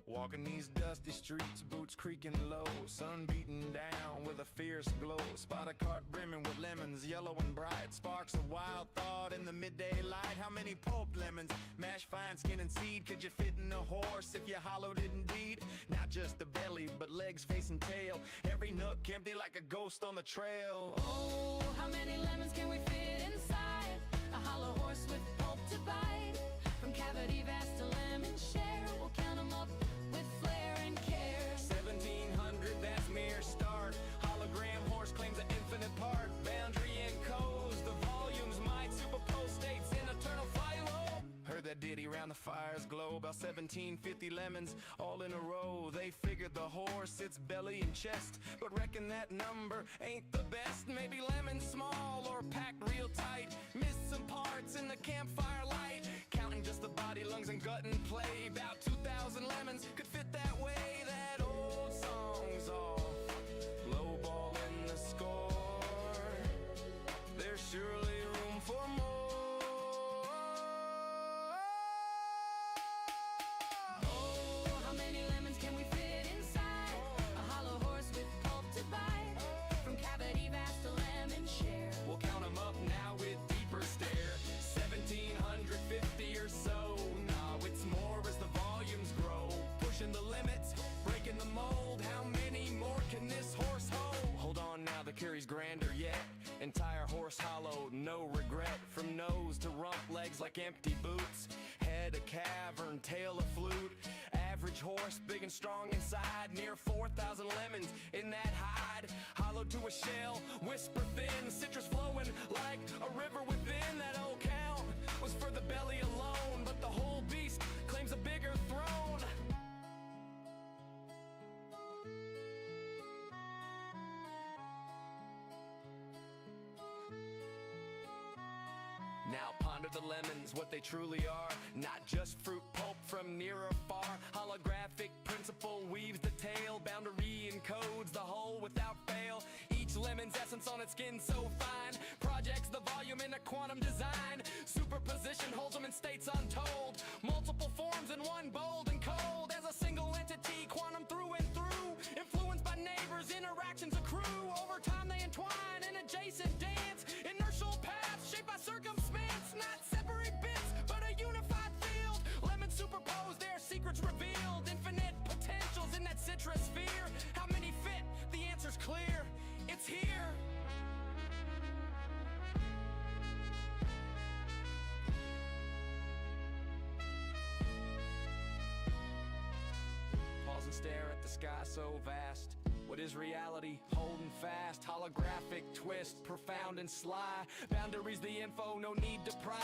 Walking these dusty streets, boots creaking low, sun beating down with a fierce glow. Spot a cart brimming with lemons, yellow and bright. Sparks of wild thought in the midday light. How many pulped lemons, mashed fine skin and seed, could you fit in a horse if you hollowed it indeed? Not just the belly, but legs, face and tail. Every nook empty like a ghost on the trail. Oh, how many lemons can we fit inside a hollow horse with pulp to bite? From cavity vast to lemon share, we'll count them up with flair and care. 1700, that's mere start. Hologram horse claims an infinite part. Boundary encodes the volumes, might superpose states in eternal philo. Heard that ditty round the fire's glow. About 1750 lemons all in a row. They figured the horse, its belly and chest, but reckon that number ain't the best. Maybe lemons small or packed real tight. Missed some parts in the campfire light. Counting just the body, lungs and gut and play. About 2,000 lemons could fit that way. That old song's off, lowballing the score. There's surely room for more. Oh, how many lemons can we fit inside a hollow horse with pulp to bite? From cavity vast to lemon share, We'll count them up now with deeper stare. 1750 or so. Nah, it's more as the volumes grow. Pushing the limits, breaking the mold. How many more can this horse hold? Hold on now, the carry's grander yet. Entire horse hollow, no regret. From nose to rump, legs like empty boots. Head a cavern, tail a flute. Average horse, big and strong inside. Near 4,000 lemons in that hide. Hollowed to a shell, whisper thin. Citrus flowing like a river within. That old count was for the belly alone, but the whole beast claims a bigger throne. Now ponder the lemons, what they truly are. Not just fruit pulp from near or far. Holographic principle weaves the tale. Boundary encodes the whole without fail. Each lemon's essence on its skin so fine. Projects the volume in a quantum design. Superposition holds them in states untold. Multiple forms in one, bold and cold. As a single entity, quantum through and through. Influenced by neighbors, interactions accrue. Over time they entwine in adjacent dance. Inertial paths shaped by circumstance. Not separate bits, but a unified field. Lemons superposed, their secrets revealed. Infinite potentials in that citrus sphere. How many fit? The answer's clear. It's here. Pause and stare at the sky so vast. What is reality? Holding fast. Holographic twist, profound and sly. Boundaries the info, no need to pry.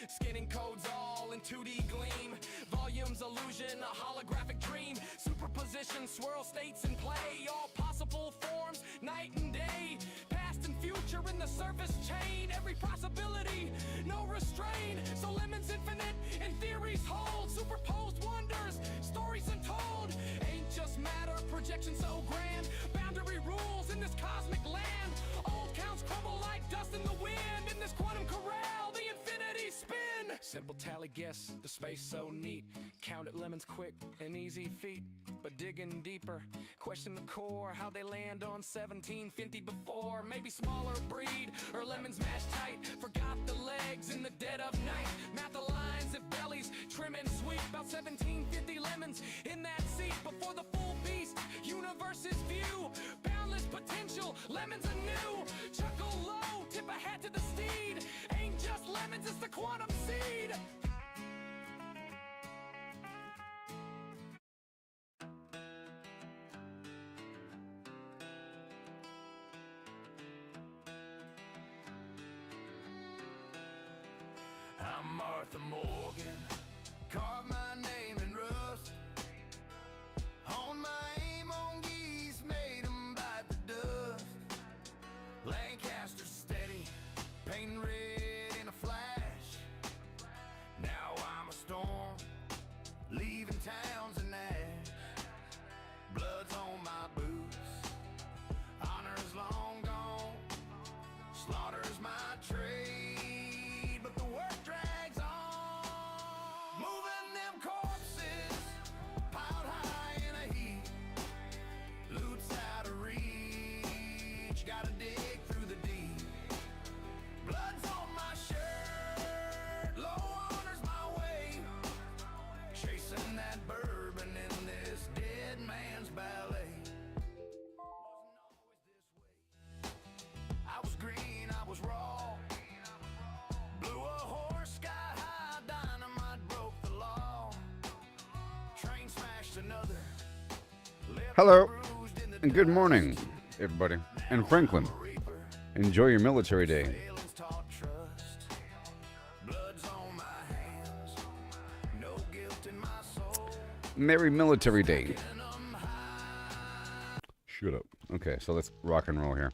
Skinning codes all in 2D gleam. Volumes illusion, a holographic dream. Superposition, swirl states in play. All possible forms, night and day. Past and future in the surface chain. Every possibility, no restraint. So lemons infinite, and theories hold. Superposed wonders, stories untold. Ain't just matter, projection so grand. Boundary rules in this cosmic land. Old counts crumble like dust in the wind. In this quantum corral, the infinity spin. Simple tally guess, the space so neat. Counted lemons quick, an easy feat. But digging deeper, question the core. How they land on 1750 before. Maybe smaller breed, or lemons mashed tight. Forgot the legs in the dead of night. Math the lines if bellies trim and sweet. About 1750 lemons in that seat. Before the full beast, universe's view. Boundless potential, lemons anew. Chuckle low, tip a hat to the steed. Ain't just lemons, it's the quantum seed. I'm Martha Morgan, carve my name in rust. Hone my aim on geese, made them bite the dust. Lancaster steady, painting red in a flash. Now I'm a storm, leaving towns in ash. Blood's on my boots, honor's long gone. Slaughter's my trade, but the work drags on. Moving them corpses, piled high Hello, and good morning, everybody. And Franklin, enjoy your military day. Feelings taught trust. Blood's on my hands. No guilt in my soul. Merry Military Day. Shut up. Okay, so let's rock and roll here.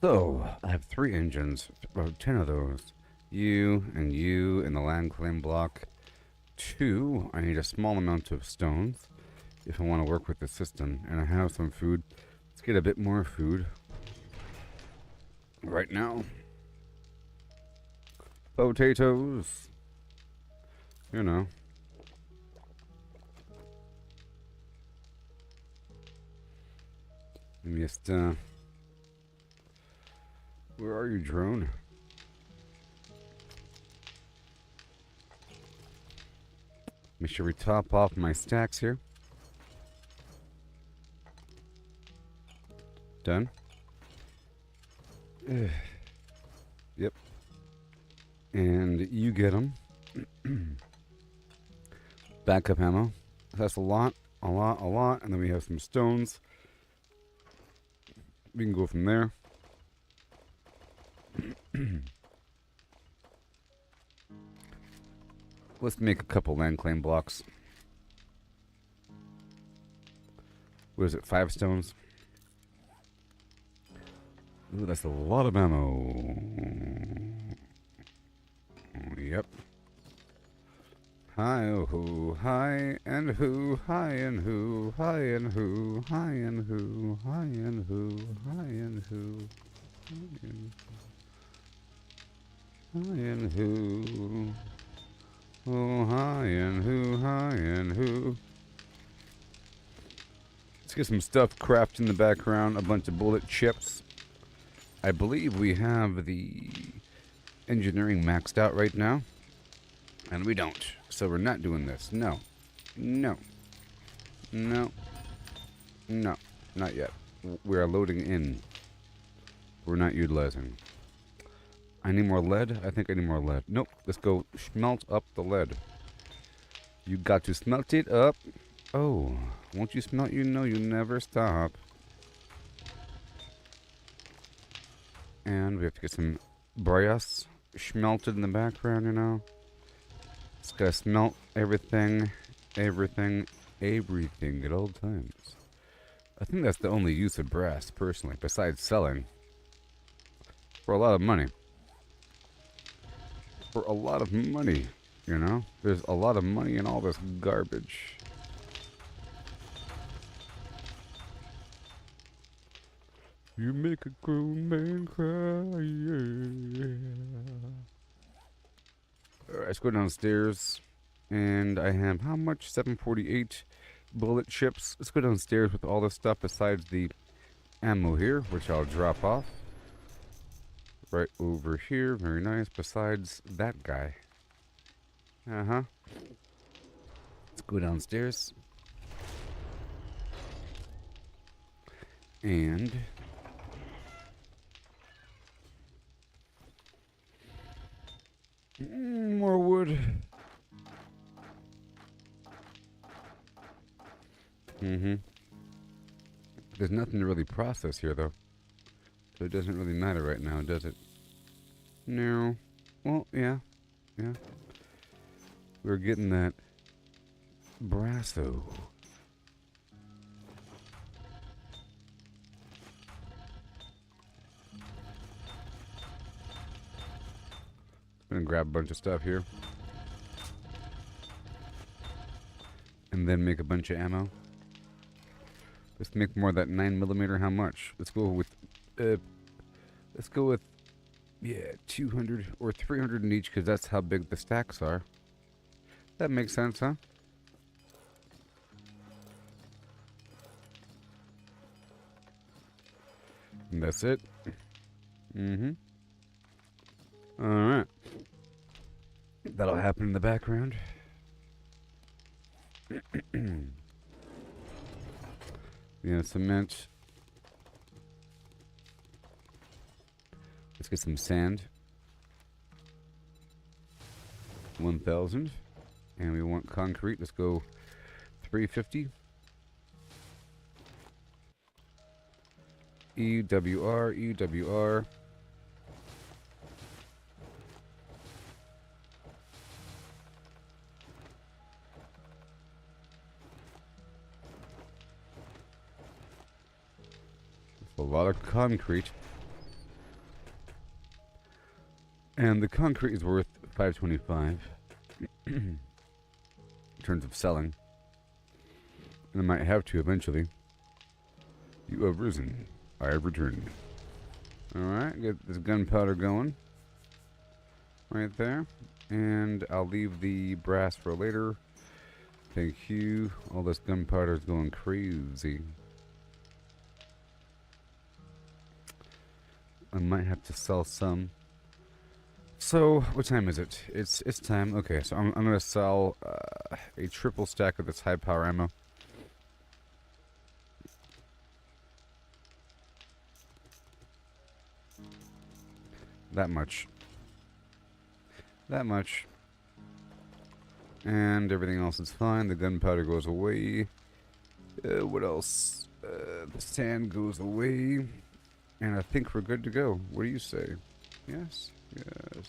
So, I have 3 engines, about 10 of those. You and the land claim block. 2, I need a small amount of stones if I want to work with the system. And I have some food. Let's get a bit more food. Right now. Potatoes. You know. Just, where are you, drone? Make sure we top off my stacks here. Done. Yep. And you get them. Backup ammo. That's a lot. And then we have some stones. We can go from there. Let's make a couple land claim blocks. What is it, 5 stones? Ooh, that's a lot of ammo. Yep. Hi oh ho, hi and who, hi and who, hi and who, hi and who, hi and who, hi and who, hi and who, oh hi and who, hi and who. Let's get some stuff crafted in the background, a bunch of bullet chips. I believe we have the engineering maxed out right now. And we don't. So we're not doing this. No. No. No. No. Not yet. We are loading in. We're not utilizing. I need more lead? I think I need more lead. Nope. Let's go smelt up the lead. You got to smelt it up. Oh. Won't you smelt? You know you never stop. And we have to get some brass smelted in the background, you know. It's gotta smelt everything at all times. I think that's the only use of brass, personally, besides selling. For a lot of money. For a lot of money, you know? There's a lot of money in all this garbage. You make a grown man cry, yeah. Alright, let's go downstairs. And I have how much? 748 bullet chips. Let's go downstairs with all this stuff besides the ammo here, which I'll drop off. Right over here. Very nice. Besides that guy. Uh-huh. Let's go downstairs. And more wood. There's nothing to really process here, though. So it doesn't really matter right now, does it? No. Well, yeah. Yeah. We're getting that brasso. I'm gonna grab a bunch of stuff here. And then make a bunch of ammo. Let's make more of that 9mm. How much? Let's go with, yeah, 200 or 300 in each, because that's how big the stacks are. That makes sense, huh? And that's it. Alright. That'll happen in the background. Yeah, cement. Let's get some sand. 1,000. And we want concrete. Let's go 350. EWR, EWR. A lot of concrete. And the concrete is worth $5.25 in terms of selling. And I might have to eventually. You have risen. I have returned. Alright, get this gunpowder going. Right there. And I'll leave the brass for later. Thank you. All this gunpowder is going crazy. I might have to sell some. So, what time is it? It's time. Okay, so I'm gonna sell a triple stack of this high power ammo. That much. That much. And everything else is fine. The gunpowder goes away. What else? The sand goes away. And I think we're good to go. What do you say? Yes? Yes.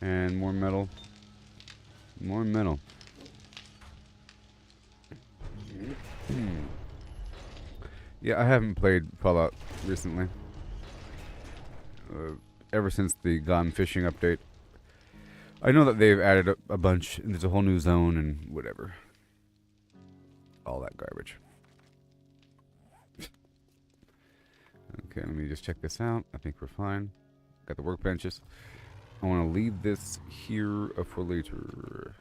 And more metal. More metal. Yeah, I haven't played Fallout recently. Ever since the Gone Fishing update. I know that they've added a bunch, and there's a whole new zone and whatever. All that garbage. Okay, let me just check this out. I think we're fine. Got the workbenches. I want to leave this here for later.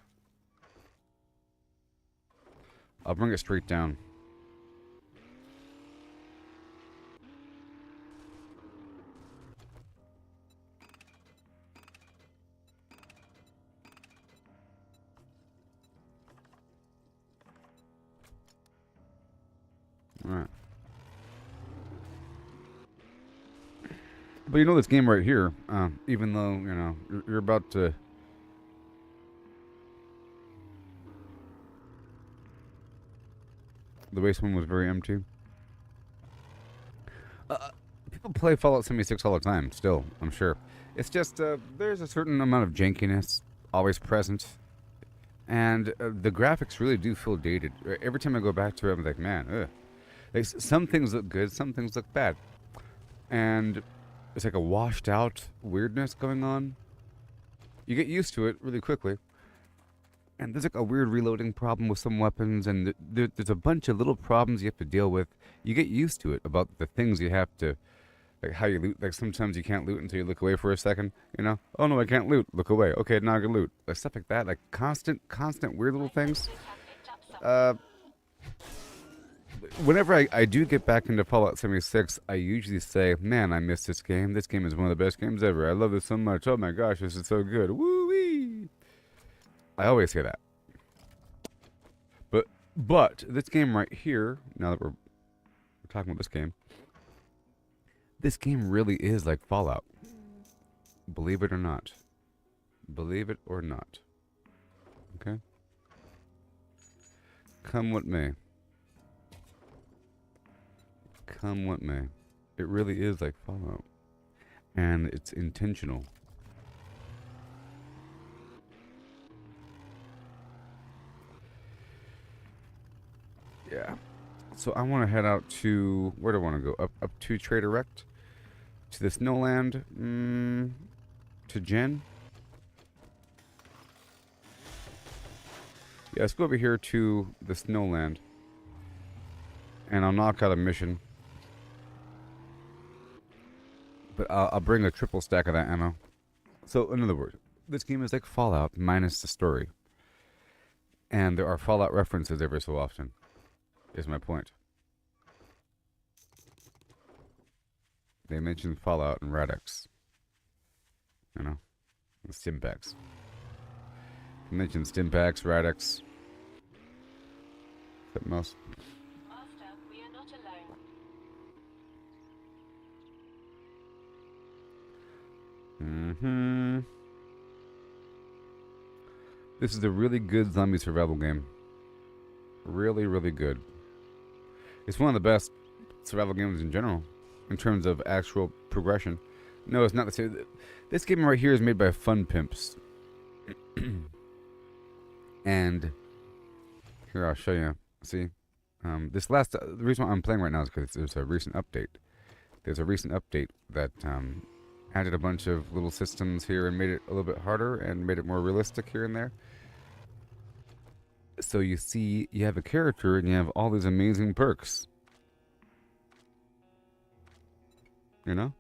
I'll bring it straight down. Alright. But you know this game right here, even though, you know, you're about to... The basement was very empty. People play Fallout 76 all the time, still, I'm sure. It's just, there's a certain amount of jankiness always present. And the graphics really do feel dated. Every time I go back to it, I'm like, man, ugh. Like, some things look good, some things look bad. And... it's like a washed out weirdness going on. You get used to it really quickly. And there's like a weird reloading problem with some weapons, and there's a bunch of little problems you have to deal with. You get used to it about the things you have to, like how you loot. Like sometimes you can't loot until you look away for a second, you know? Oh no, I can't loot. Look away. Okay, now I can loot. Like stuff like that. Like constant weird little things. Whenever I do get back into Fallout 76, I usually say, man, I miss this game. This game is one of the best games ever. I love this so much. Oh my gosh, this is so good. Woo-wee! I always say that. But this game right here, now that we're talking about this game really is like Fallout. Believe it or not. Believe it or not. Okay? Come what may. Come what may. It really is like Fallout. And it's intentional. Yeah. So I want to head out to... where do I want to go? Up to Trader Rect? To the Snowland? To Jen? Yeah, let's go over here to the Snowland. And I'll knock out a mission. But I'll bring a triple stack of that ammo. So, in other words, this game is like Fallout minus the story. And there are Fallout references every so often, is my point. They mention Fallout and Radix. You know? The Stimpaks. They mention Stimpaks, Radix. Something else. Master, we are not alone. This is a really good zombie survival game. Really, really good. It's one of the best survival games in general. in terms of actual progression. No, it's not the same. This game right here is made by Fun Pimps. And here, I'll show you. See? The reason why I'm playing right now is because there's a recent update. There's a recent update that added a bunch of little systems here and made it a little bit harder and made it more realistic here and there. So you see, you have a character and you have all these amazing perks. You know?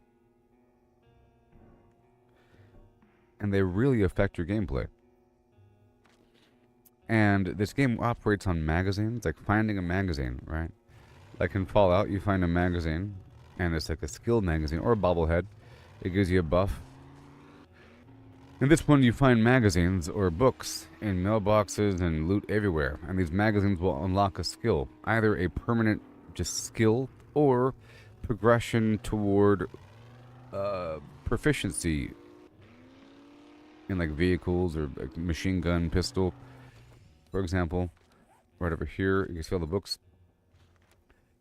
And they really affect your gameplay. And this game operates on magazines, like finding a magazine, right? Like in Fallout, you find a magazine, and it's like a skill magazine or a bobblehead. It gives you a buff. In this one, you find magazines or books in mailboxes and loot everywhere. And these magazines will unlock a skill, either a permanent just skill or progression toward proficiency in like vehicles or like machine gun, pistol, for example. Right over here, you can see all the books.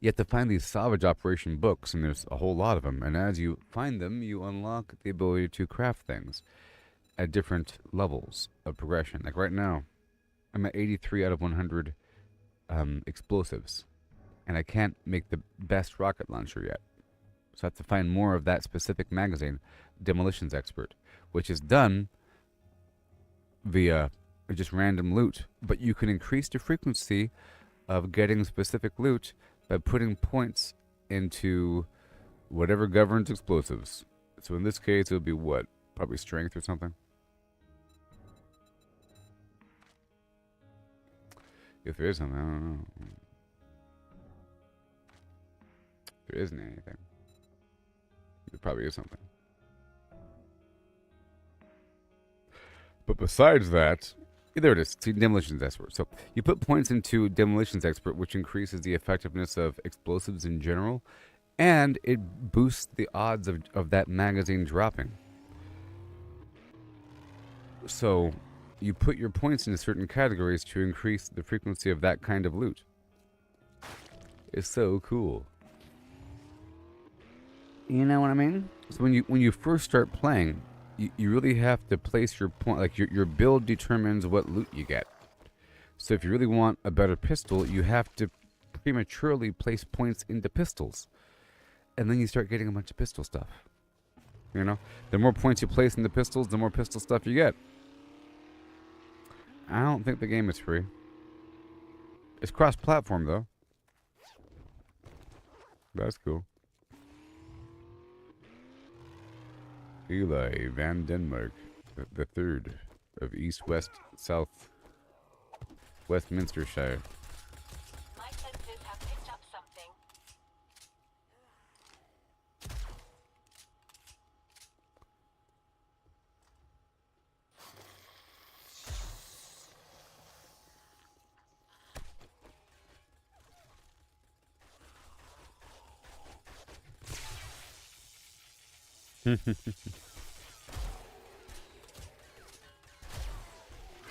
You have to find these salvage operation books, and there's a whole lot of them. And as you find them, you unlock the ability to craft things at different levels of progression. Like right now, I'm at 83 out of 100 explosives, and I can't make the best rocket launcher yet. So I have to find more of that specific magazine, Demolitions Expert, which is done via just random loot. But you can increase the frequency of getting specific loot by putting points into whatever governs explosives. So in this case, it would be what? Probably strength or something. If there is something, I don't know. If there isn't anything. There probably is something. But besides that, there it is. See, Demolitions Expert. So you put points into Demolitions Expert, which increases the effectiveness of explosives in general, and it boosts the odds of that magazine dropping. So you put your points into certain categories to increase the frequency of that kind of loot. It's so cool. You know what I mean? So when you first start playing, you really have to place your point, like your build determines what loot you get. So if you really want a better pistol, you have to prematurely place points into pistols. And then you start getting a bunch of pistol stuff. You know? The more points you place into pistols, the more pistol stuff you get. I don't think the game is free. It's cross-platform, though. That's cool. Eli Van Denmark, the third of East, West, South, Westminstershire. My senses have picked up something.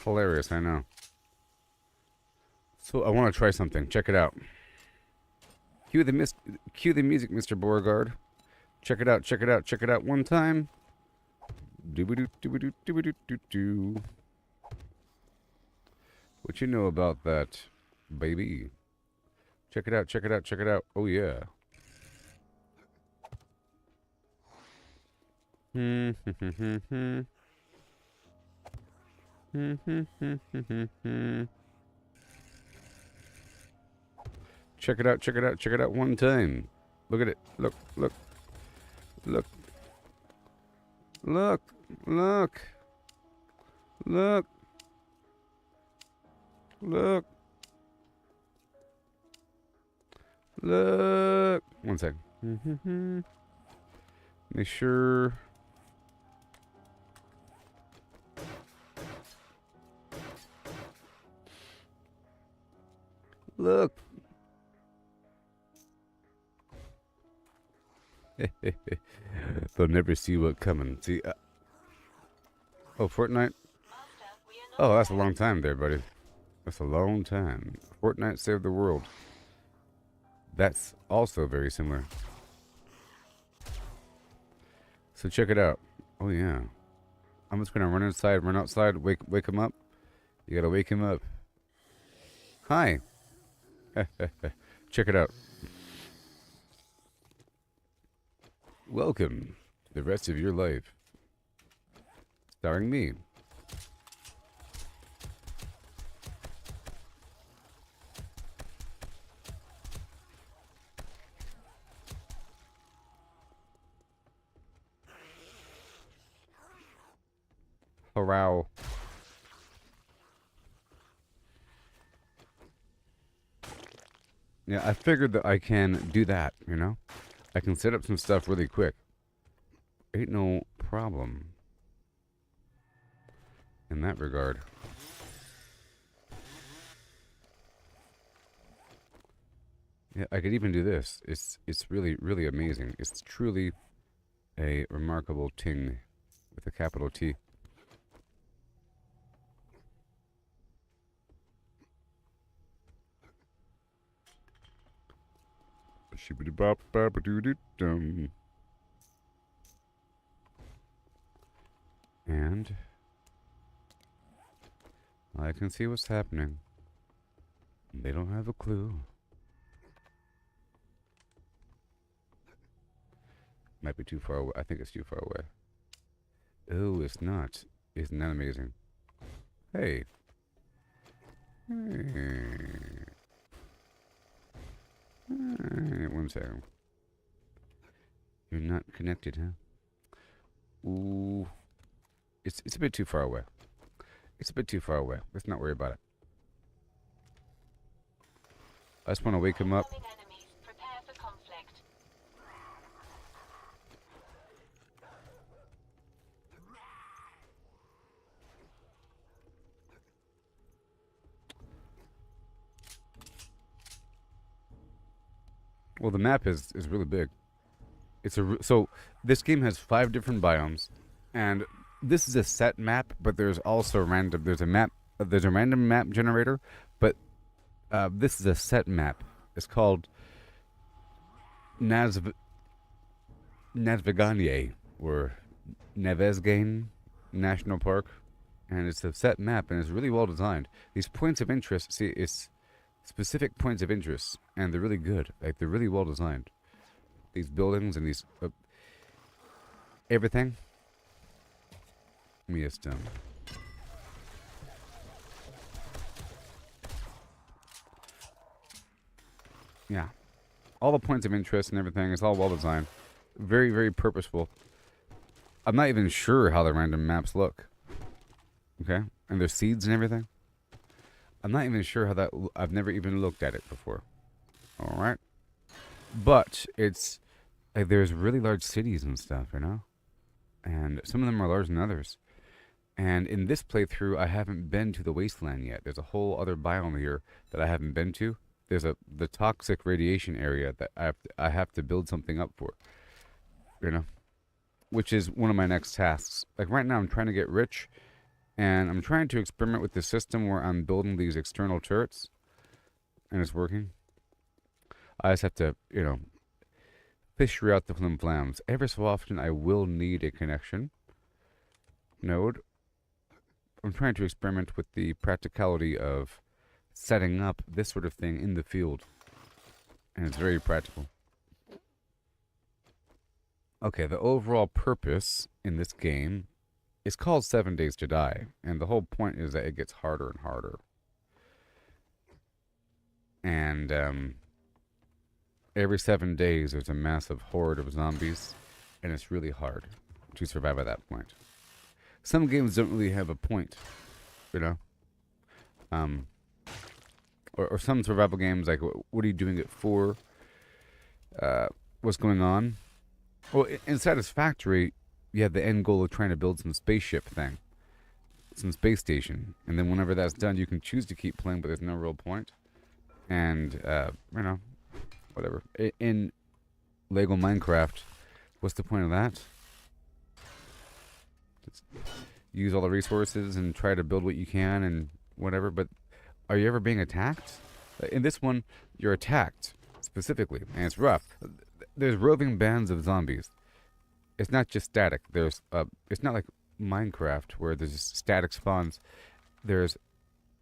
Hilarious, I know. So I want to try something. Check it out. Cue the music, Mr. Beauregard. Check it out. Check it out. Check it out one time. Do. What you know about that, baby? Check it out. Check it out. Check it out. Oh yeah. Check it out, check it out, check it out one time. Look at it. Look, look. Look. Look. Look. Look. Look. Look. One second. Make sure. Look. They'll never see what coming. See. Oh, Fortnite. Oh, that's a long time there, buddy. That's a long time. Fortnite saved the world. That's also very similar. So check it out. Oh yeah. I'm just gonna run inside, run outside, wake him up. You gotta wake him up. Hi. Check it out. Welcome to the rest of your life. Starring me. Hurrah. Yeah, I figured that I can do that, you know? I can set up some stuff really quick. Ain't no problem in that regard. Yeah, I could even do this. It's really, really amazing. It's truly a remarkable ting with a capital T. Shibbity-bop-bop-a-doo-doo-dum. And I can see what's happening. They don't have a clue. Might be too far away. I think it's too far away. Oh, it's not. Isn't that amazing? Hey. Hey. One second. You're not connected, huh? Ooh. It's a bit too far away. It's a bit too far away. Let's not worry about it. I just want to wake him up. Incoming enemies. Prepare for conflict. Well, the map is really big. So this game has 5 different biomes, and this is a set map, but there's also random. There's a random map generator, but this is a set map. It's called Nazviganie or Nevezgane National Park, and it's a set map, and it's really well designed. These points of interest, see, it's specific points of interest, and they're really good. Like, they're really well designed. These buildings and these everything. Let me just yeah, all the points of interest and everything is all well designed. Very, very purposeful. I'm not even sure how the random maps look. Okay, and there's seeds and everything. I'm not even sure how that. I've never even looked at it before. All right, but it's like there's really large cities and stuff, you know, and some of them are larger than others. And in this playthrough, I haven't been to the wasteland yet. There's a whole other biome here that I haven't been to. There's the toxic radiation area that I have to build something up for, you know, which is one of my next tasks. Like right now, I'm trying to get rich. And I'm trying to experiment with the system where I'm building these external turrets. And it's working. I just have to, you know, fisher out the flim-flams. Ever so often, I will need a connection node. I'm trying to experiment with the practicality of setting up this sort of thing in the field. And it's very practical. Okay, the overall purpose in this game, it's called 7 Days to Die, and the whole point is that it gets harder and harder. And every 7 days there's a massive horde of zombies, and it's really hard to survive at that point. Some games don't really have a point, you know? Or some survival games, like, what are you doing it for? What's going on? Well, in Satisfactory, you have the end goal of trying to build some spaceship thing. Some space station. And then whenever that's done, you can choose to keep playing, but there's no real point. And, you know, whatever. In Lego Minecraft, what's the point of that? Just use all the resources and try to build what you can and whatever, but are you ever being attacked? In this one, you're attacked, specifically, and it's rough. There's roving bands of zombies. it's not just static. It's not like Minecraft where there's just static spawns. There's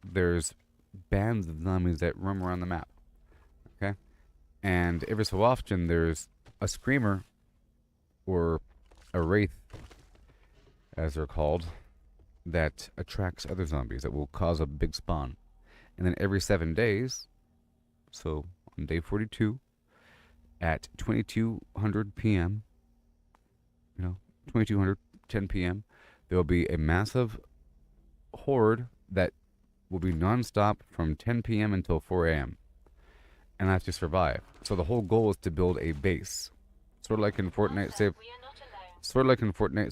bands of zombies that roam around the map. Okay, and every so often there's a screamer or a wraith, as they're called, that attracts other zombies that will cause a big spawn. And then every 7 days, so on day 42, at 2200 p.m., 2200, 10 p.m., there will be a massive horde that will be nonstop from 10 p.m. until 4 a.m. And I have to survive. So the whole goal is to build a base. Sort of like in Fortnite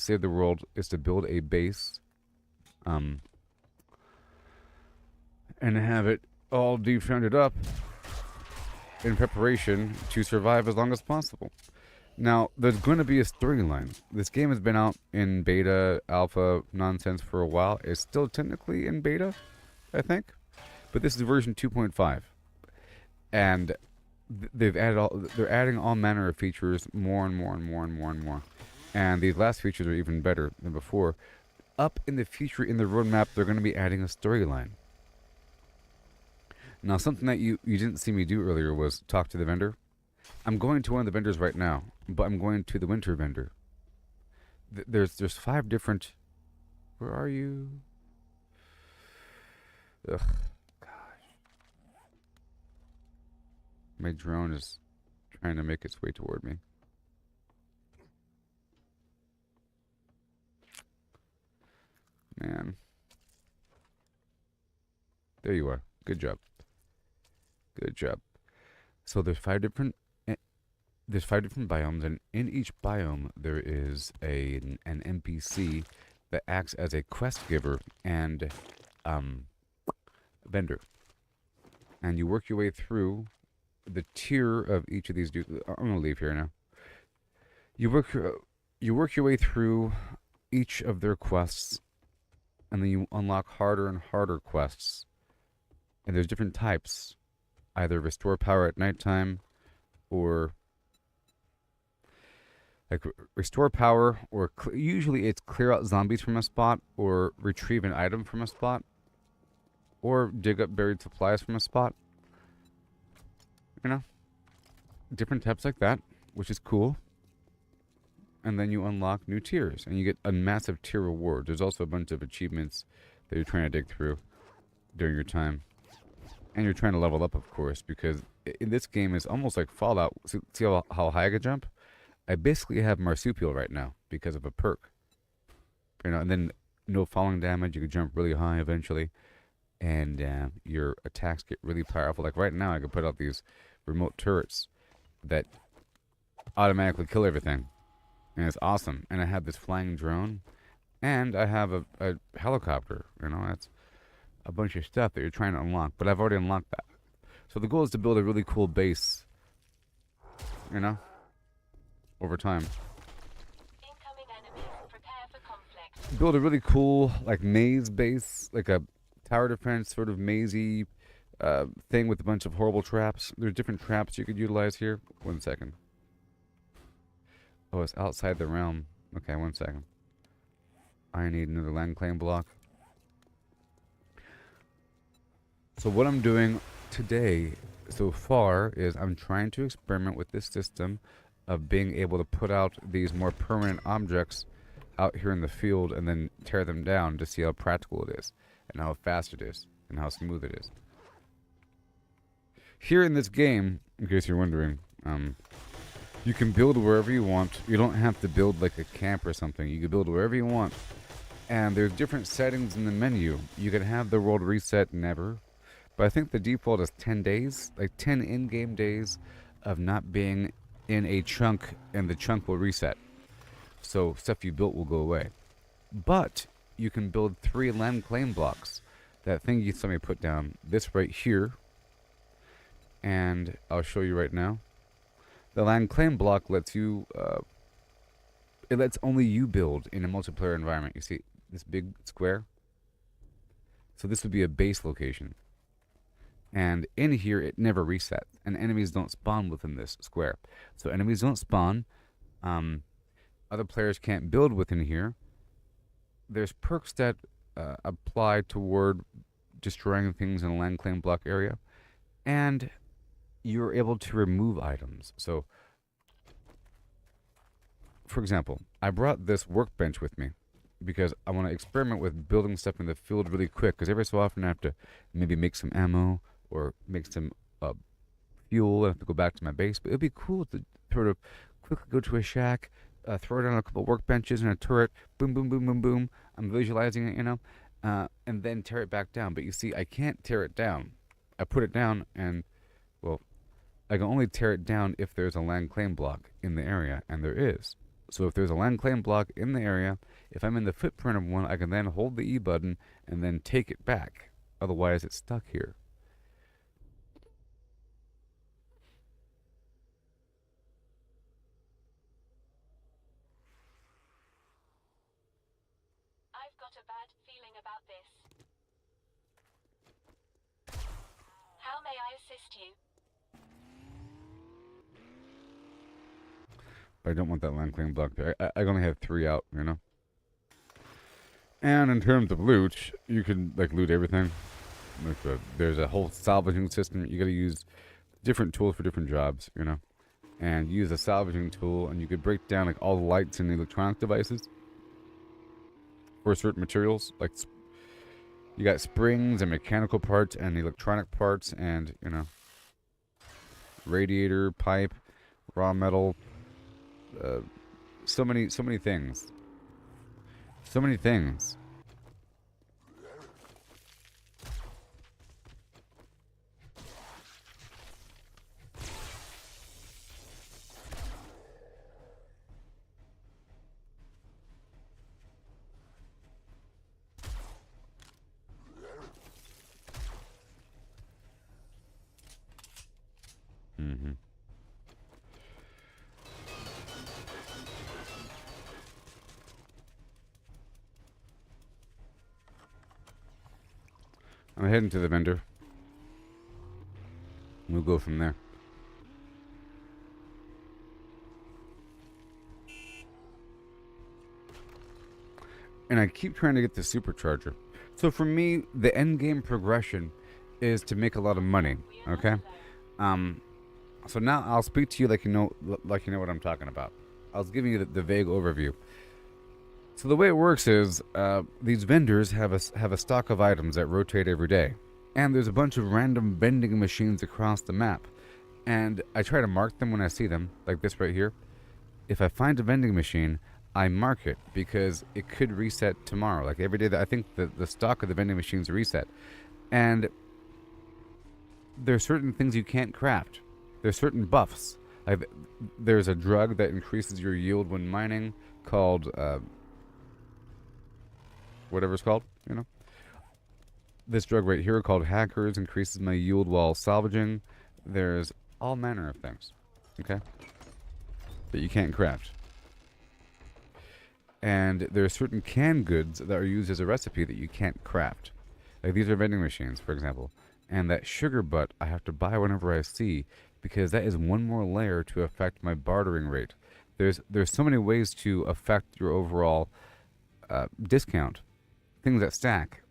Save the World, is to build a base, and have it all defended up in preparation to survive as long as possible. Now, there's going to be a storyline. This game has been out in beta, alpha, nonsense for a while. It's still technically in beta, I think, but this is version 2.5, and they're adding all manner of features, more and more and more and more and more. And these last features are even better than before. Up in the future, in the roadmap, they're going to be adding a storyline. Now, something that you didn't see me do earlier was talk to the vendor. I'm going to one of the vendors right now, but I'm going to the winter vendor. There's 5 different... Where are you? Ugh, gosh. My drone is trying to make its way toward me. Man. There you are. Good job. Good job. So there's 5 different biomes, and in each biome there is an NPC that acts as a quest giver and vendor. And you work your way through the tier of each of these dudes. I'm gonna leave here now. You work your way through each of their quests, and then you unlock harder and harder quests. And there's different types. Either restore power at nighttime, or like restore power, or usually it's clear out zombies from a spot, or retrieve an item from a spot, or dig up buried supplies from a spot. Different types like that, which is cool. And then you unlock new tiers, and you get a massive tier reward. There's also a bunch of achievements that you're trying to dig through during your time. And you're trying to level up, of course, because in this game it's almost like Fallout. See how high I can jump? I basically have marsupial right now because of a perk. And then no falling damage. You can jump really high eventually, and your attacks get really powerful. Like right now, I can put out these remote turrets that automatically kill everything, and it's awesome. And I have this flying drone, and I have a helicopter. That's a bunch of stuff that you're trying to unlock, but I've already unlocked that. So the goal is to build a really cool base, over time. Incoming enemies. Prepare for conflict. Build a really cool, like, maze base, like a tower defense sort of mazy thing with a bunch of horrible traps. There's different traps you could utilize here. 1 second. Oh, it's outside the realm. Okay, 1 second. I need another land claim block. So what I'm doing today so far is I'm trying to experiment with this system of being able to put out these more permanent objects out here in the field and then tear them down to see how practical it is and how fast it is and how smooth it is. Here in this game, in case you're wondering, you can build wherever you want. You don't have to build like a camp or something. You can build wherever you want. And there's different settings in the menu. You can have the world reset never. But I think the default is 10 days, like 10 in-game days of not being in a chunk, and the chunk will reset. So stuff you built will go away. But you can build 3 land claim blocks. That thing you saw me put down, this right here, and I'll show you right now. The land claim block lets you, it lets only you build in a multiplayer environment. You see this big square? So this would be a base location. And in here, it never resets, and enemies don't spawn within this square. So enemies don't spawn. other players can't build within here. There's perks that apply toward destroying things in a land claim block area, and you're able to remove items. So, for example, I brought this workbench with me because I want to experiment with building stuff in the field really quick, because every so often I have to maybe make some ammo or make some fuel. I have to go back to my base, but it'd be cool to sort of quickly go to a shack, throw down a couple workbenches and a turret, boom, boom, boom, boom, boom. I'm visualizing it, and then tear it back down. But you see, I can't tear it down. I put it down, and, well, I can only tear it down if there's a land claim block in the area, and there is. So if there's a land claim block in the area, if I'm in the footprint of one, I can then hold the E button and then take it back. Otherwise, it's stuck here. I've got a bad feeling about this. How may I assist you? I don't want that land claim block there. I only have 3 out, And in terms of loot, you can loot everything. There's a whole salvaging system. You got to use different tools for different jobs, and use a salvaging tool, and you could break down all the lights in the electronic devices for certain materials. You got springs and mechanical parts and electronic parts, and radiator, pipe, raw metal. So many things. So many things. Mm-hmm. I'm heading to the vendor. We'll go from there. And I keep trying to get the supercharger. So for me, the end game progression is to make a lot of money. Okay. So now I'll speak to you like you know what I'm talking about. I was giving you the vague overview. So the way it works is these vendors have a stock of items that rotate every day, and there's a bunch of random vending machines across the map, and I try to mark them when I see them, like this right here. If I find a vending machine, I mark it because it could reset tomorrow. Like every day, I think the stock of the vending machines reset, and there's certain things you can't craft. There's certain buffs. Like there's a drug that increases your yield when mining called. Whatever it's called, This drug right here called Hackers increases my yield while salvaging. There's all manner of things, okay, that you can't craft. And there are certain canned goods that are used as a recipe that you can't craft. Like these are vending machines, for example. And that sugar butt I have to buy whenever I see, because that is one more layer to affect my bartering rate. There's so many ways to affect your overall discount. Things that stack.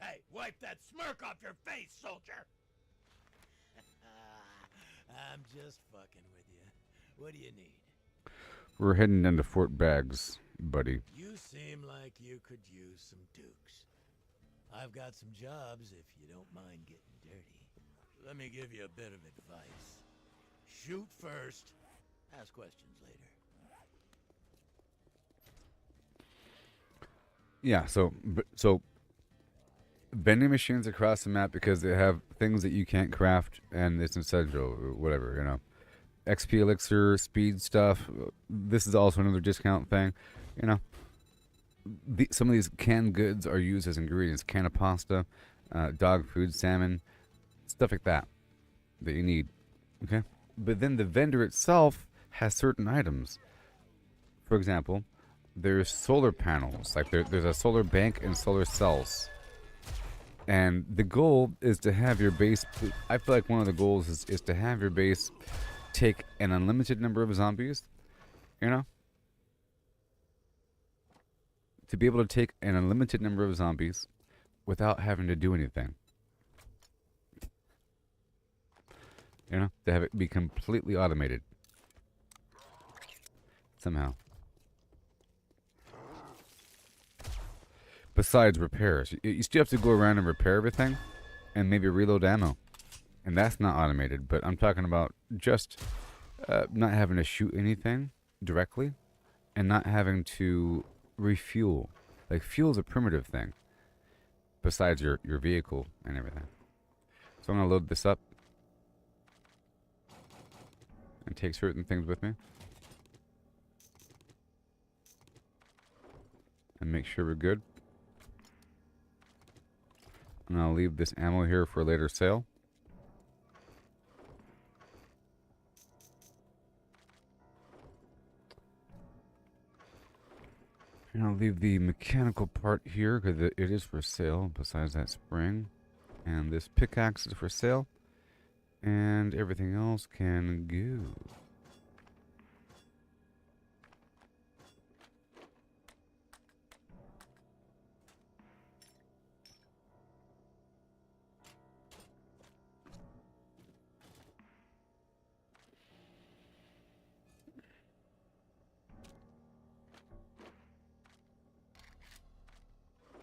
Hey, wipe that smirk off your face, soldier! I'm just fucking with you. What do you need? We're heading into Fort Baggs, buddy. You seem like you could use some dukes. I've got some jobs if you don't mind getting dirty. Let me give you a bit of advice. Shoot first, ask questions later. Yeah, so vending machines across the map because they have things that you can't craft, and it's essential, or whatever, XP elixir, speed stuff. This is also another discount thing, some of these canned goods are used as ingredients. Can of pasta, dog food, salmon, stuff like that you need, okay? But then the vendor itself has certain items. For example, there's solar panels. Like there's a solar bank and solar cells. And the goal is to have your base. I feel like one of the goals is to have your base take an unlimited number of zombies. You know? To be able to take an unlimited number of zombies without having to do anything. You know? To have it be completely automated. Somehow. Besides repairs. You still have to go around and repair everything. And maybe reload ammo. And that's not automated. But I'm talking about just not having to shoot anything directly. And not having to refuel. Like, fuel's a primitive thing. Besides your vehicle and everything. So I'm going to load this up. And take certain things with me. And make sure we're good. And I'll leave this ammo here for a later sale. And I'll leave the mechanical part here because it is for sale, besides that spring. And this pickaxe is for sale. And everything else can go.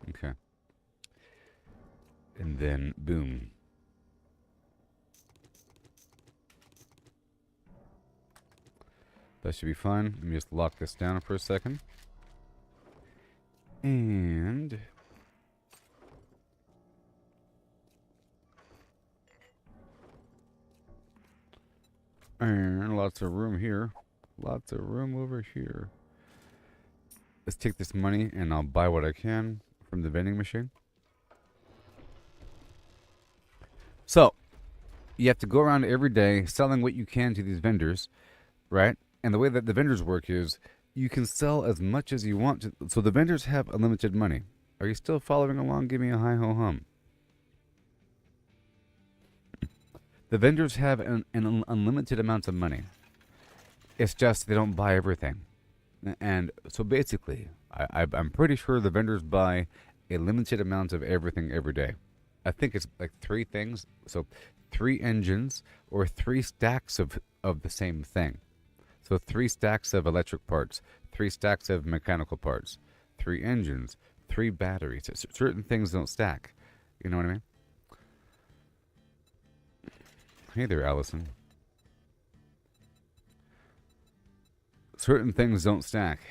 Okay. And then, boom. That should be fine. Let me just lock this down for a second. And... and lots of room here. Lots of room over here. Let's take this money and I'll buy what I can from the vending machine. So, you have to go around every day selling what you can to these vendors, right? And the way that the vendors work is you can sell as much as you want to. So the vendors have unlimited money. Are you still following along? Give me a hi-ho hum. The vendors have an unlimited amount of money. It's just they don't buy everything. And so basically, I'm pretty sure the vendors buy a limited amount of everything every day. I think it's like 3 things. So 3 engines or 3 stacks of the same thing. So 3 stacks of electric parts, 3 stacks of mechanical parts, 3 engines, 3 batteries. Certain things don't stack. You know what I mean? Hey there, Allison. Certain things don't stack.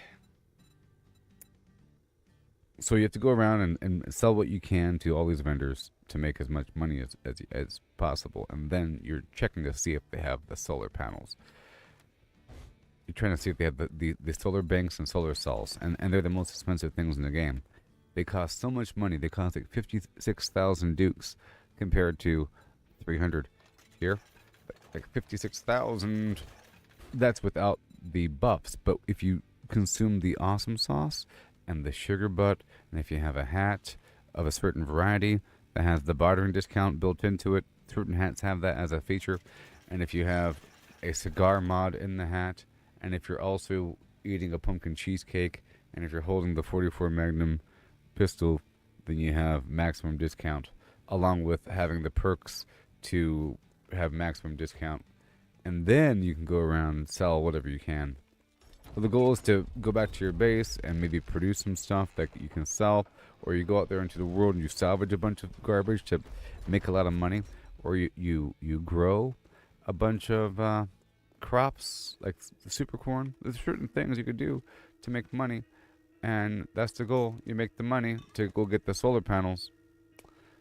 So you have to go around and sell what you can to all these vendors to make as much money as possible. And then you're checking to see if they have the solar panels. You're trying to see if they have the solar banks and solar cells. And they're the most expensive things in the game. They cost so much money. They cost like 56,000 dukes compared to 300 here. Like 56,000. That's without the buffs. But if you consume the awesome sauce and the sugar butt, and if you have a hat of a certain variety that has the bartering discount built into it, certain hats have that as a feature. And if you have a cigar mod in the hat, and if you're also eating a pumpkin cheesecake, and if you're holding the 44 Magnum pistol, then you have maximum discount, along with having the perks to have maximum discount. And then you can go around and sell whatever you can. So the goal is to go back to your base and maybe produce some stuff that you can sell, or you go out there into the world and you salvage a bunch of garbage to make a lot of money, or you grow a bunch of crops like super corn. There's certain things you could do to make money, and that's the goal. You make the money to go get the solar panels.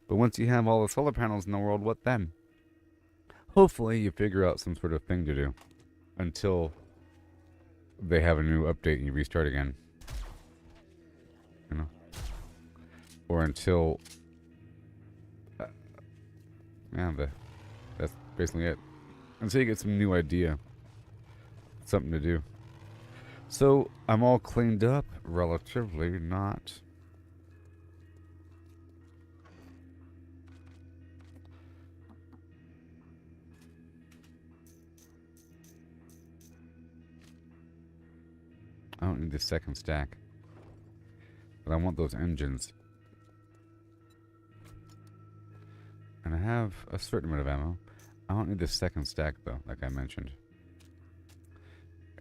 But once you have all the solar panels in the world, what then? Hopefully you figure out some sort of thing to do until they have a new update and you restart again. You know? Or until... that's basically it. Until you get some new idea. Something to do. So, I'm all cleaned up. Relatively not. I don't need the second stack. But I want those engines. And I have a certain amount of ammo. I don't need the second stack though, like I mentioned.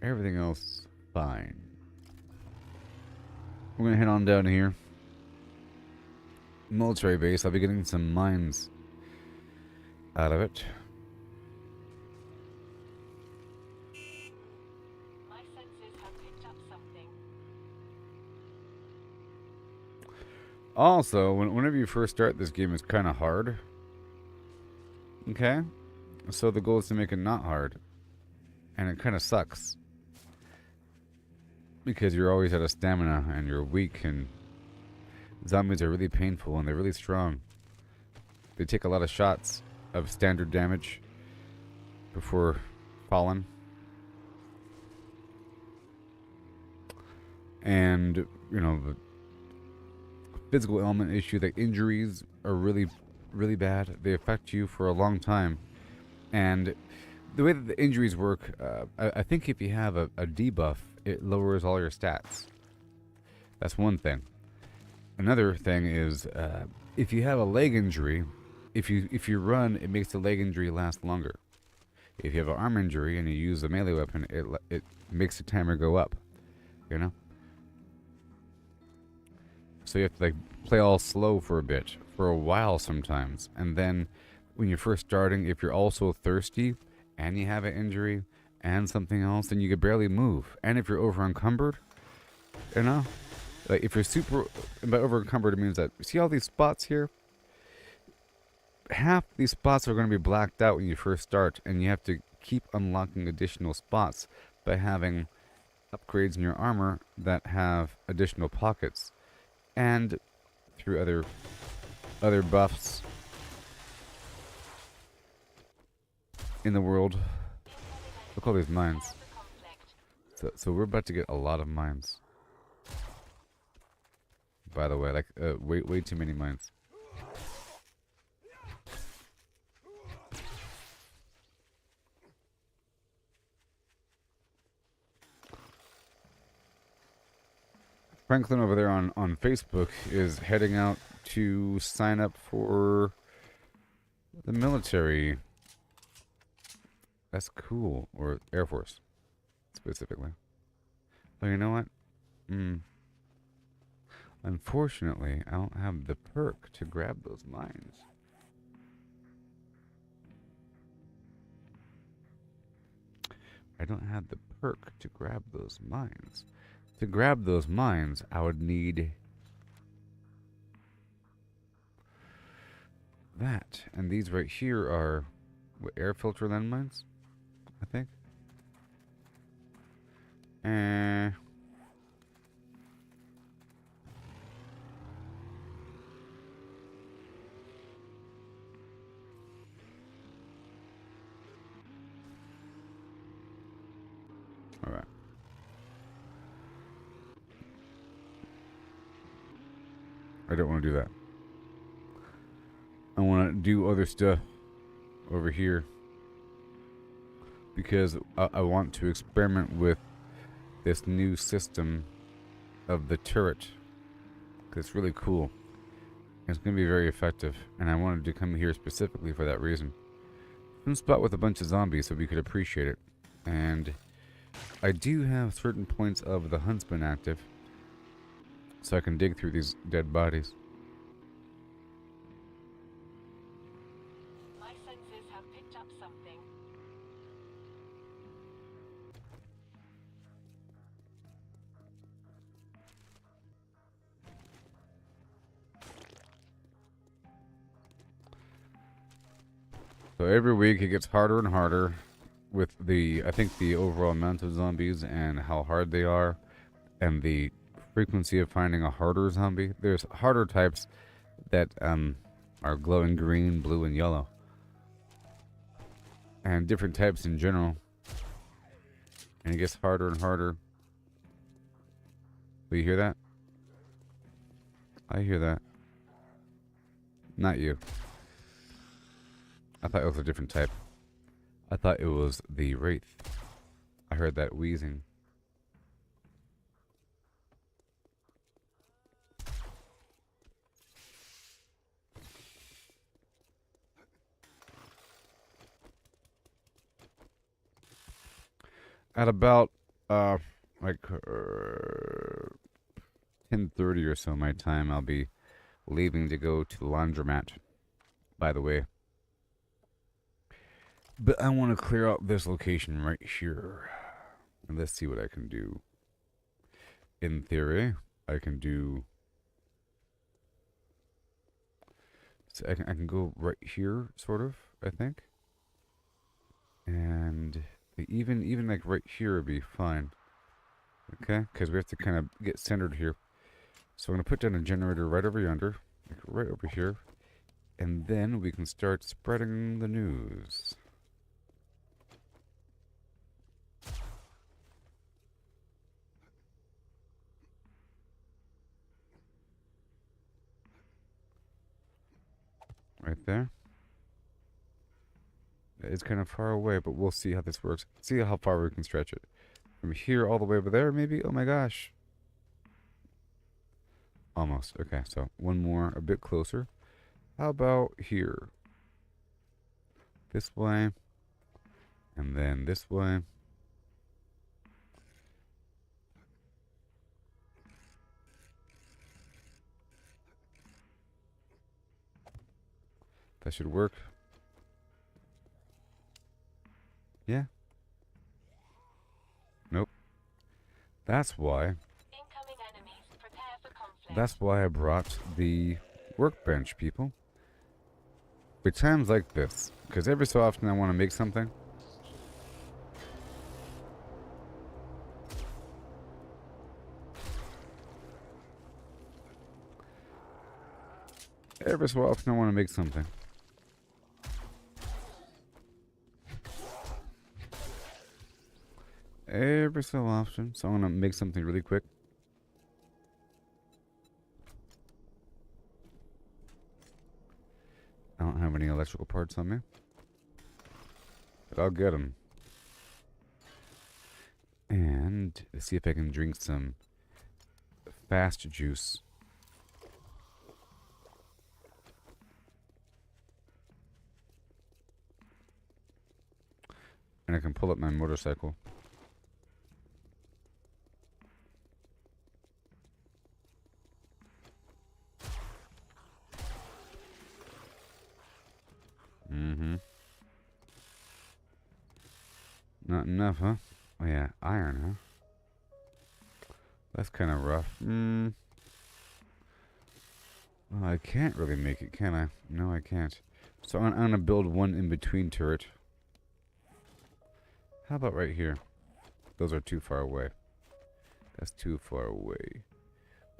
Everything else, fine. We're gonna head on down here. Military base. I'll be getting some mines out of it. My senses have picked up something. Also, whenever you first start this game, it's kind of hard. Okay? So the goal is to make it not hard. And it kind of sucks. Because you're always out of stamina and you're weak, and zombies are really painful and they're really strong. They take a lot of shots of standard damage before falling. And, you know, the physical element issue, the injuries are really, really bad. They affect you for a long time. And the way that the injuries work, I think if you have a debuff, it lowers all your stats. That's one thing. Another thing is, if you have a leg injury, if you run, it makes the leg injury last longer. If you have an arm injury and you use a melee weapon, it makes the timer go up. You know. So you have to like play all slow for a bit, for a while sometimes, and then when you're first starting, if you're also thirsty and you have an injury and something else, then you could barely move. And if you're over encumbered, you know, like if you're super, by over encumbered, it means that, see all these spots here? Half these spots are going to be blacked out when you first start, and you have to keep unlocking additional spots by having upgrades in your armor that have additional pockets, and through other buffs in the world. Look at all these mines. So we're about to get a lot of mines. By the way, like way too many mines. Franklin over there on Facebook is heading out to sign up for the military. That's cool. Or Air Force, specifically. But you know what? Unfortunately, I don't have the perk to grab those mines. I don't have the perk to grab those mines. To grab those mines, I would need that. And these right here are what, air filter landmines, I think. All right. I don't want to do that. I want to do other stuff over here because I want to experiment with this new system of the turret. It's really cool. It's going to be very effective, and I wanted to come here specifically for that reason. Some spot with a bunch of zombies so we could appreciate it. And I do have certain points of the Huntsman active, so I can dig through these dead bodies. My senses have picked up something. So every week it gets harder and harder with I think the overall amount of zombies and how hard they are, and the frequency of finding a harder zombie. There's harder types that are glowing green, blue, and yellow. And different types in general. And it gets harder and harder. Do you hear that? I hear that. Not you. I thought it was a different type. I thought it was the Wraith. I heard that wheezing. At about like 10:30 or so my time, I'll be leaving to go to the laundromat. By the way, but I want to clear out this location right here. And let's see what I can do. In theory, I can do. So I can go right here, sort of. I think. And even like right here would be fine. Okay, because we have to kind of get centered here. So I'm gonna put down a generator right over yonder, like right over here, and then we can start spreading the news. Right there. It's kind of far away, but we'll see how this works. See how far we can stretch it. From here all the way over there, maybe? Oh my gosh. Almost. Okay, so one more, a bit closer. How about here? This way. And then this way. That should work. Yeah. Nope. That's why. Incoming enemies. Prepare for conflict. That's why I brought the workbench, people. For times like this, because every so often I want to make something. Every so often I want to make something. Every so often. So I'm going to make something really quick. I don't have any electrical parts on me. But I'll get them. And let's see if I can drink some fast juice. And I can pull up my motorcycle. Not enough, huh? Oh yeah, iron, huh? That's kind of rough. Well, I can't really make it, can I? No, I can't. So I'm gonna build one in between turret. How about right here? Those are too far away. That's too far away.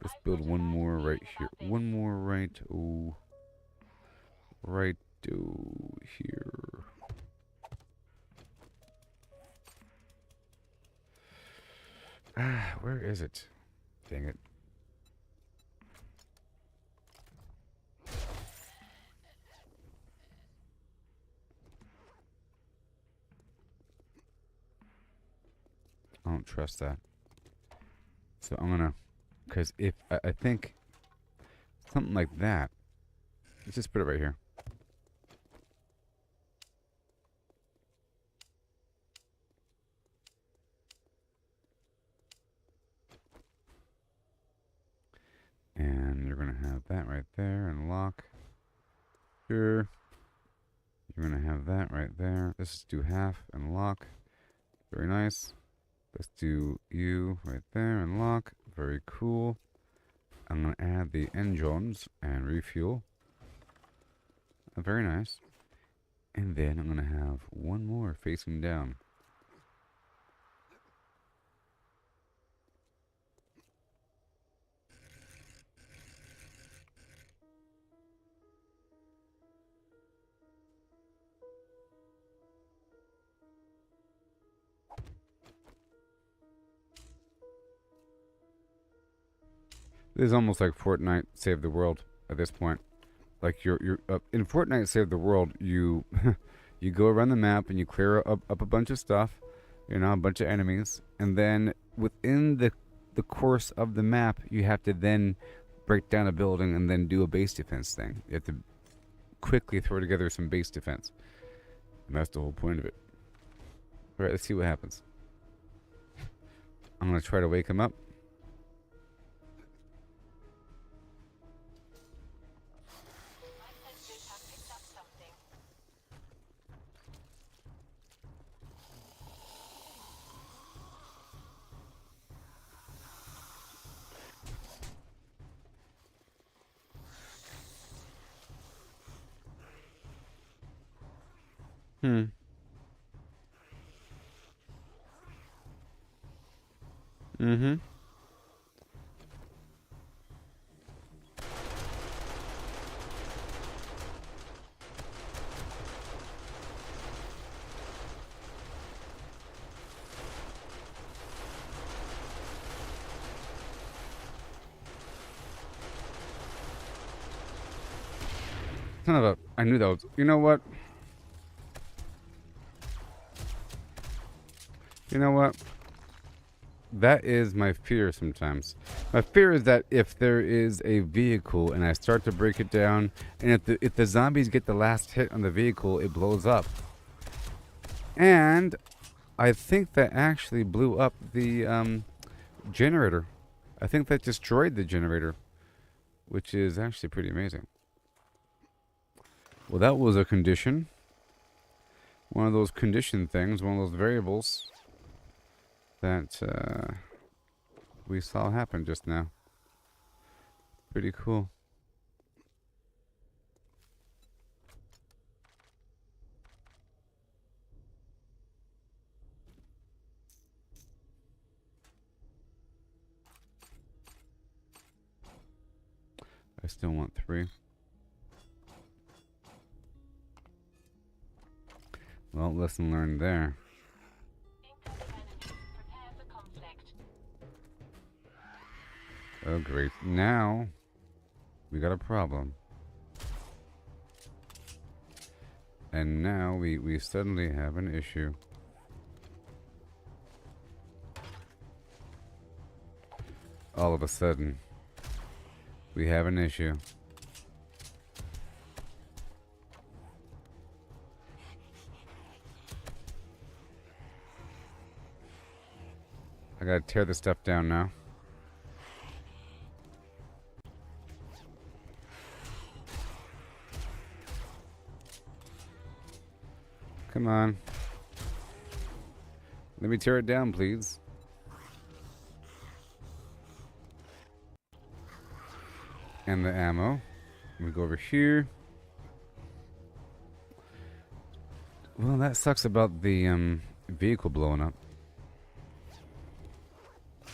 Let's build one more right here. One more right. Oh, right. Oh, here. Ah, where is it? Dang it. I don't trust that. So I'm gonna, because if I think something like that, let's just put it right here. And you're gonna have that right there and lock. Sure. You're gonna have that right there. Let's do half and lock. Very nice. Let's do you right there and lock. Very cool. I'm going to add the engines and refuel. Very nice. And then I'm going to have one more facing down. This is almost like Fortnite Save the World at this point. Like you're in Fortnite Save the World, you you go around the map and you clear up a bunch of stuff, you know, a bunch of enemies, and then within the course of the map, you have to then break down a building and then do a base defense thing. You have to quickly throw together some base defense, and that's the whole point of it. All right, let's see what happens. I'm gonna try to wake him up. My sensors have picked up something. Hmm. Mm-hmm. Son of a... I knew that was... You know what? You know what? That is my fear sometimes. My fear is that if there is a vehicle and I start to break it down, and if the zombies get the last hit on the vehicle, it blows up. And I think that actually blew up the generator. I think that destroyed the generator, which is actually pretty amazing. Well, that was a condition. One of those condition things, one of those variables that we saw happen just now. Pretty cool. I still want 3. Well, lesson learned there. Incoming enemies. Prepare for conflict. Oh, great. Now, we got a problem. And now we suddenly have an issue. All of a sudden, we have an issue. I gotta tear this stuff down now. Come on. Let me tear it down, please. And the ammo. We go over here. Well, that sucks about the vehicle blowing up.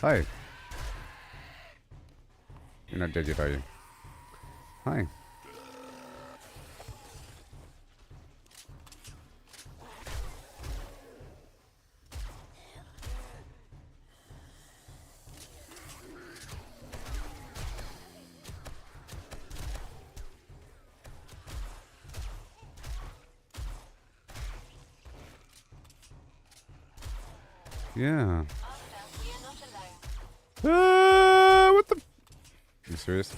Hi. You're not dead yet, are you? Hi. Yeah. After, we are not alone. What the? You serious?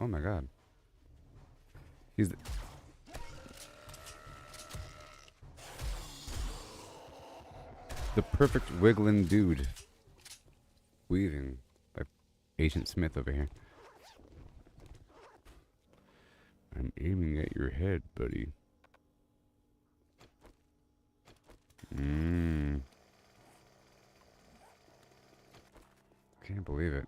Oh my god. He's the perfect wiggling dude. Weaving by Agent Smith over here. I'm aiming at your head, buddy. Can't believe it.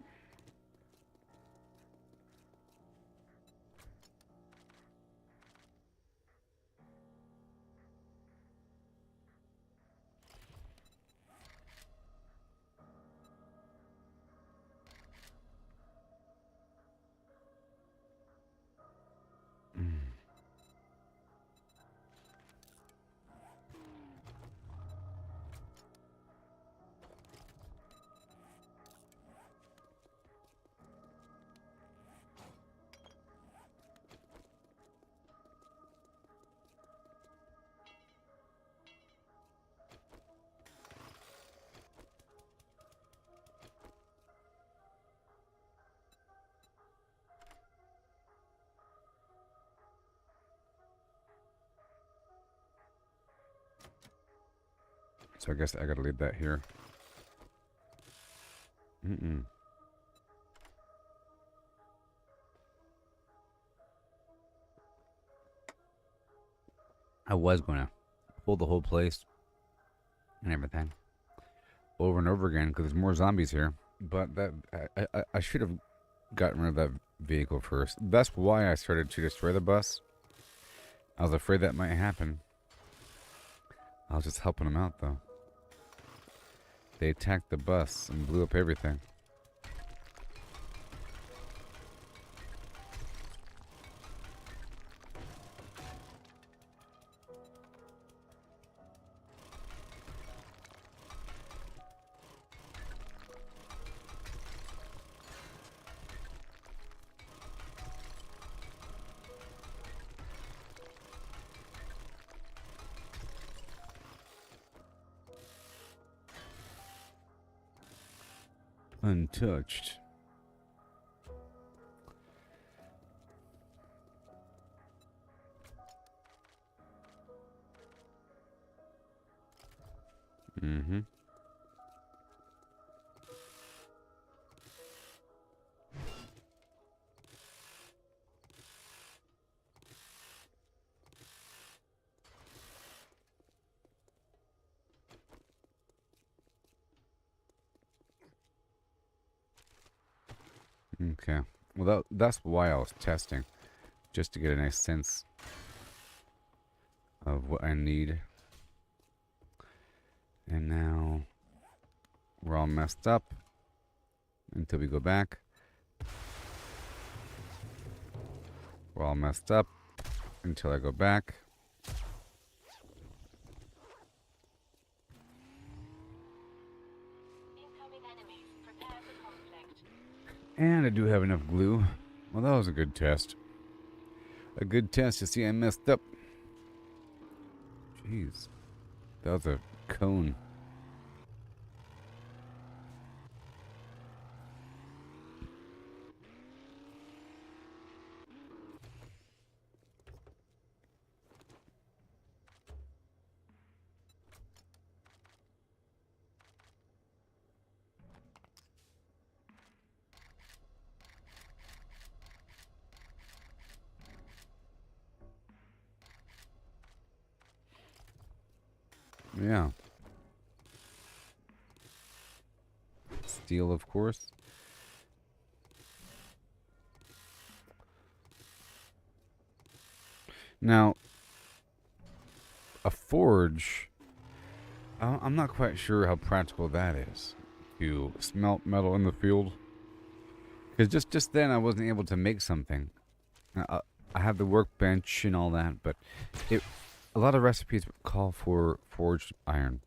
So I guess I gotta leave that here. I was gonna pull the whole place and everything over and over again because there's more zombies here. But that I should have gotten rid of that vehicle first. That's why I started to destroy the bus. I was afraid that might happen. I was just helping them out though. They attacked the bus and blew up everything. Untouched. Mm-hmm. Okay. Well, that's why I was testing. Just to get a nice sense of what I need. And now we're all messed up until we go back. We're all messed up until I go back. Incoming enemies. Prepare for conflict. And I do have enough glue. Well, that was a good test. A good test to see I messed up. Jeez. That was a cone. Yeah. Steel, of course. Now, a forge, I'm not quite sure how practical that is. You smelt metal in the field. Because just then I wasn't able to make something. I have the workbench and all that, but a lot of recipes call for forged iron.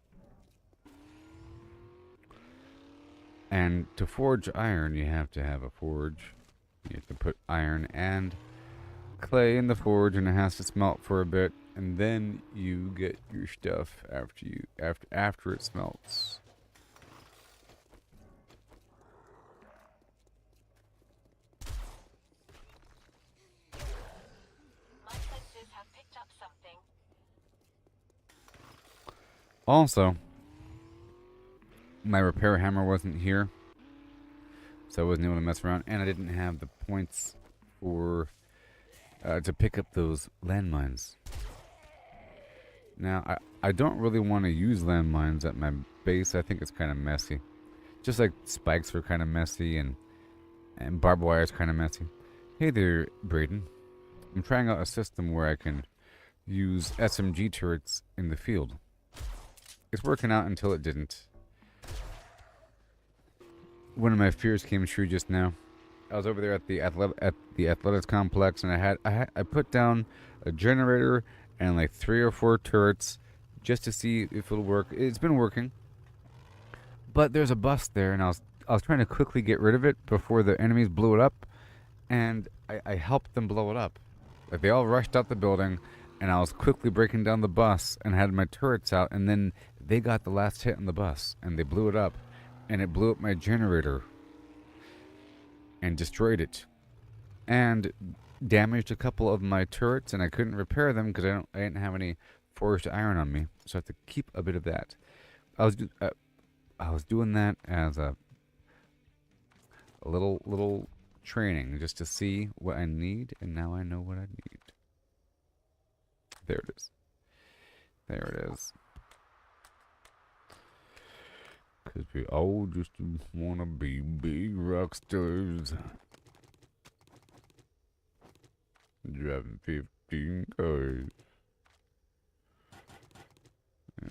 And to forge iron, you have to have a forge. You have to put iron and clay in the forge, and it has to smelt for a bit, and then you get your stuff after it smelts. My sensors have picked up something. Also, my repair hammer wasn't here, so I wasn't able to mess around, and I didn't have the points for to pick up those landmines. Now, I don't really want to use landmines at my base. I think it's kind of messy. Just like spikes are kind of messy, and barbed wire is kind of messy. Hey there, Braden. I'm trying out a system where I can use SMG turrets in the field. It's working out until it didn't. One of my fears came true just now. I was over there at the athletics complex, and I put down a generator and like 3 or 4 turrets just to see if it'll work. It's been working, but there's a bus there, and I was trying to quickly get rid of it before the enemies blew it up, and I helped them blow it up. Like they all rushed out the building, and I was quickly breaking down the bus and had my turrets out, and then they got the last hit on the bus, and they blew it up, and it blew up my generator and destroyed it, and damaged a couple of my turrets, and I couldn't repair them because I didn't have any forged iron on me, so I have to keep a bit of that. I was doing that as a little training just to see what I need, and now I know what I need. There it is. There it is. Because we all just want to be big rock stars. Driving 15 cars. Yeah.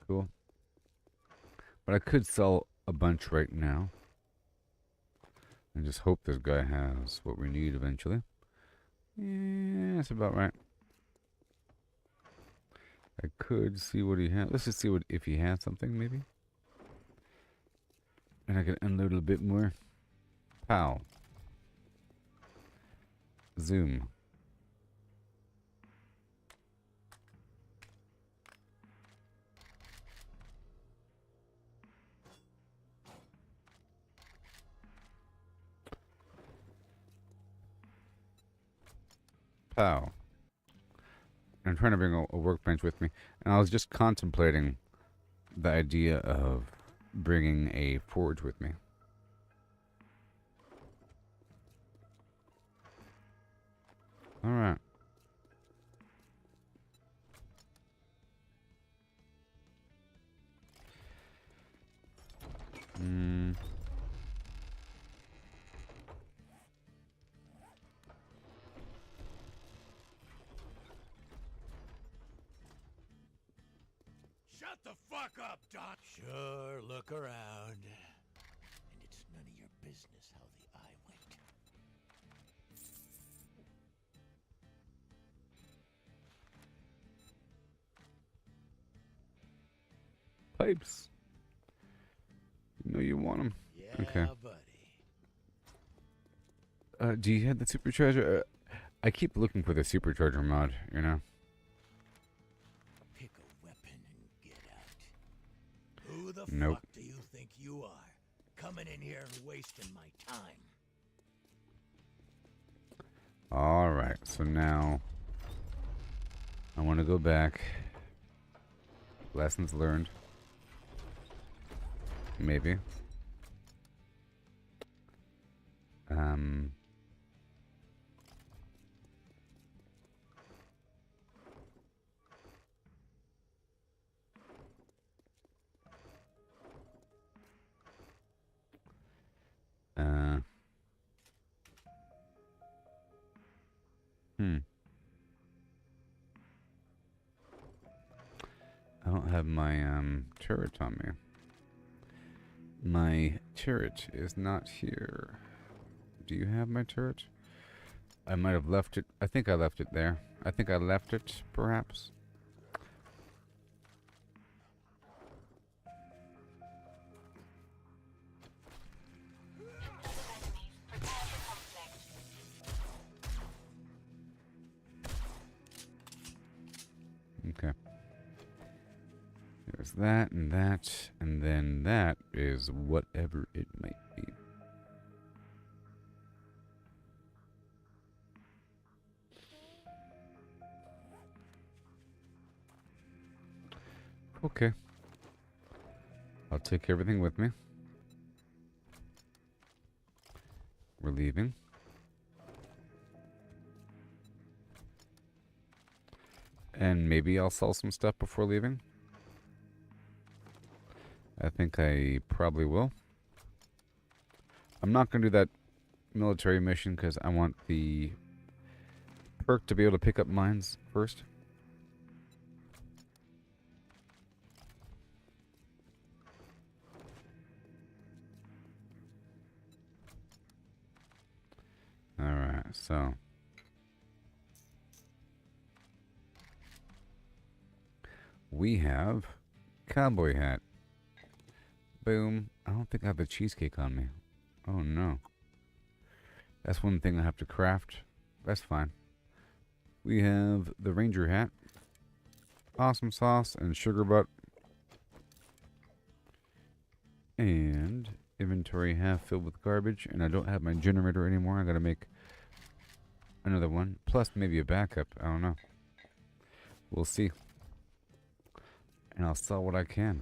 Cool. But I could sell a bunch right now. And just hope this guy has what we need eventually. Yeah, that's about right. I could see what he has. Let's just see what if he has something, maybe. And I can unload a bit more. Pow. Zoom. Pow. I'm trying to bring a workbench with me. And I was just contemplating the idea of bringing a forge with me. Alright. Shut the fuck up, Doc. Sure, look around. And it's none of your business how the eye went. Pipes. You know you want them. Yeah, Okay. buddy. Do you have the supercharger? I keep looking for the supercharger mod, you know? Pick a weapon and get out. Who the Nope. fuck do you think you are? Coming in here and wasting my time. Alright, so now I want to go back. Lessons learned. Maybe. I don't have my turret on me. My turret is not here. Do you have my turret? I might have left it. I think I left it there. I think I left it, perhaps. Prepare for conflict. Okay. There's that, and then that is whatever it might be. Okay. I'll take everything with me. We're leaving. And maybe I'll sell some stuff before leaving. I think I probably will. I'm not going to do that military mission because I want the perk to be able to pick up mines first. Alright, so we have cowboy hat. Boom. I don't think I have the cheesecake on me. Oh no. That's one thing I have to craft. That's fine. We have the ranger hat. Awesome sauce and sugar butt. And inventory half filled with garbage, and I don't have my generator anymore. I gotta make another one, plus maybe a backup. I don't know. We'll see. And I'll sell what I can.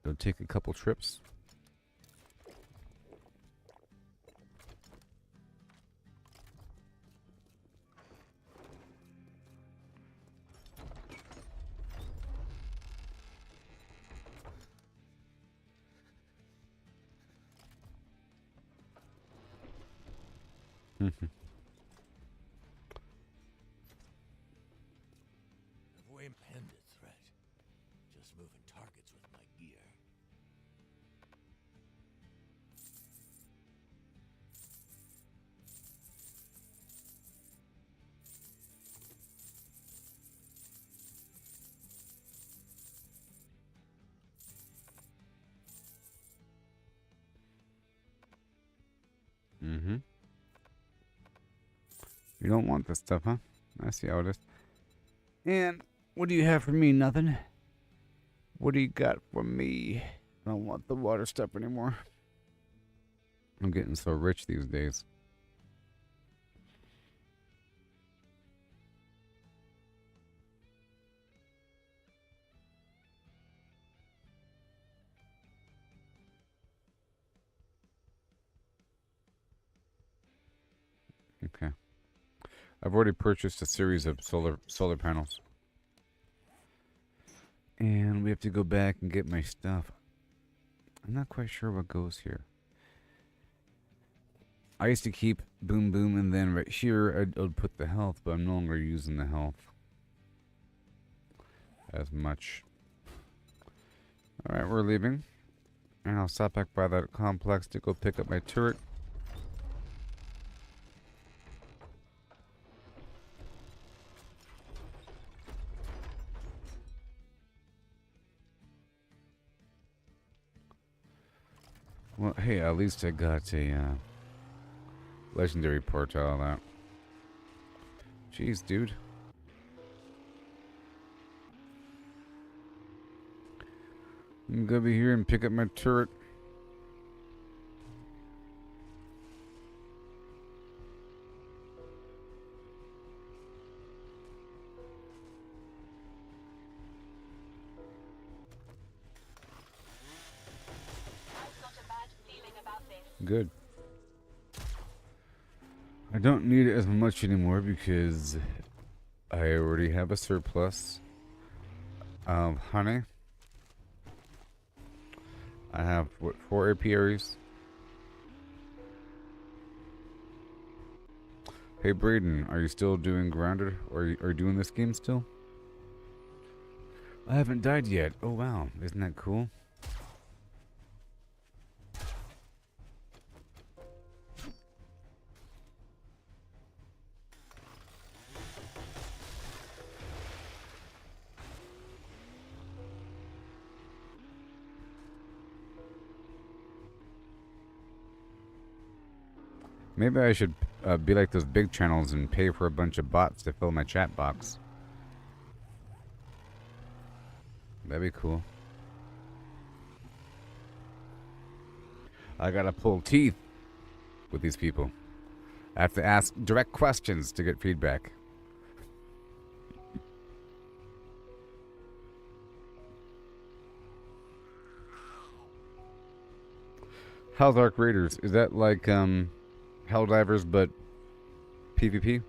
It'll take a couple trips. Avoid pendant threat. Just moving targets with my gear. Mm-hmm. You don't want this stuff, huh? I see how it is. And what do you have for me? Nothing. What do you got for me? I don't want the water stuff anymore. I'm getting so rich these days. Okay. I've already purchased a series of solar panels. And we have to go back and get my stuff. I'm not quite sure what goes here. I used to keep boom boom, and then right here I'd put the health, but I'm no longer using the health as much. Alright, we're leaving. And I'll stop back by that complex to go pick up my turret. Well, hey, at least I got a legendary part out of that. Jeez, dude. I'm gonna be here and pick up my turret. I've got a bad feeling about this. Good. I don't need it as much anymore because I already have a surplus of honey. I have, what, 4 apiaries? Hey, Braden, are you still doing Grounded? Or are you doing this game still? I haven't died yet. Oh, wow. Isn't that cool? Maybe I should be like those big channels and pay for a bunch of bots to fill my chat box. That'd be cool. I gotta pull teeth with these people. I have to ask direct questions to get feedback. How's Arc Raiders? Is that like Helldivers but PvP?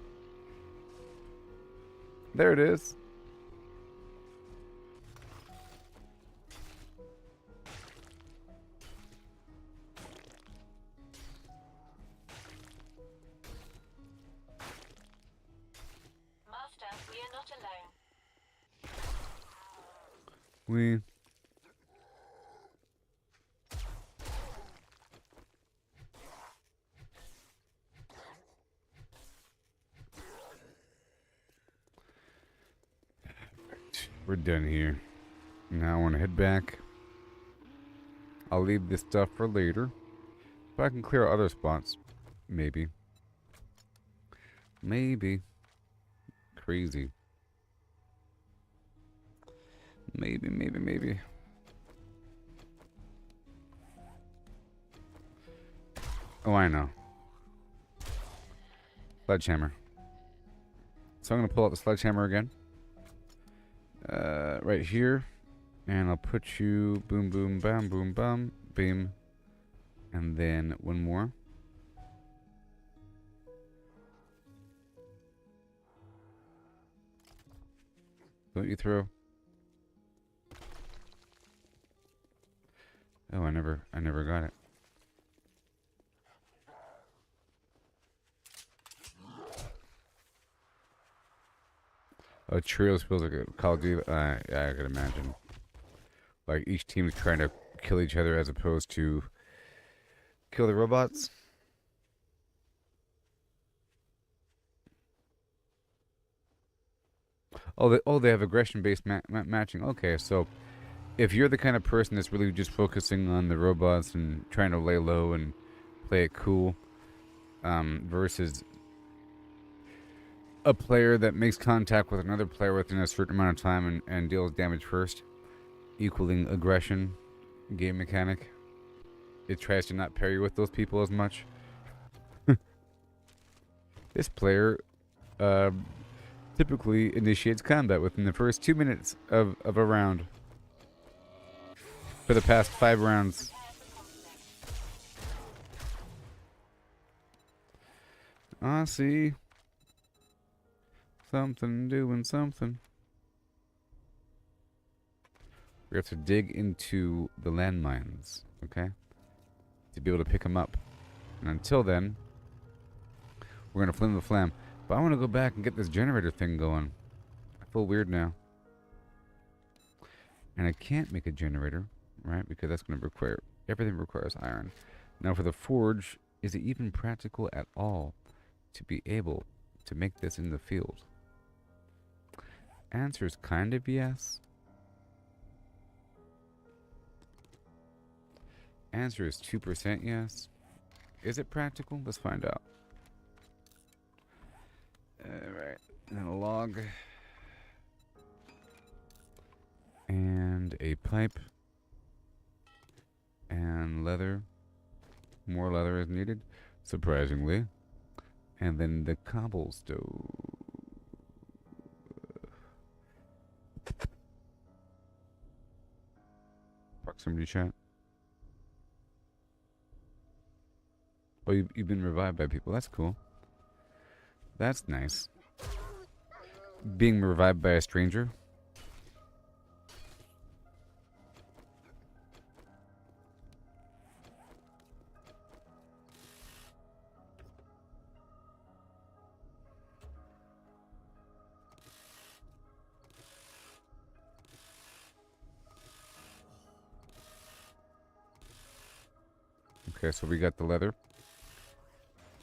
There it is. Master, we are not alone. We We're done here. Now I want to head back. I'll leave this stuff for later. But I can clear other spots. Maybe. Maybe. Crazy. Maybe. Oh, I know. Sledgehammer. So I'm going to pull out the sledgehammer again. Right here. And I'll put you boom, boom, bam, boom, bam, beam. And then one more. Don't you throw? Oh, I never got it. Oh, Trios feels like a Call of Duty. Yeah, I could imagine. Like each team is trying to kill each other as opposed to kill the robots. They have aggression-based matching. Okay, so if you're the kind of person that's really just focusing on the robots and trying to lay low and play it cool, versus a player that makes contact with another player within a certain amount of time and deals damage first, equaling aggression game mechanic. It tries to not pair you with those people as much. This player typically initiates combat within the first 2 minutes of a round. For the past 5 rounds. I see. Something doing something. We have to dig into the landmines, okay? To be able to pick them up. And until then, we're going to flim the flam. But I want to go back and get this generator thing going. I feel weird now. And I can't make a generator, right? Because that's going to require... Everything requires iron. Now for the forge, is it even practical at all to be able to make this in the field? Answer is kind of yes. Answer is 2% yes. Is it practical? Let's find out. Alright. And a log. And a pipe. And leather. More leather is needed, surprisingly. And then the cobblestone. Proximity chat. Oh, you've been revived by people. That's cool. That's nice. Being revived by a stranger. Okay, so we got the leather.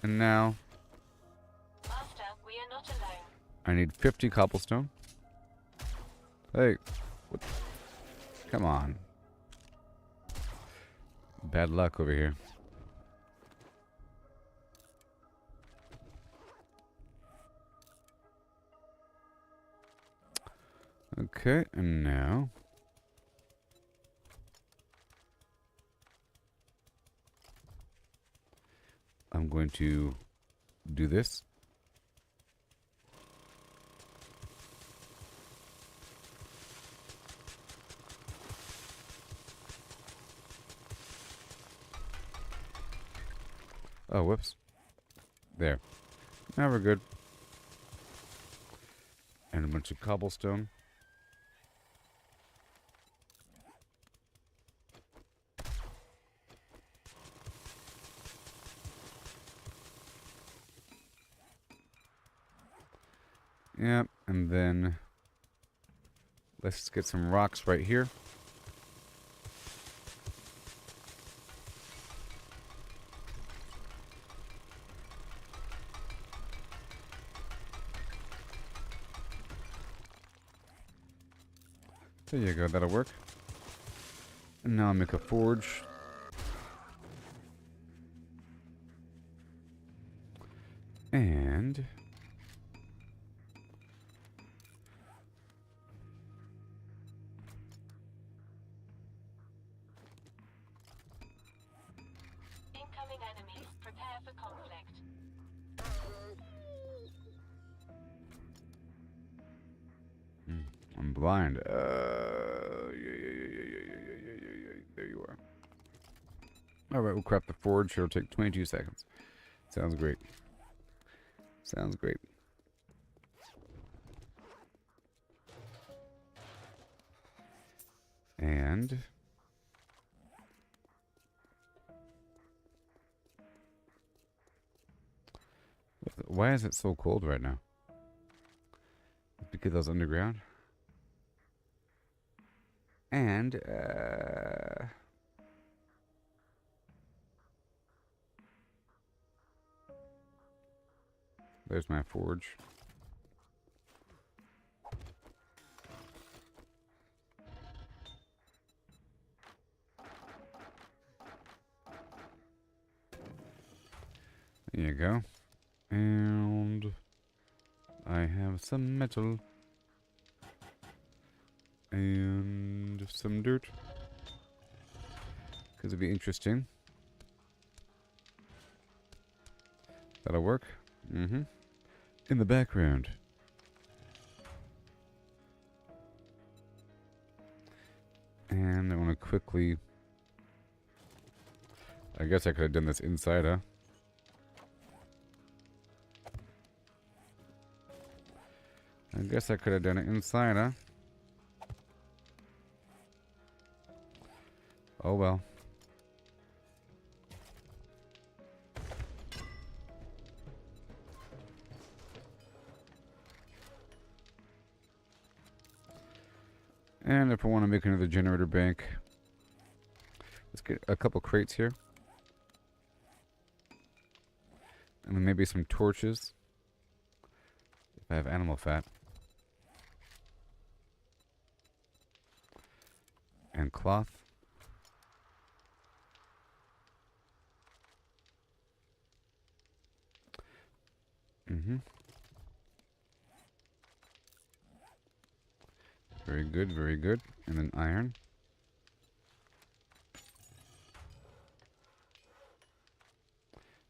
And now Master, we are not alone. I need 50 cobblestone. Hey, what? Come on. Bad luck over here. Okay, and now I'm going to do this. Oh, whoops. There. Now we're good. And a bunch of cobblestone. Yep, and then let's get some rocks right here. There you go, that'll work. And now I'll make a forge. And enemies. Prepare for conflict. I'm blind. Yeah. There you are. Alright, we'll craft the forge. It'll take 22 seconds. Sounds great. Sounds great. And why is it so cold right now? Because I was underground. And there's my forge. There you go. And I have some metal. And some dirt. Because it'd be interesting. That'll work. In the background. And I want to quickly... I guess I could have done this inside, huh? I guess I could have done it inside, huh? Oh well. And if I want to make another generator bank, let's get a couple crates here. And then maybe some torches. If I have animal fat. And cloth. Very good, very good. And then iron.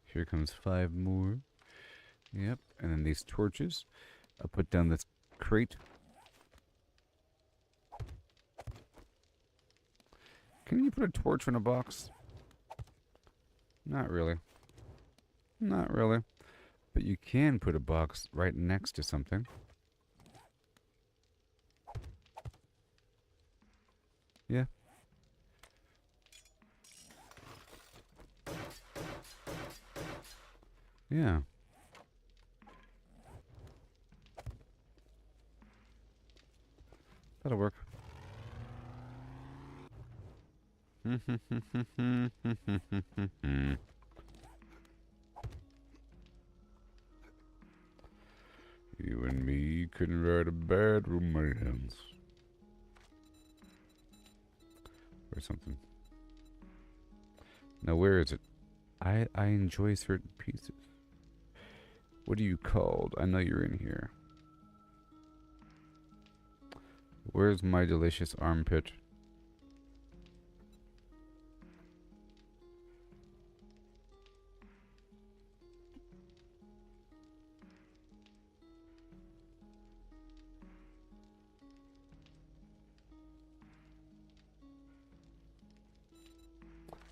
Here comes 5 more. Yep, and then these torches. I'll put down this crate. Can you put a torch in a box? Not really. Not really. But you can put a box right next to something. Yeah. Yeah. That'll work. You and me couldn't write a bad romance. Or something. Now where is it? I enjoy certain pieces. What are you called? I know you're in here. Where's my delicious armpit?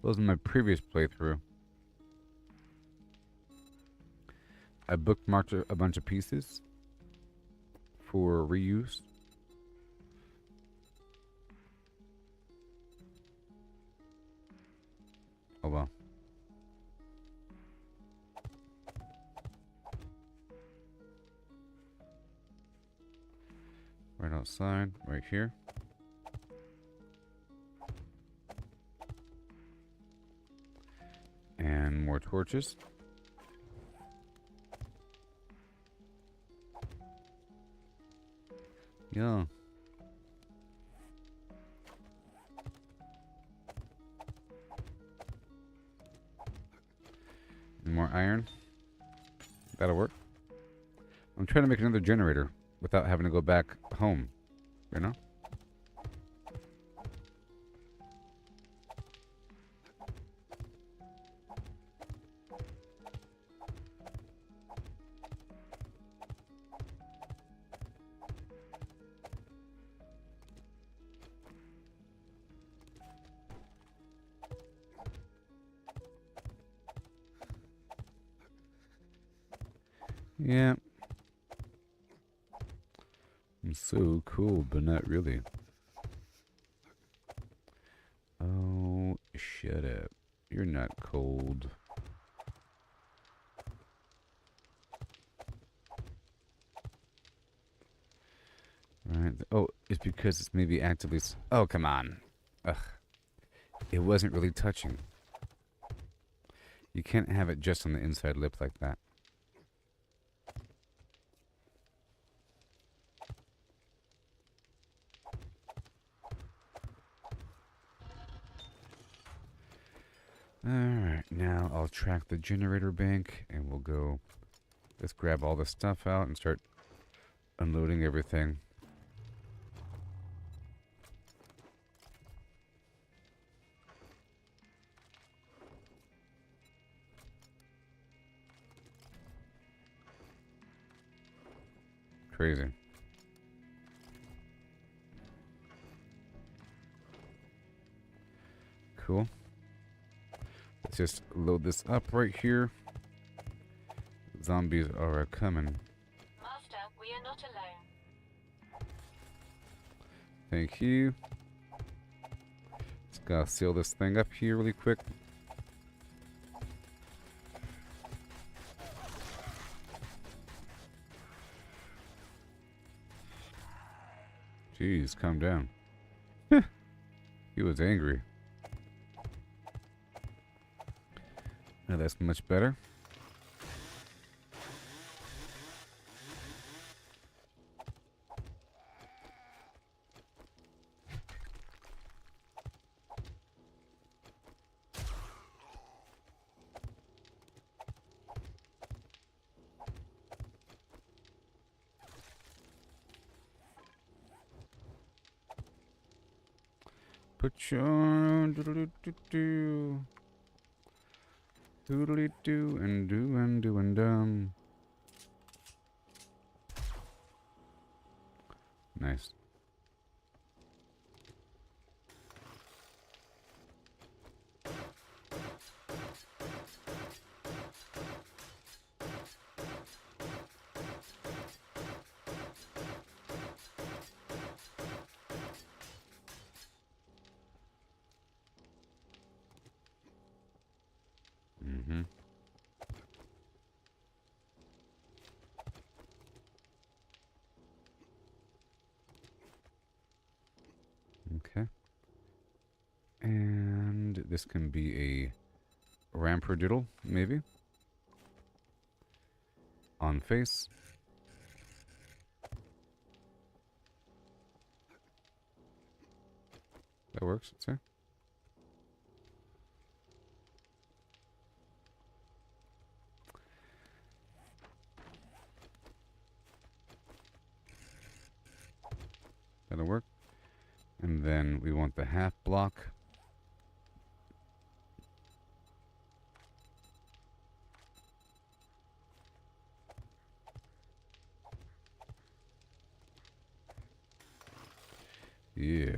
Was in my previous playthrough. I bookmarked a bunch of pieces for reuse. Oh well. Right outside, right here. And more torches. Yeah. And more iron. That'll work. I'm trying to make another generator without having to go back home, you know? Yeah. I'm so cold, but not really. Oh, shut up. You're not cold. Alright. Oh, it's because it's maybe actively... Oh, come on. Ugh. It wasn't really touching. You can't have it just on the inside lip like that. Alright, now I'll track the generator bank and we'll go... Let's grab all the stuff out and start unloading everything. Crazy. Cool. Let's just load this up right here. Zombies are coming. Master, we are not alone. Thank you. Just gotta seal this thing up here really quick. Jeez, calm down. He was angry. Now that's much better. Put you on doodly-doo-doo. Doodly-doo and do and do and dum. Nice. Mm-hmm. Okay. And this can be a ramperdiddle, maybe. On face. That works, I'd say. That'll work. And then we want the half block. Yeah.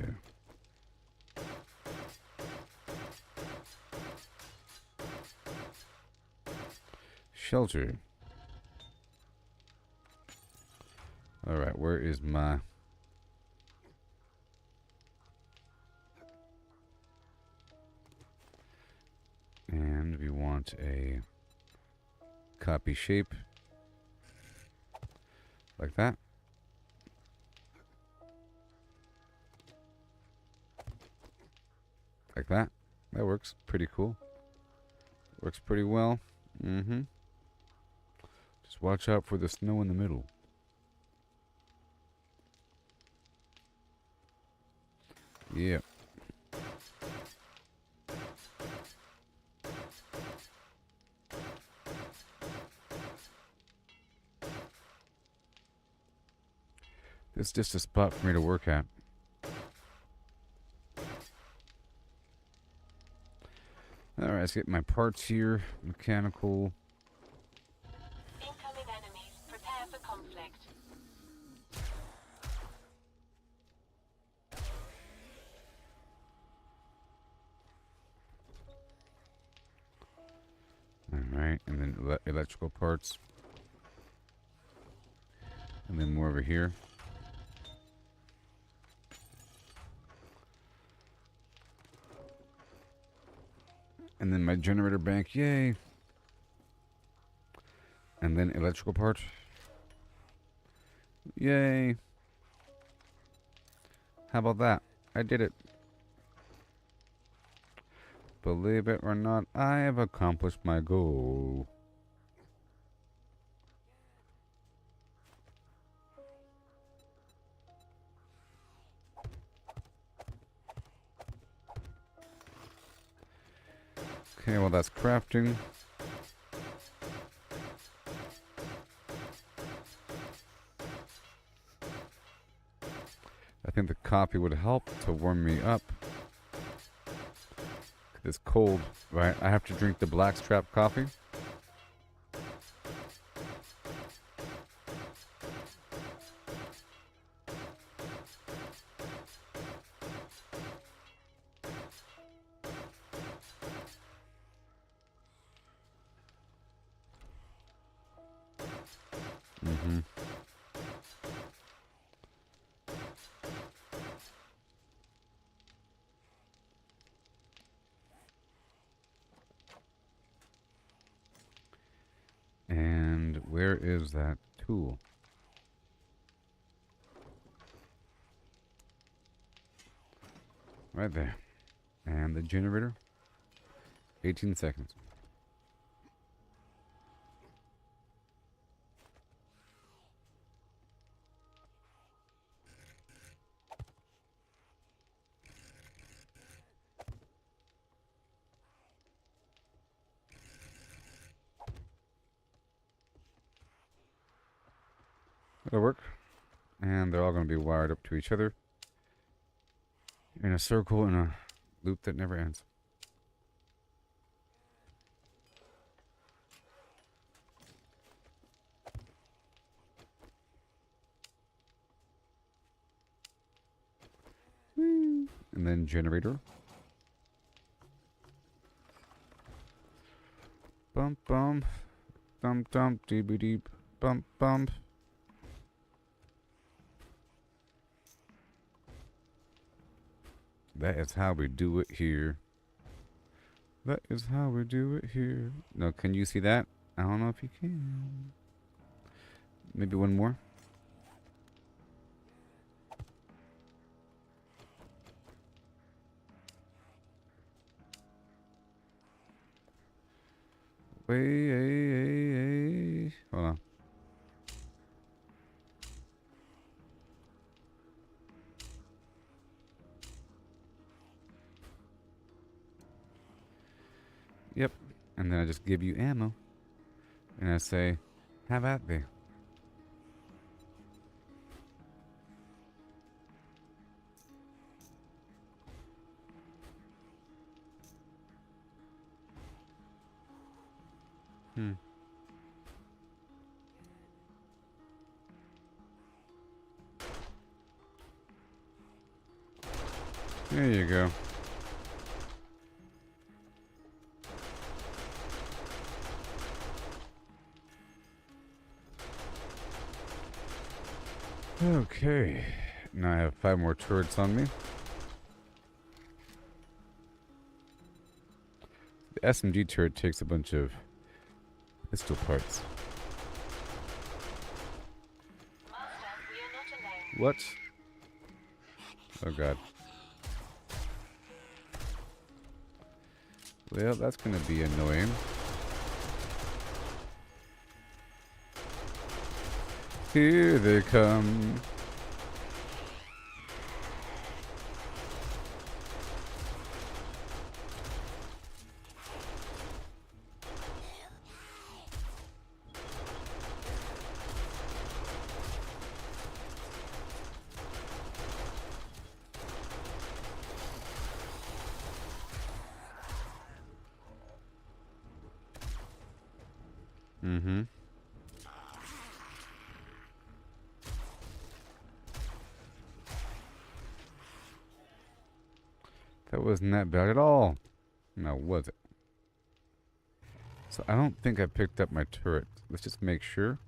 Shelter. Alright, where is my... And we want a copy shape. Like that. Like that. That works pretty cool. Works pretty well. Mm-hmm. Just watch out for the snow in the middle. Yeah. It's just a spot for me to work at. Alright, let's get my parts here. Mechanical. Incoming enemies. Prepare for conflict. Alright, and then electrical parts. And then more over here. And then my generator bank, yay. And then electrical part. Yay. How about that? I did it. Believe it or not, I have accomplished my goal. Okay, well that's crafting. I think the coffee would help to warm me up. It's cold, right? I have to drink the blackstrap coffee. Mm-hmm. And where is that tool? Right there. And the generator. 18 seconds. That'll work. And they're all going to be wired up to each other in a circle in a loop that never ends. And then generator. Bump bump. Dump dump deep deep. Bump bump. That is how we do it here. That is how we do it here. No, can you see that? I don't know if you can. Maybe one more. Wait, hold on. Yep. And then I just give you ammo. And I say, have at thee. There you go. Okay. Now I have 5 more turrets on me. The SMG turret takes a bunch of pistol parts. Master, we are not alone. What? Oh god. Well, that's gonna be annoying. Here they come. Mm-hmm. That wasn't that bad at all. Now, was it? So I don't think I picked up my turret. Let's just make sure.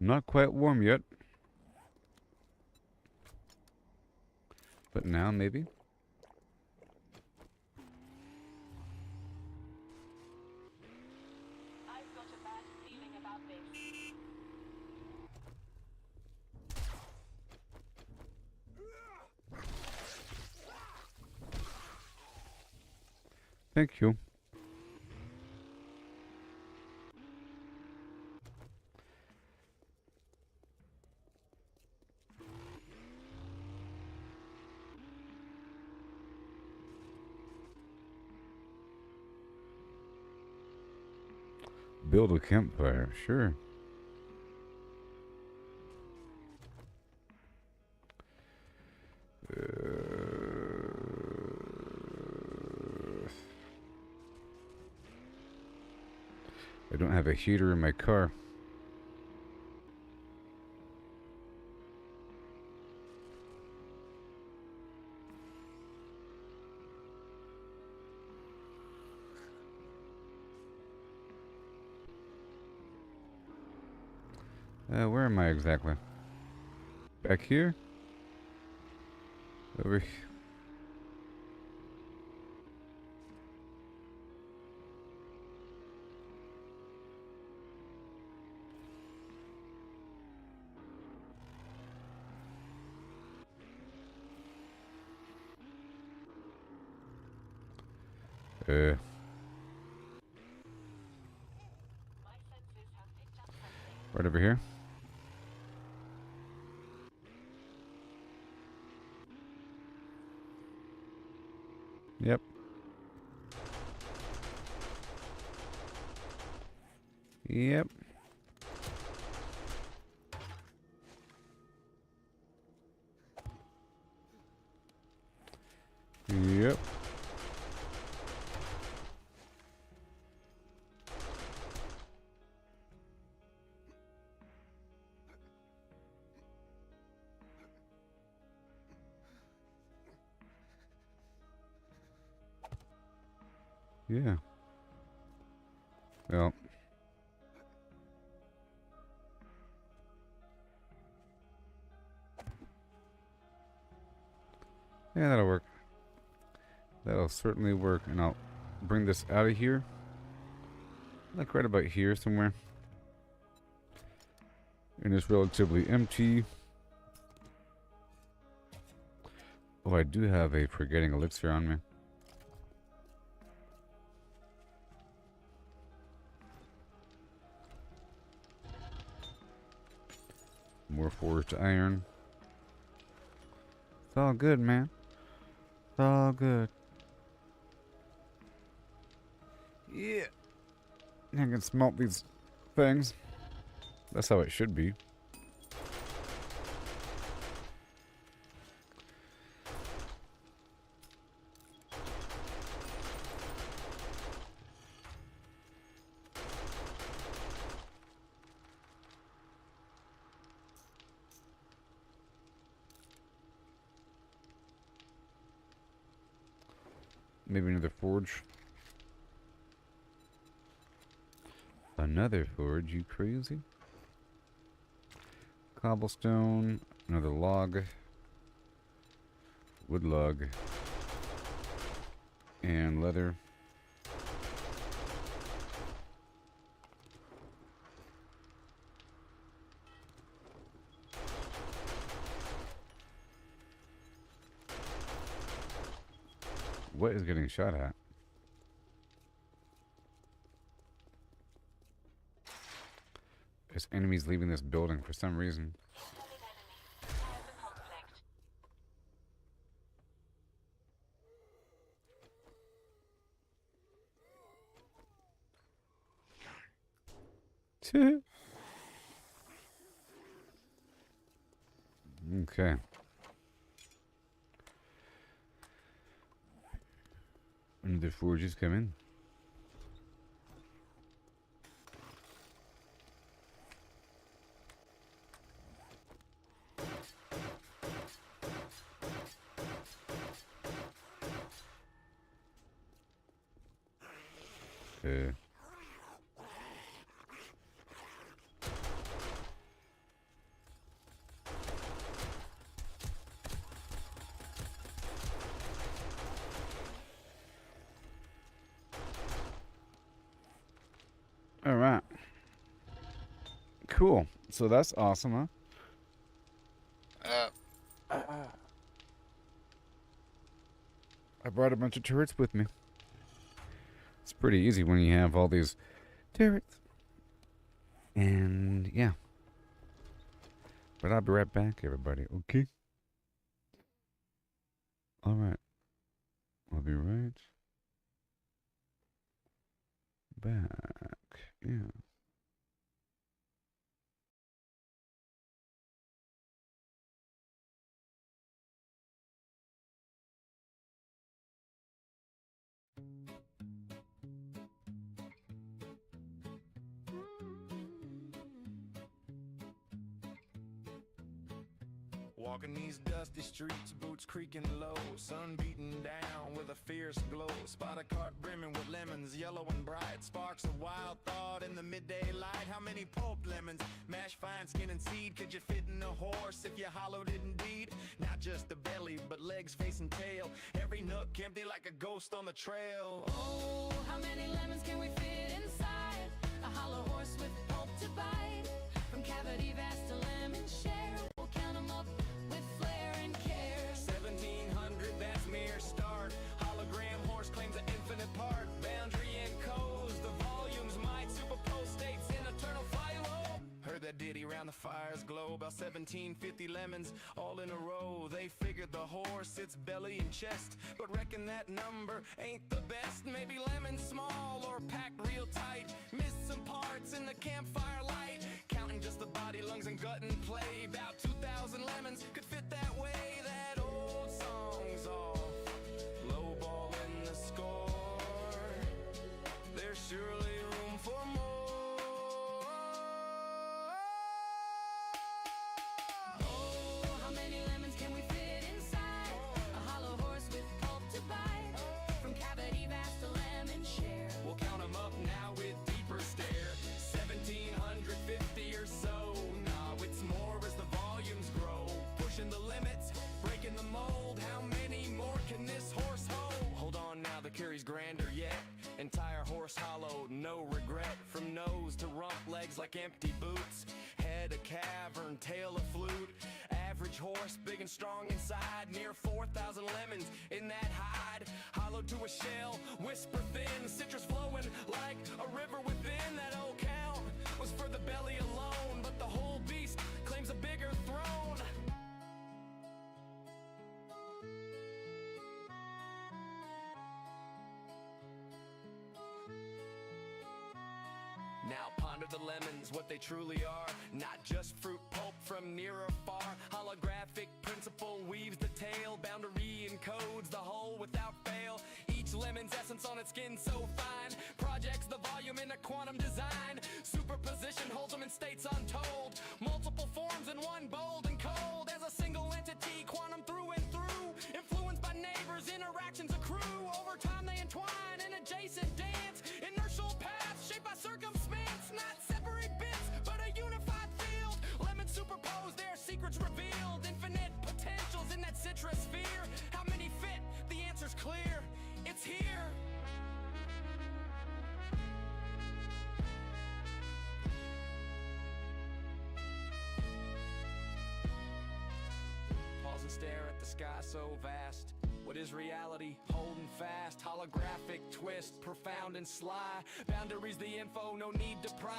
Not quite warm yet. But now, maybe? I've got a bad feeling about this. Thank you. Build a campfire, sure. I don't have a heater in my car. Where am I exactly? Back here? Over here. My senses have picked up something. Right over here. Yep. Yep. Yep. Yeah. Well. Yeah, that'll work. That'll certainly work. And I'll bring this out of here. Like right about here somewhere. And it's relatively empty. Oh, I do have a forgetting elixir on me. More forged iron. It's all good, man. It's all good. Yeah. I can smelt these things. That's how it should be. Maybe another forge. Another forge, you crazy? Cobblestone, another log, wood log, and leather. What is getting shot at? There's enemies leaving this building for some reason. Solid enemy. Prepare for conflict. Okay. Another forges come in. cool. So that's awesome, huh? I brought a bunch of turrets with me. It's pretty easy when you have all these turrets. And yeah. But I'll be right back, everybody. Okay? Alright. I'll be right back. Yeah. Walking these dusty streets, boots creaking low, sun beating down with a fierce glow. Spot a cart brimming with lemons, yellow and bright. Sparks of wild thought in the midday light. How many pulped lemons, mashed fine skin and seed? Could you fit in a horse if you hollowed it indeed? Not just the belly, but legs, face and tail. Every nook empty like a ghost on the trail. Oh, how many lemons can we fit inside a hollow horse with pulp to bite? From cavity vast to lemon share, we'll count 'em up with flair and care. 1700, that's mere start. Hologram horse claims an infinite part. Boundary and codes, the volumes might superpose states in eternal philo. Heard that ditty round the fire's glow. About 1750 lemons all in a row. They figured the horse, its belly and chest, but reckon that number ain't the best. Maybe lemons small or packed real tight. Missed some parts in the campfire light. Counting just the body, lungs and gut and play. About 2,000 lemons could fit that way. That old song's off, low ball in the score. There's surely room for more. Oh, how many lemons can we fit inside a hollow horse with pulp to bite? From cavity vast to lemon share. We'll count 'em up now with deeper stare. 1750 or so. Nah, it's more as the volumes grow. Pushing the limits, breaking the mold. How many more can this horse hold? Hold on now, the curry's grander yet. Entire horse hollow, no regret. From nose to rump, legs like empty boots. Head a cavern, tail a flute. Average horse, big and strong inside. Near 4,000 lemons in that hide. Hollow to a shell, whisper thin. Citrus flowing like a river within. That old count was for the belly alone, but the whole beast claims a bigger throne. Now ponder the lemons, what they truly are. Not just fruit pulp from near or far. Holographic principle weaves the tale. Boundary encodes the whole without fail. Each lemon's essence on its skin so fine. Projects the volume in a quantum design. Superposition holds them in states untold. Multiple forms in one, bold and cold. As a single entity, quantum through and through. Influenced by neighbors, interactions accrue. Over time they entwine in adjacent dance. Inertial paths shaped by circumstance. Not separate bits, but a unified field. Lemons superposed, their secrets revealed. Infinite potentials in that citrus sphere. How many fit? The answer's clear. It's here. Pause and stare at the sky so vast. What is reality? Holding fast. Holographic twist, profound and sly. Boundaries the info, no need to pry.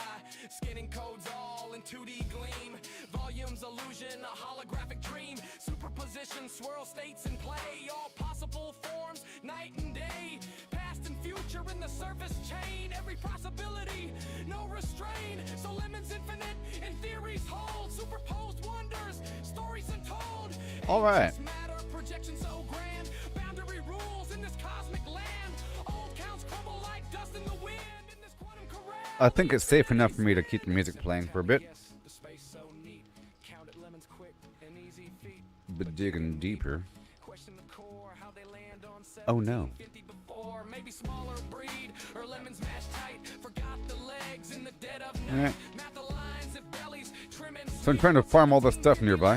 Skinning codes all in 2D gleam. Volumes illusion, a holographic dream. Superposition, swirl states in play. All possible forms, night and day. Past and future in the surface chain. Every possibility, no restraint. So lemons infinite, and theories hold. Superposed wonders, stories untold. All right. Angels matter, projection so grand. Boundary rules in this cosmic land. Old counts crumble like dust in the wind. In this quantum corral. I think it's safe enough for me to keep the music playing for a bit. Yes, the space so neat. Counted lemons quick and easy feet. But digging deeper. Question the core, how they land on Oh no. 1750 before. Maybe smaller breed or lemons mashed tight. Forgot the legs in the dead of night. Alright. Map the lines if bellies trimming. So I'm trying to farm all this stuff nearby.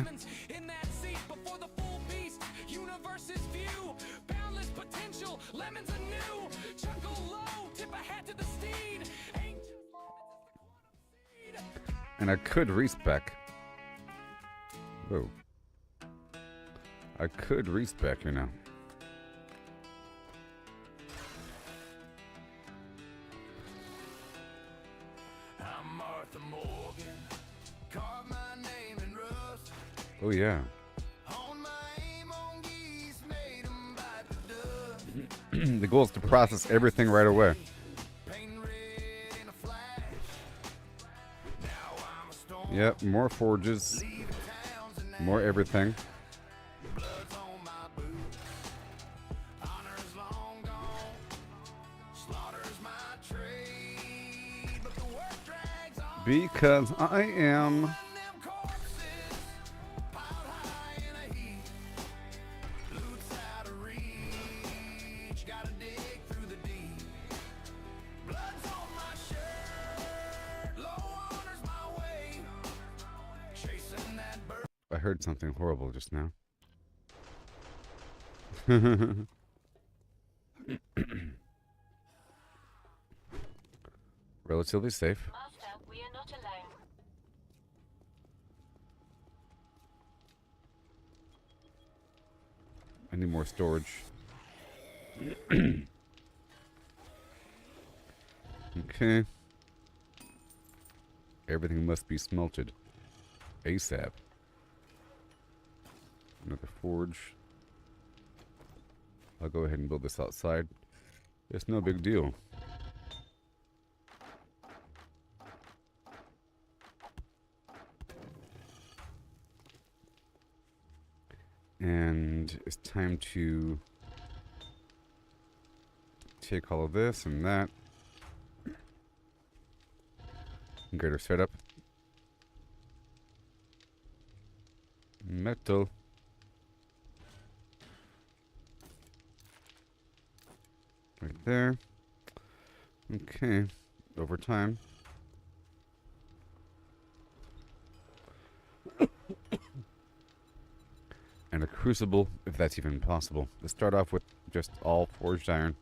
In that seat before the full beast. Universe's view. Boundless potential. Lemons anew. Chuckle low. Tip a hat to the steed. Angels lemons is the quantum seed. And I could respec. Whoa. I could respec here now. I'm Martha Morgan. Carve my name in rust. Oh, yeah. Hone my aim on geese, made 'em bite the dust. The goal is to process everything right away. Painting red in a flash. Now I'm a storm. Yep, more forges, Leaving towns and more everything. blood's on my boots. Honor's long gone. Slaughter's my trade. But the work drags on. Because I am. Them corpses piled high in a heap. Loot's out of reach. Gotta dig through the deep. Blood's on my shirt. Low honor's my way. Chasing that bird. I heard something horrible just now. Relatively safe. Master, we are not alone. I need more storage. Okay. Everything must be smelted. ASAP. Another forge. I'll go ahead and build this outside. It's no big deal. And it's time to take all of this and that. And get our setup. Metal. Right there. Okay. Over time. And a crucible, if that's even possible. Let's start off with just all forged iron.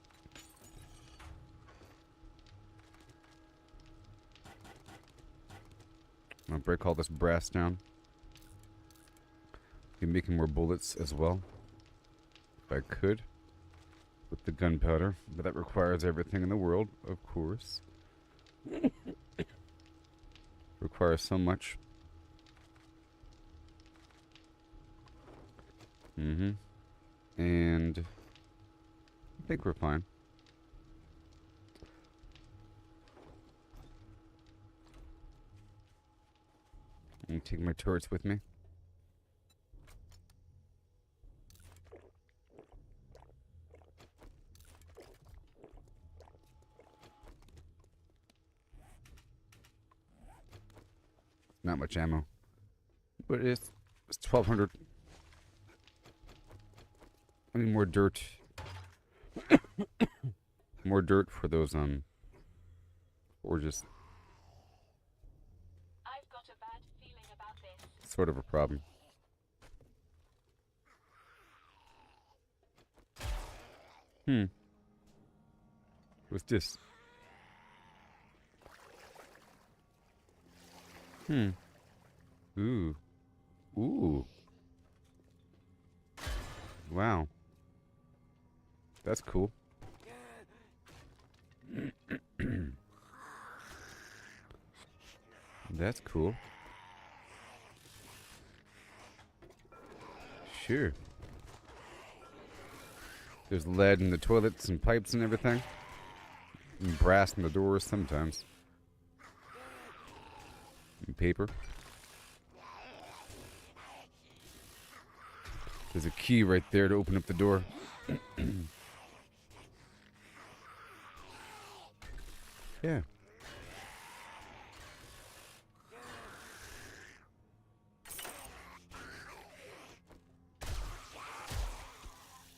I'll break all this brass down. Be making more bullets as well. If I could. With the gunpowder. But that requires everything in the world, of course. Requires so much. And I think we're fine. I'm take my turrets with me. Not much ammo, but it's 1,200. I need more dirt. More dirt for those forges. I've got a bad feeling about this. Sort of a problem. What's this? Ooh. Ooh. Wow. That's cool. That's cool. Sure. There's lead in the toilets and pipes and everything. And brass in the doors sometimes. And paper. There's a key right there to open up the door. Yeah.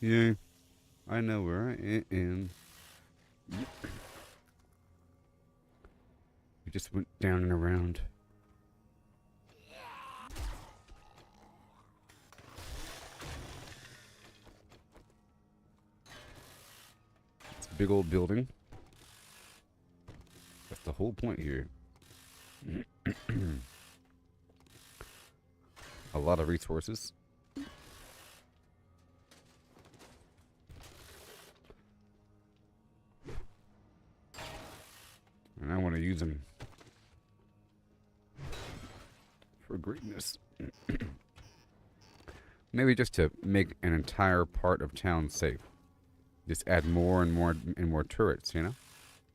Yeah. I know where I am. We just went down and around. It's a big old building. That's the whole point here. A lot of resources. And I want to use them for greatness. Maybe just to make an entire part of town safe. Just add more and more and more turrets, you know?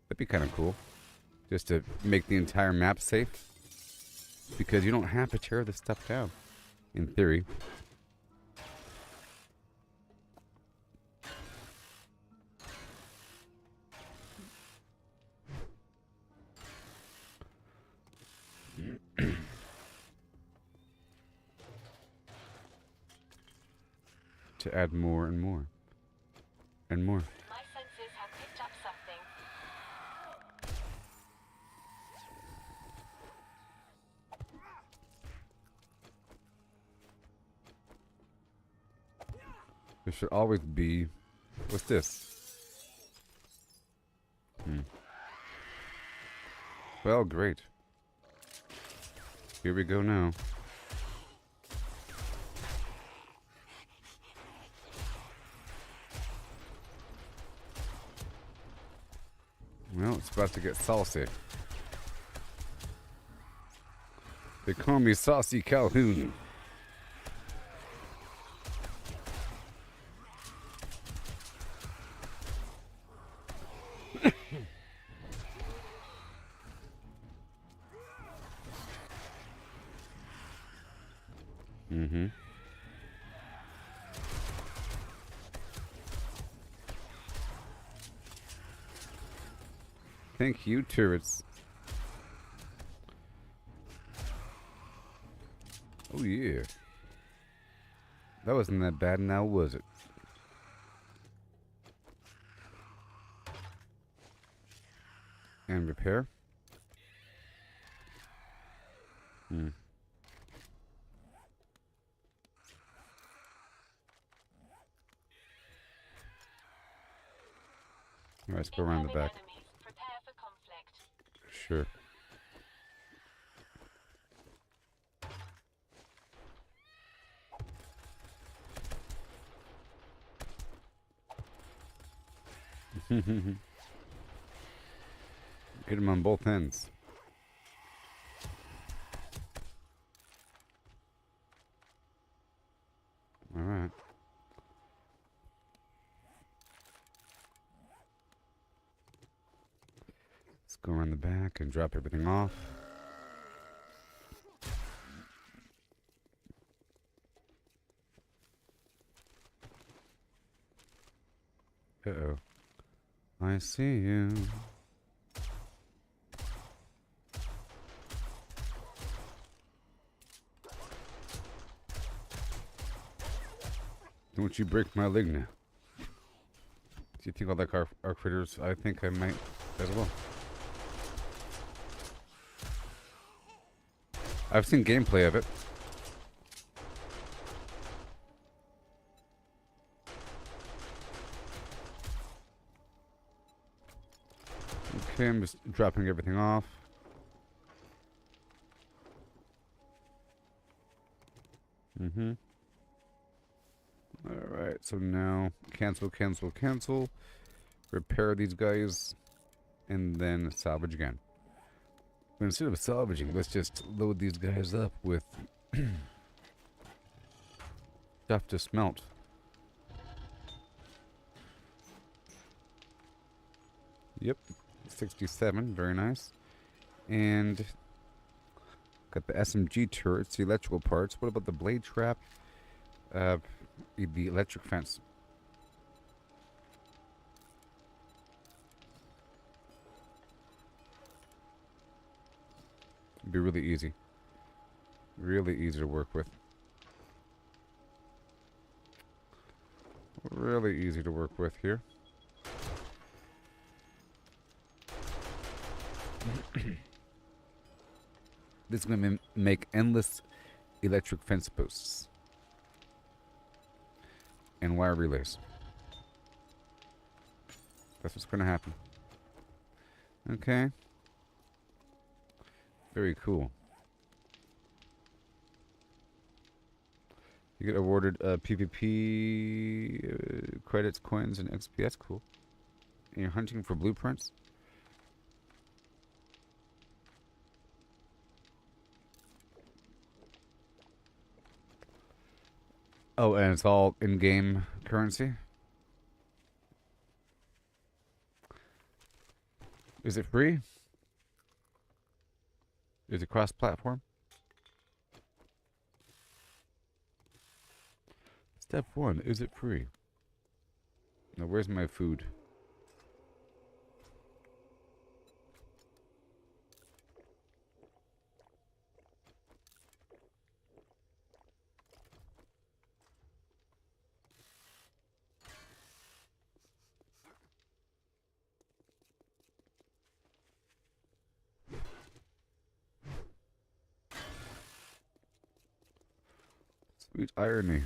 That'd be kind of cool. Just to make the entire map safe. Because you don't have to tear this stuff down. In theory. To add more and more. And more. My senses have picked up something. There should always be... What's this? Well, great. Here we go now. Well, it's about to get saucy. They call me Saucy Calhoun. Thank you, turrets. Oh yeah. That wasn't that bad now, was it? And repair. Alright, let's go around the back. Enemies. Prepare for conflict. Sure. Get him on both ends. All right. Let's go around the back and drop everything off. Uh-oh. I see you. Don't you break my leg now. Do you think I'll like our critters? I think I might as well. I've seen gameplay of it. Okay, I'm just dropping everything off. Alright, so now cancel, cancel, cancel. Repair these guys. And then salvage again. But instead of salvaging, let's just load these guys up with stuff to smelt. Yep, 67, very nice. And got the SMG turrets, the electrical parts. What about the blade trap? The electric fence. It'd be really easy. Really easy to work with. Really easy to work with here. This is going to make endless electric fence posts. And wire relays. That's what's going to happen. Okay. Very cool. You get awarded PvP credits, coins, and XP. That's cool. And you're hunting for blueprints. Oh, and it's all in-game currency. Is it free? Is it cross-platform? Step 1, is it free? Now, where's my food? Sweet irony.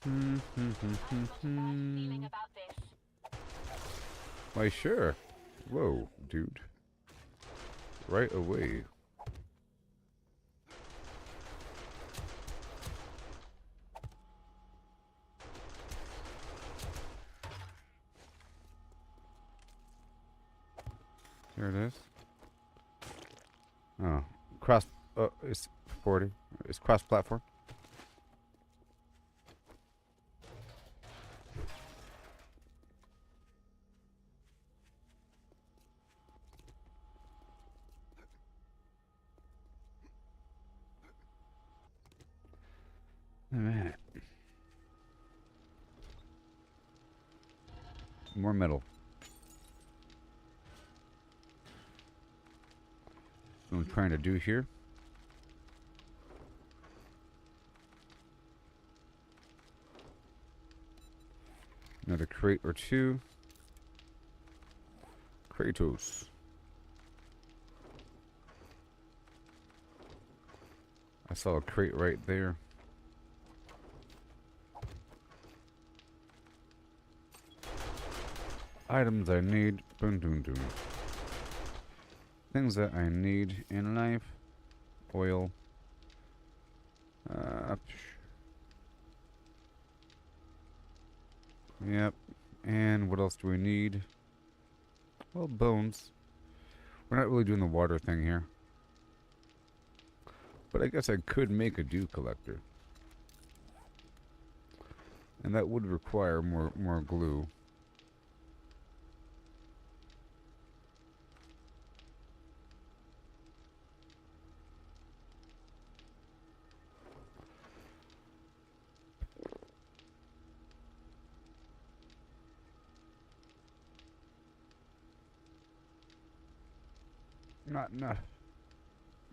Feeling about this. Why, sure. Whoa, dude. Right away. There it is. Oh, cross. Oh, it's 40. It's cross-platform. Alright. More metal. What I'm trying to do here. Another crate or two. Kratos. I saw a crate right there. Items I need. Boom, boom, boom. Things that I need in life. Oil. Yep. And what else do we need? Well, bones. We're not really doing the water thing here. But I guess I could make a dew collector. And that would require more glue. Not enough.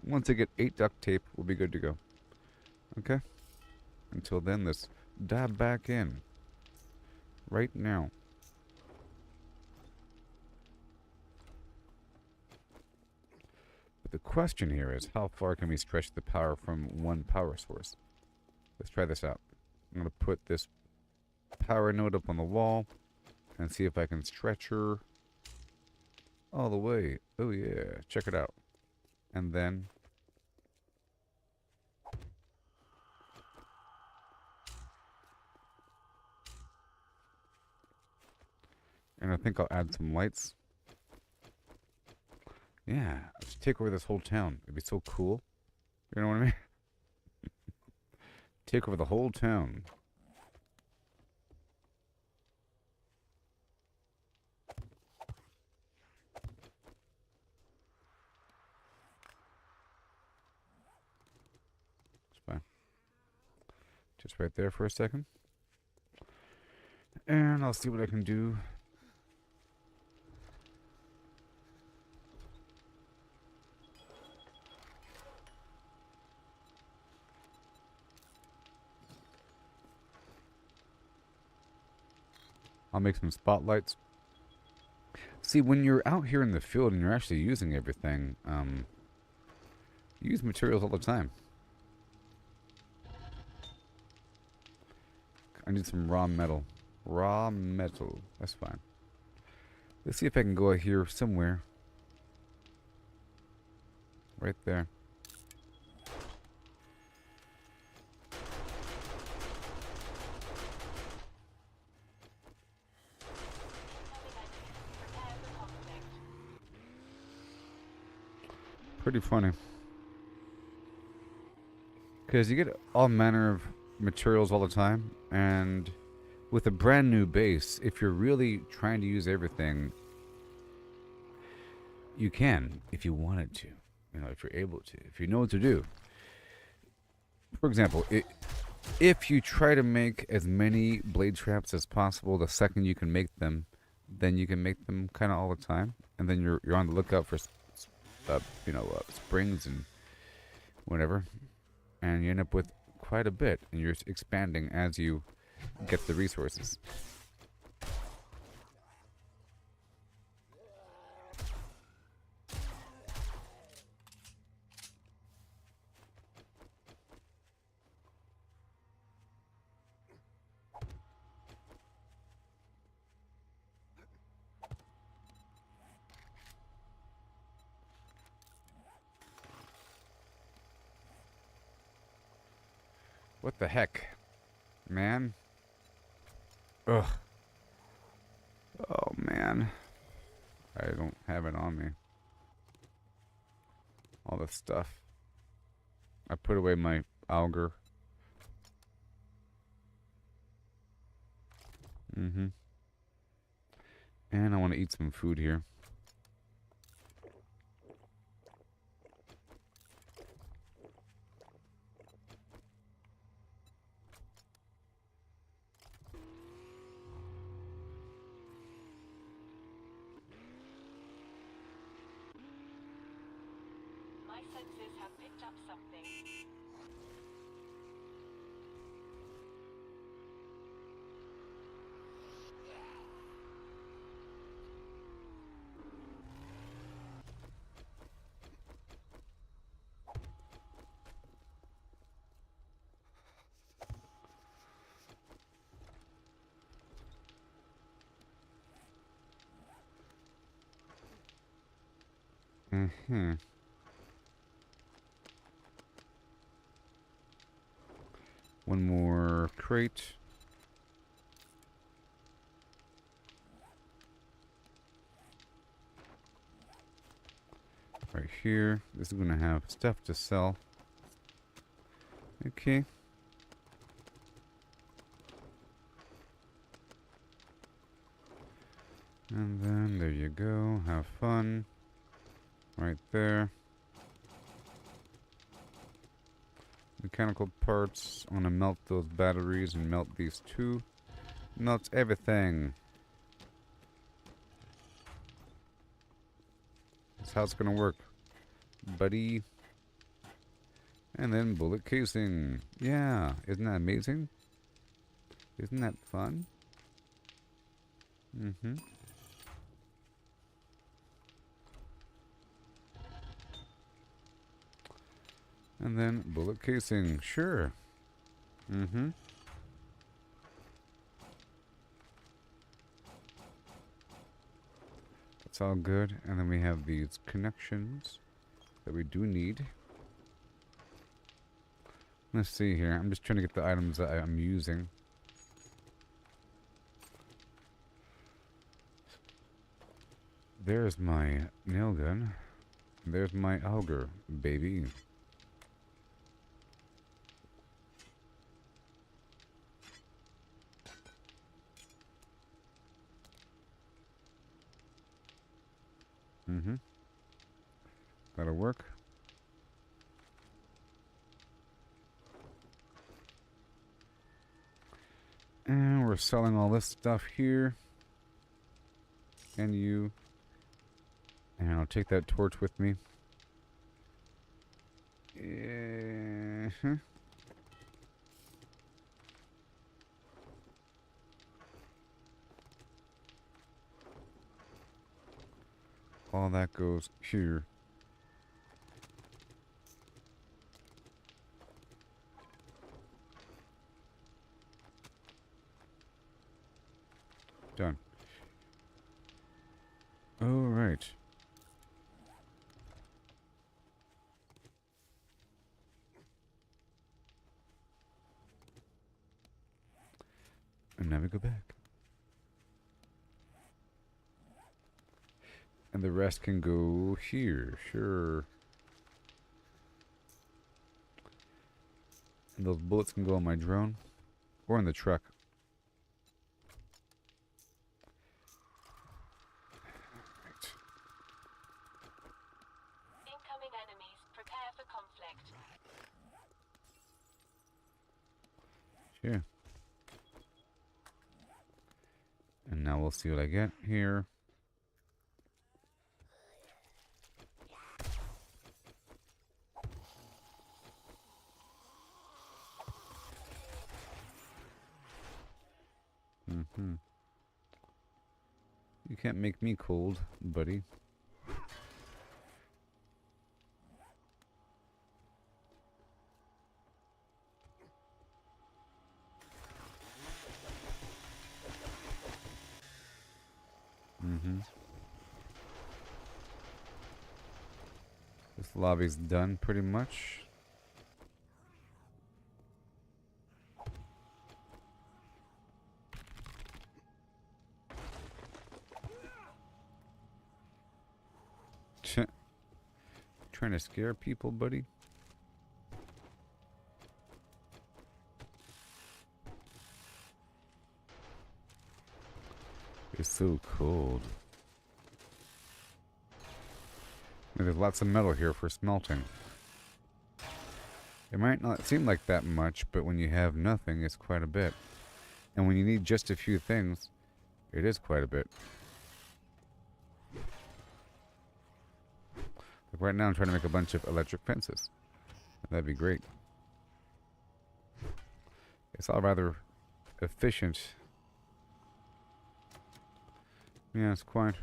Once I get 8 duct tape, we'll be good to go. Okay? Until then, let's dive back in. Right now. But the question here is, how far can we stretch the power from one power source? Let's try this out. I'm going to put this power node up on the wall and see if I can stretch her all the way. Oh yeah, check it out. And then I think I'll add some lights. Yeah, let's take over this whole town. It'd be so cool. You know what I mean? Take over the whole town. It's fine. Just right there for a second. And I'll see what I can do. I'll make some spotlights. See, when you're out here in the field and you're actually using everything, you use materials all the time. I need some raw metal. Raw metal. That's fine. Let's see if I can go here somewhere. Right there. Pretty funny. Because you get all manner of materials all the time, and with a brand new base, if you're really trying to use everything, you can if you wanted to. You know, if you're able to, if you know what to do. For example, if you try to make as many blade traps as possible the second you can make them, then you can make them kind of all the time, and then you're on the lookout for springs and whatever, and you end up with quite a bit, and you're expanding as you get the resources. What the heck, man? Ugh. Oh, man. I don't have it on me. All this stuff. I put away my auger. And I want to eat some food here. My senses have picked up something. One more crate. Right here. This is going to have stuff to sell. Okay. And then there you go. Have fun. Right there. Mechanical parts. I want to melt those batteries and melt these two. Melts everything. That's how it's going to work, buddy. And then bullet casing. Yeah, isn't that amazing? Isn't that fun? And then bullet casing, sure. That's all good. And then we have these connections that we do need. Let's see here. I'm just trying to get the items that I'm using. There's my nail gun. There's my auger, baby. That'll work. And we're selling all this stuff here. And you. And I'll take that torch with me. All that goes here. Done. And now we go back. And the rest can go here, sure. And those bullets can go on my drone or in the truck. Right. Incoming enemies. Prepare for conflict. Sure. And now we'll see what I get here. You can't make me cold, buddy. This lobby's done pretty much. Trying to scare people, buddy? It's so cold. And there's lots of metal here for smelting. It might not seem like that much, but when you have nothing, it's quite a bit. And when you need just a few things, it is quite a bit. Like right now I'm trying to make a bunch of electric fences. That'd be great. It's all rather efficient. Yeah, it's quite.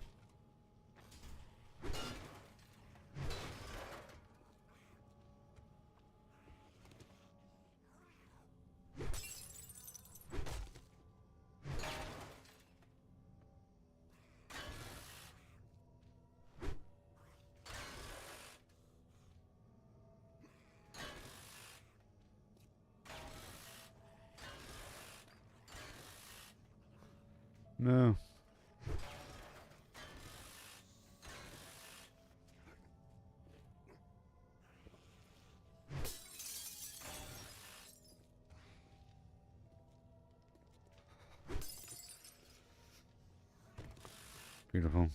No. Beautiful.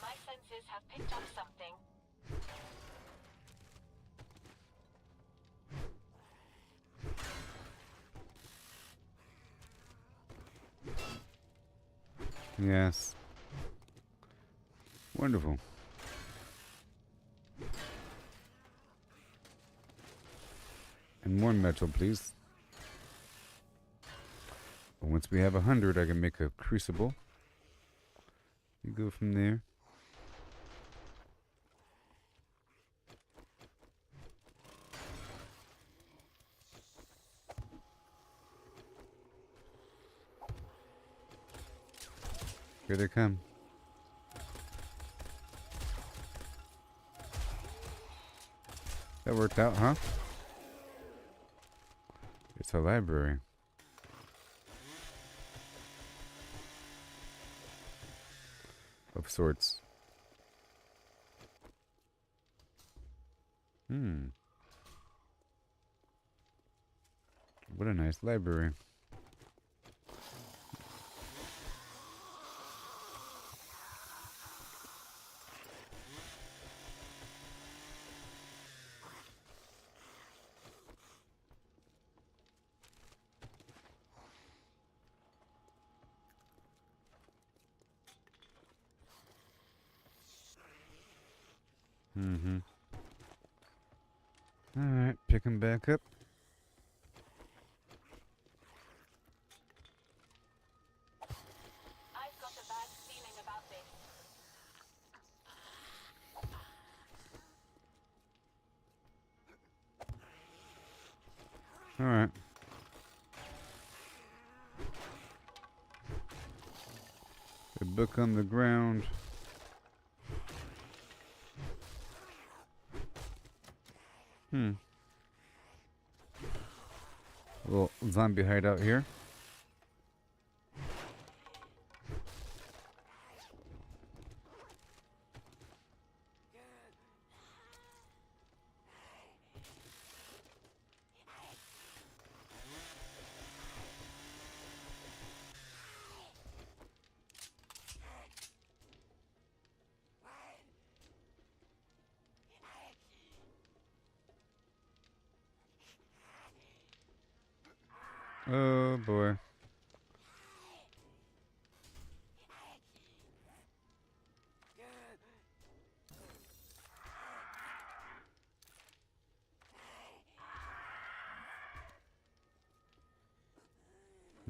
My senses have picked up something. Yes. Wonderful. And more metal, please. Once we have 100, I can make a crucible. You go from there. Here they come. That worked out, huh? It's a library. Of sorts. What a nice library. Alright, pick him back up. I've got a bad feeling about this. Alright. A book on the ground. Little zombie hideout here. Oh boy.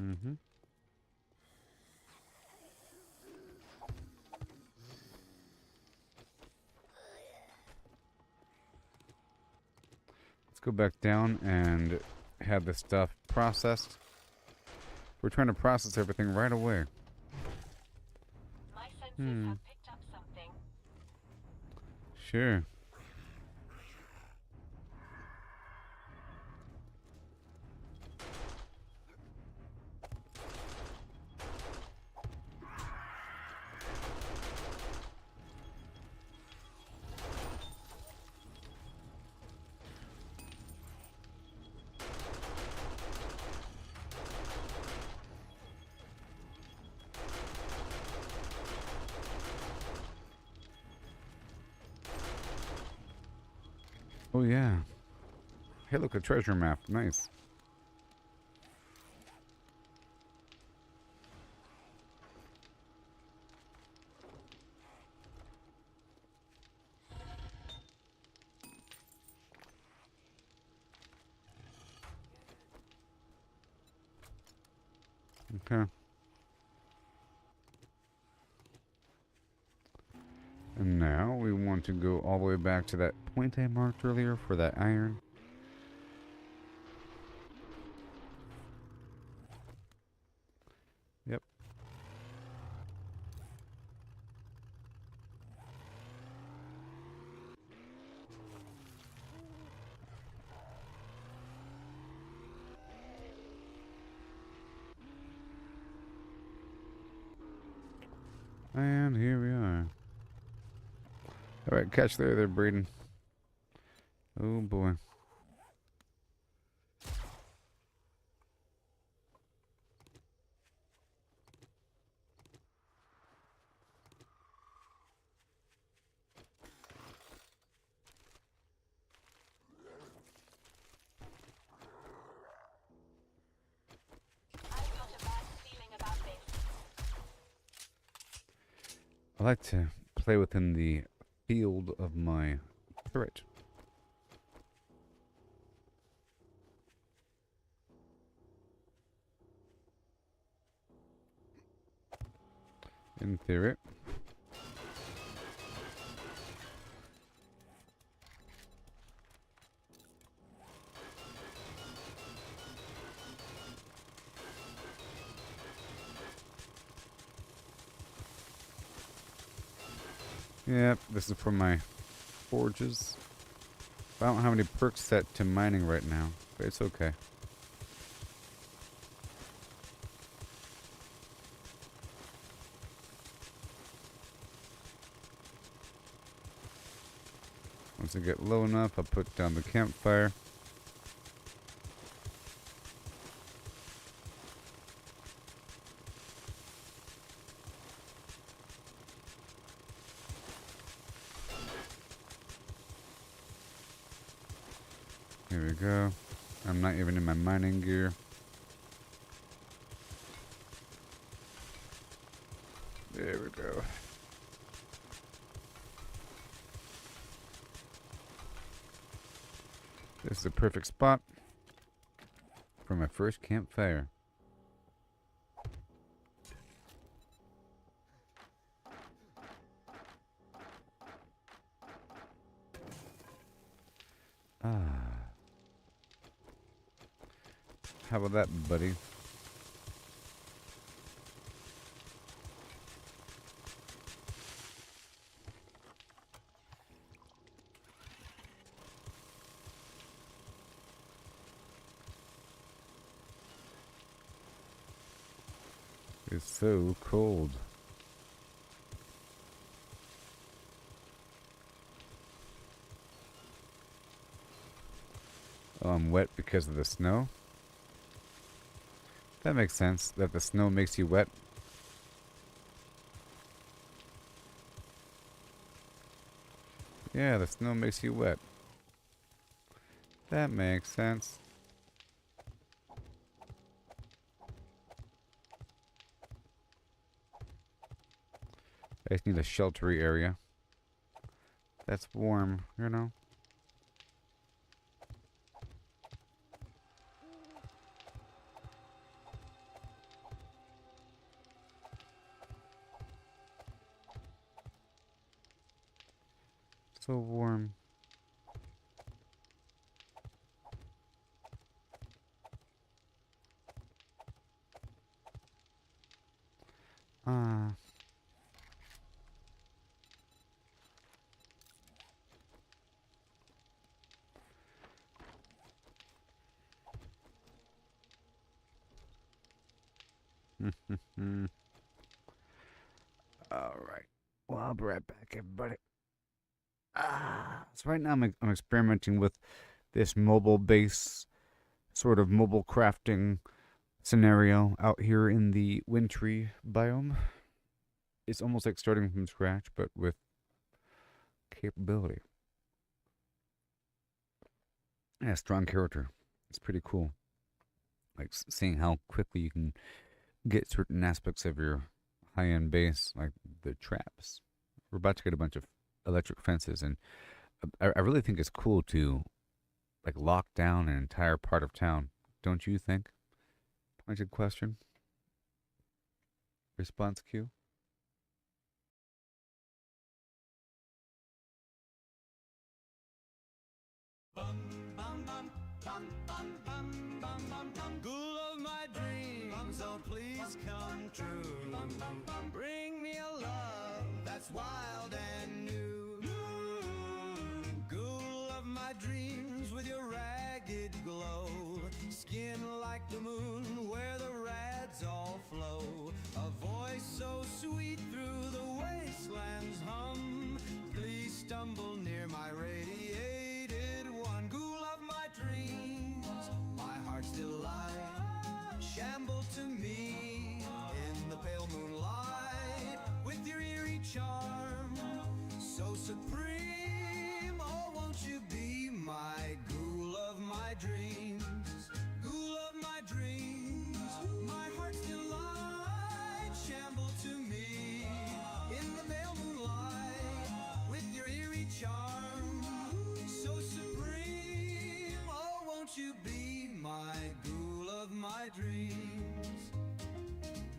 Mm-hmm. Let's go back down and have the stuff processed. We're trying to process everything right away. My senses have picked up something. Sure. Oh yeah. Hey, look, a treasure map. Nice. Okay. And now we want to go all the way back to that point I marked earlier for that iron. Yep. And here we are. Alright, catch there, Braden. Oh boy. I've got a bad feeling about this. I like to play within the field of my turret. In theory. Yep, this is for my forges. I don't have any perks set to mining right now, but it's okay. Once I get low enough, I'll put down the campfire. Here we go. I'm not even in my mining gear. There we go. This is a perfect spot for my first campfire. Ah. How about that, buddy? is so cold. Oh, I'm wet because of the snow? That makes sense, that the snow makes you wet. Yeah, the snow makes you wet. That makes sense. I just need a sheltery area. That's warm, you know? So warm. Ah. All right. Well, I'll be right back, everybody. So right now I'm experimenting with this mobile base, sort of mobile crafting scenario out here in the wintry biome. It's almost like starting from scratch, but with capability. Yeah, strong character. It's pretty cool. Like seeing how quickly you can get certain aspects of your high-end base, like the traps. We're about to get a bunch of electric fences, and I really think it's cool to like lock down an entire part of town. Don't you think? Pointed question. Response queue. Ghoul of my dreams, oh please come true. Bring me a love that's wild and new. Ghoul of my dreams with your ragged glow. Skin like the moon where the rads all flow. A voice so sweet through the wastelands hum. Please stumble near my radiated one. Ghoul of my dreams, my heart's delight. Shamble to me in the pale moonlight with your eerie charm so supreme. Oh, won't you be my ghoul of my dreams? Ghoul of my dreams, my heart's delight. Shamble to me in the pale moonlight with your eerie charm so supreme. Oh, won't you be my ghoul of my dreams?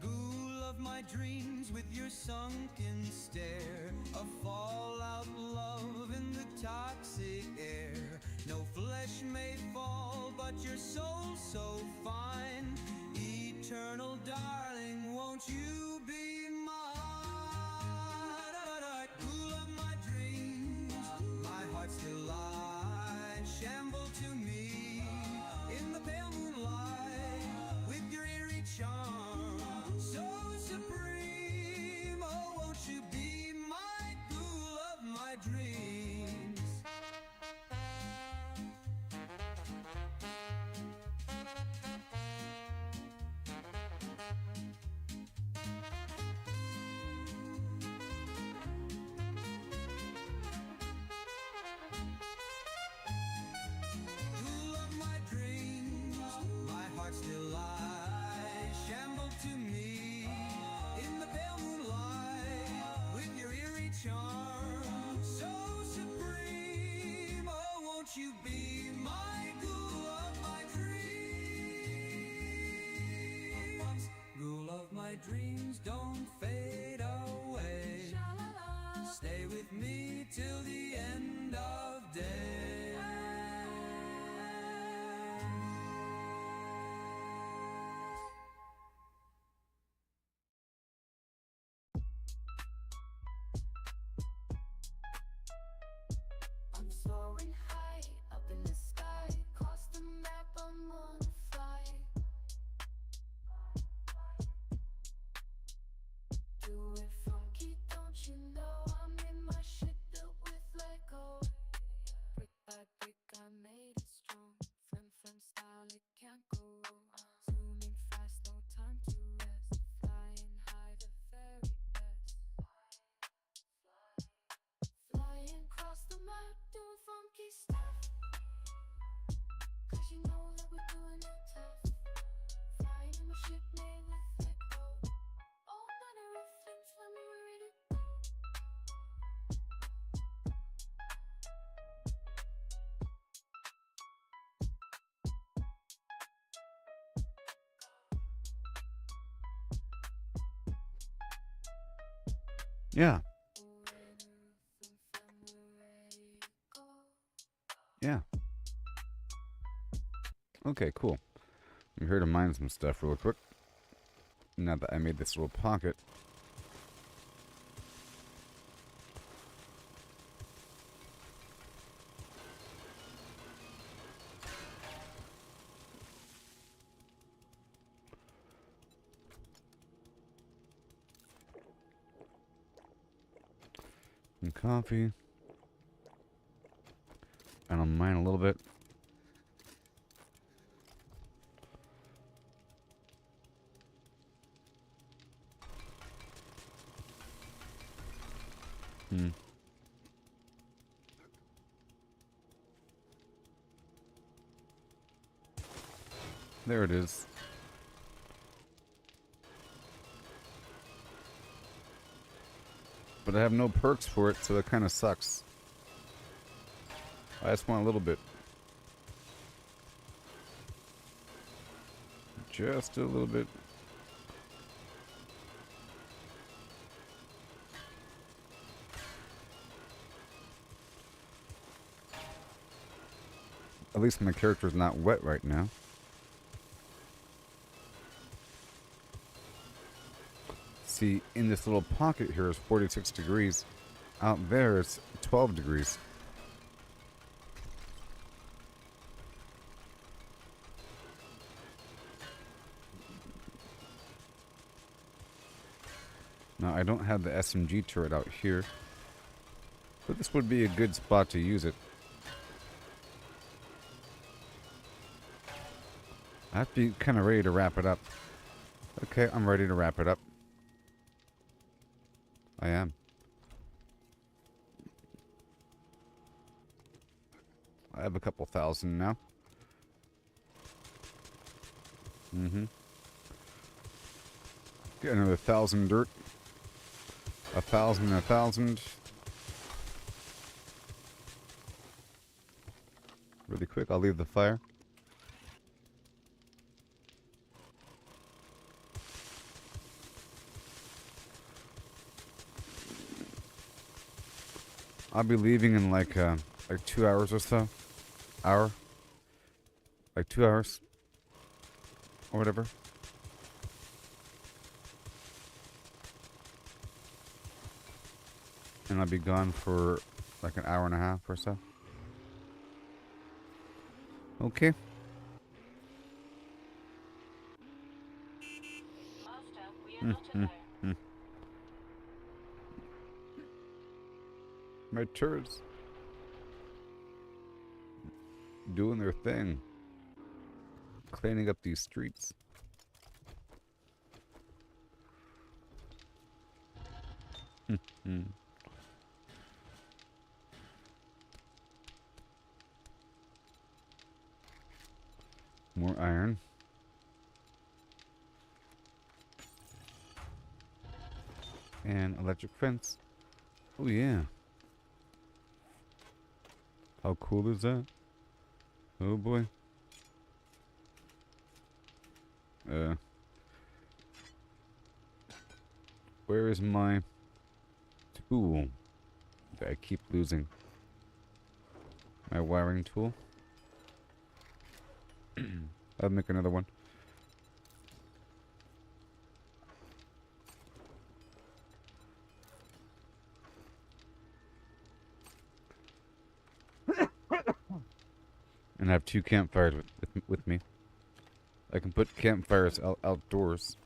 Ghoul of my dreams with your sunken stare. A fallout love in the toxic air. No flesh may fall, but your soul so fine. Eternal darling, won't you be mine? Ghoul of my dreams, my heart's delight. Shamble to me in the pale moonlight with your eerie charm so supreme. Oh, won't you be my ghoul of my dreams? Ghoul of my dreams, my heart's delight. Shamble to me in the pale moonlight with your eerie charm so supreme. Oh, won't you be my ghoul of my dreams? Ghoul of my dreams, don't fade away. Stay with me till the end of day. I'm soaring high up in the sky. Cross the map, I'm on fire. Yeah. Yeah. Okay, cool. I'm here to mine some stuff real quick. Now that I made this little pocket. Some coffee. And I'll mine a little bit. There it is. But I have no perks for it, so that kind of sucks. I just want a little bit. Just a little bit. At least my character's not wet right now. See, in this little pocket here is 46 degrees. Out there it's 12 degrees. Now, I don't have the SMG turret out here, but this would be a good spot to use it. I have to be kind of ready to wrap it up. Okay, I'm ready to wrap it up. I am. I have a couple thousand now. Get another 1,000 dirt. 1,000, 1,000. Really quick, I'll leave the fire. I'll be leaving in like 2 hours or so. Like 2 hours. Or whatever. And I'll be gone for like an hour and a half or so. Okay. Master, we are not alone. My turrets. Doing their thing. Cleaning up these streets. More iron. And electric fence. Oh yeah. How cool is that? Oh boy. Where is my tool that I keep losing? My wiring tool. I'll make another one. And I have 2 campfires with me. I can put campfires outdoors,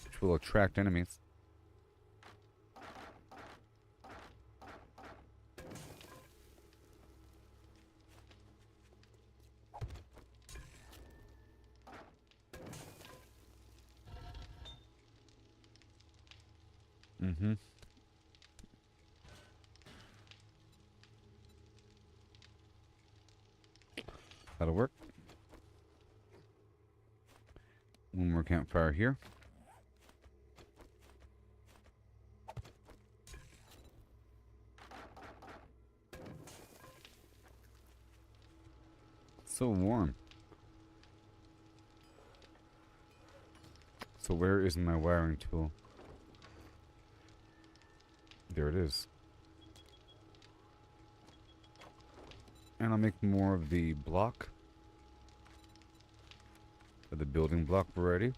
which will attract enemies. That'll work. One more campfire here. So warm. So where is my wiring tool? There it is. And I'll make more of the block. Of the building block variety.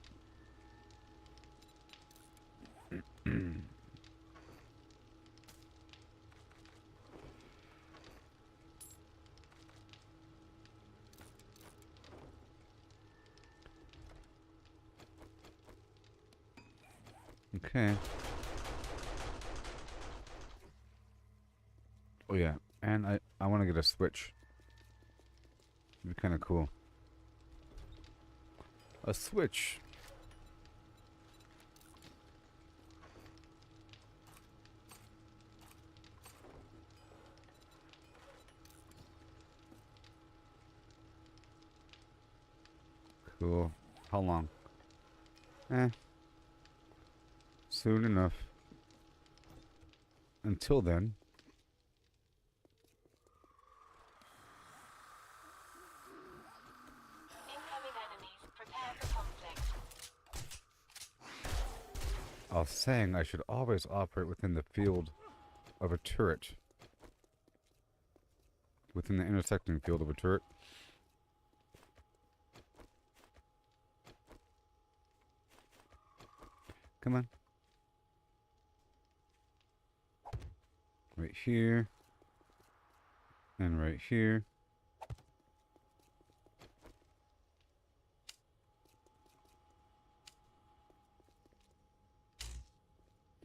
Okay. Oh yeah, and I want to get a switch. It'd be kind of cool. A switch. Cool. How long? Soon enough. Until then. Incoming enemies. Prepare for conflict. I was saying I should always operate within the field of a turret. Within the intersecting field of a turret. Come on. Right here. And right here.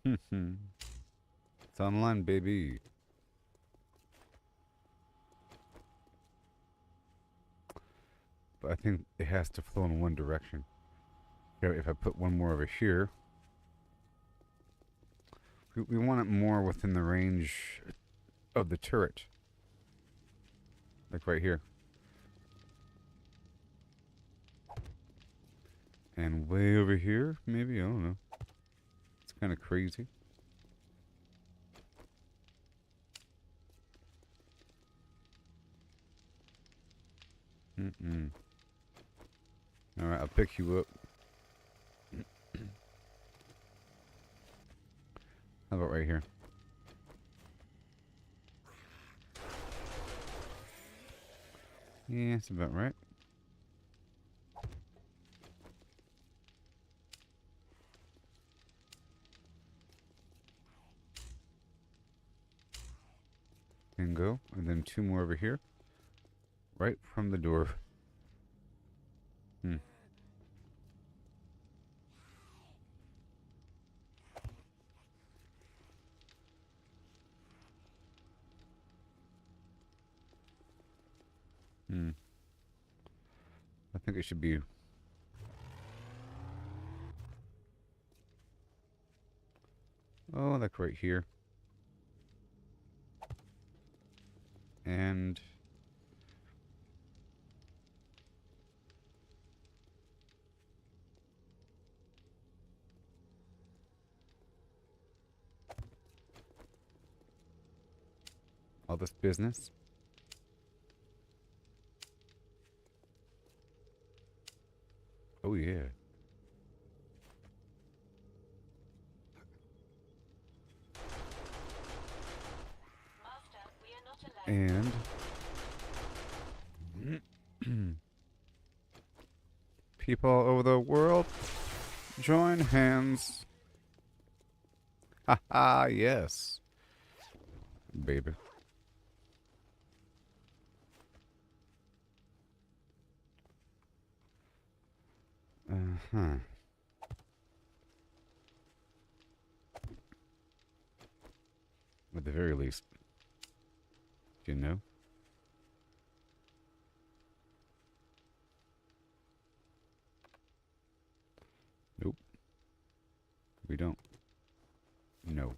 It's online, baby. But I think it has to flow in one direction. Here, if I put one more over here, we want it more within the range of the turret. Like right here. And way over here, maybe? I don't know. It's kind of crazy. Alright, I'll pick you up. How about right here? Yeah, that's about right. Bingo. And then two more over here. Right from the door. I think it should be... Oh, like right here. And... all this business. Oh yeah. Master, we are not alone. And people all over the world, join hands. Haha, yes. Baby. Uh-huh. At the very least. You know? Nope. We don't. No.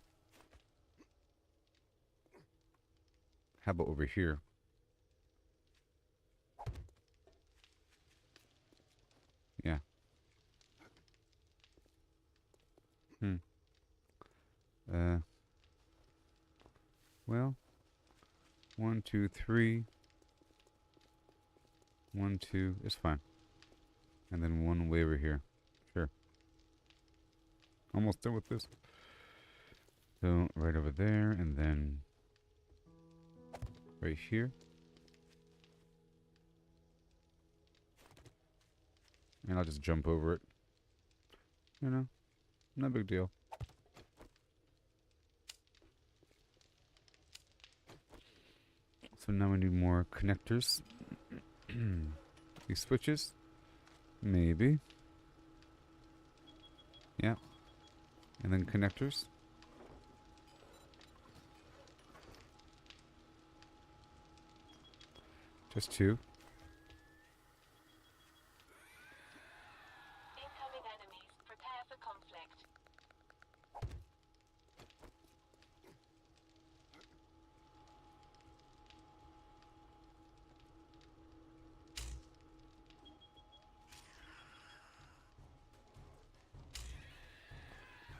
How about over here? Yeah. Well, 1, 2, 3. 1, 2, it's fine. And then one way over here. Sure. Almost done with this. So right over there, and then right here. And I'll just jump over it. You know, no big deal. So now we need more connectors. These switches. Maybe. Yeah. And then connectors. Just two. Incoming enemies. Prepare for conflict.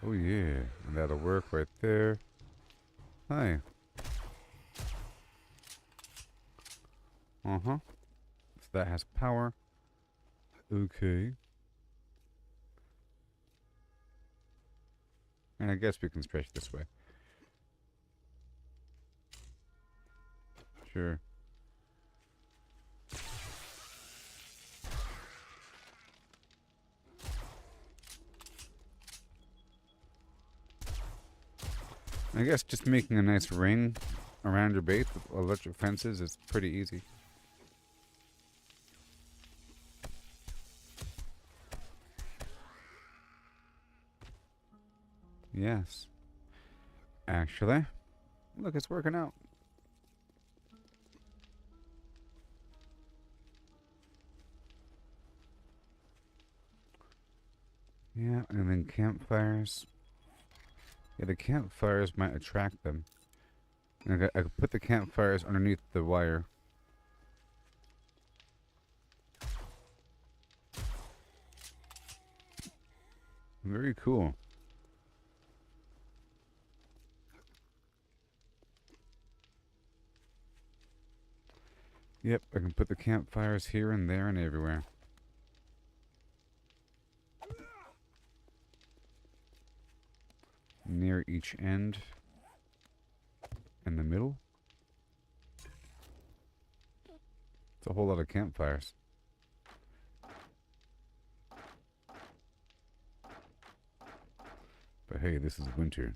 Oh yeah. And that'll work right there. Hi. Uh-huh. So that has power. Okay. And I guess we can stretch this way. Sure. I guess just making a nice ring around your base with electric fences is pretty easy. Yes. Actually, look, it's working out. Yeah, and then campfires. Yeah, the campfires might attract them. And I could put the campfires underneath the wire. Very cool. Yep, I can put the campfires here and there and everywhere. Near each end. In the middle. It's a whole lot of campfires. But hey, this is winter.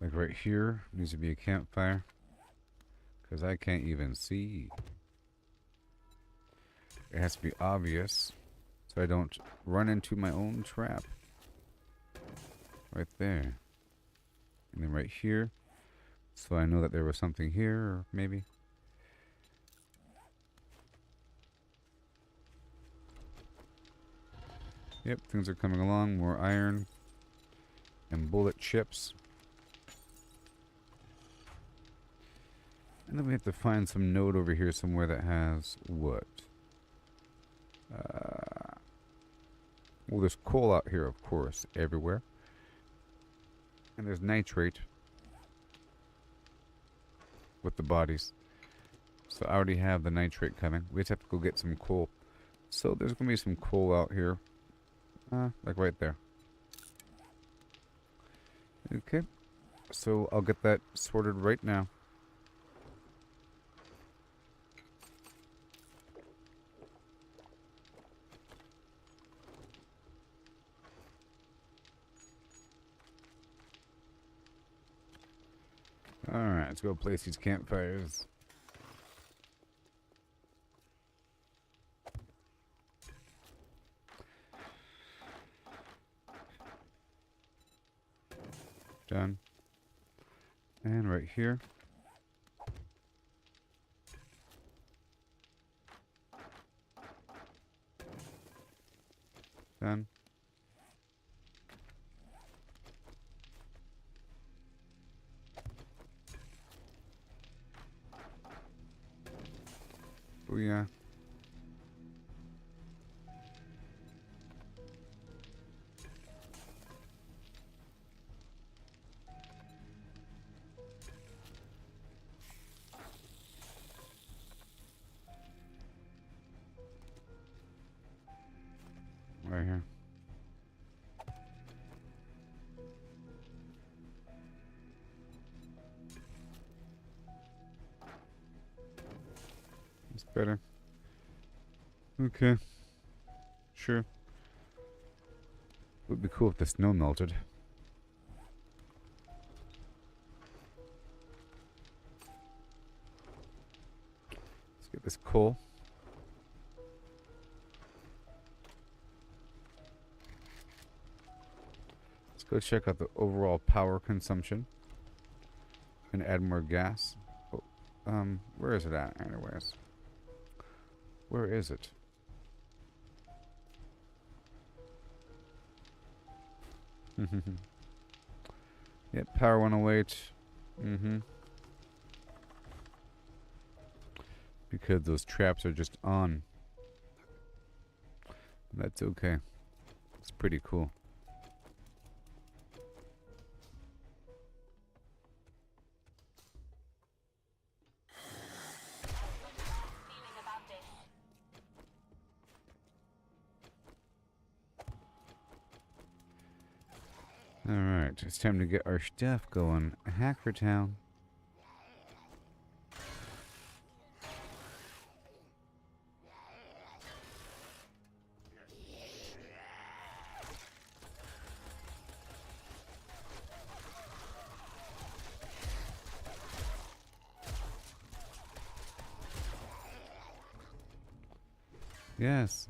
Like right here needs to be a campfire. Because I can't even see. It has to be obvious. So I don't run into my own trap. Right there. And then right here. So I know that there was something here, or maybe. Yep, things are coming along. More iron. And bullet chips. And then we have to find some node over here somewhere that has what? Well, there's coal out here, of course, everywhere. And there's nitrate with the bodies. So I already have the nitrate coming. We just have to go get some coal. So there's going to be some coal out here. Like right there. Okay. So I'll get that sorted right now. Alright, let's go place these campfires. Done. And right here. Done. Booyah. better. Okay. Sure. Would be cool if the snow melted. Let's get this coal. Let's go check out the overall power consumption. And add more gas. Oh, where is it at anyways? Where is it? Yep, power 108. Because those traps are just on. That's okay. It's pretty cool. Feeling about this. Alright, it's time to get our stuff going. Hacker Town. Yes.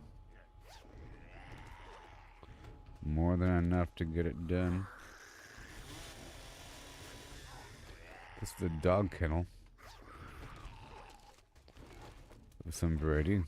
More than enough to get it done. This is a dog kennel of some variety.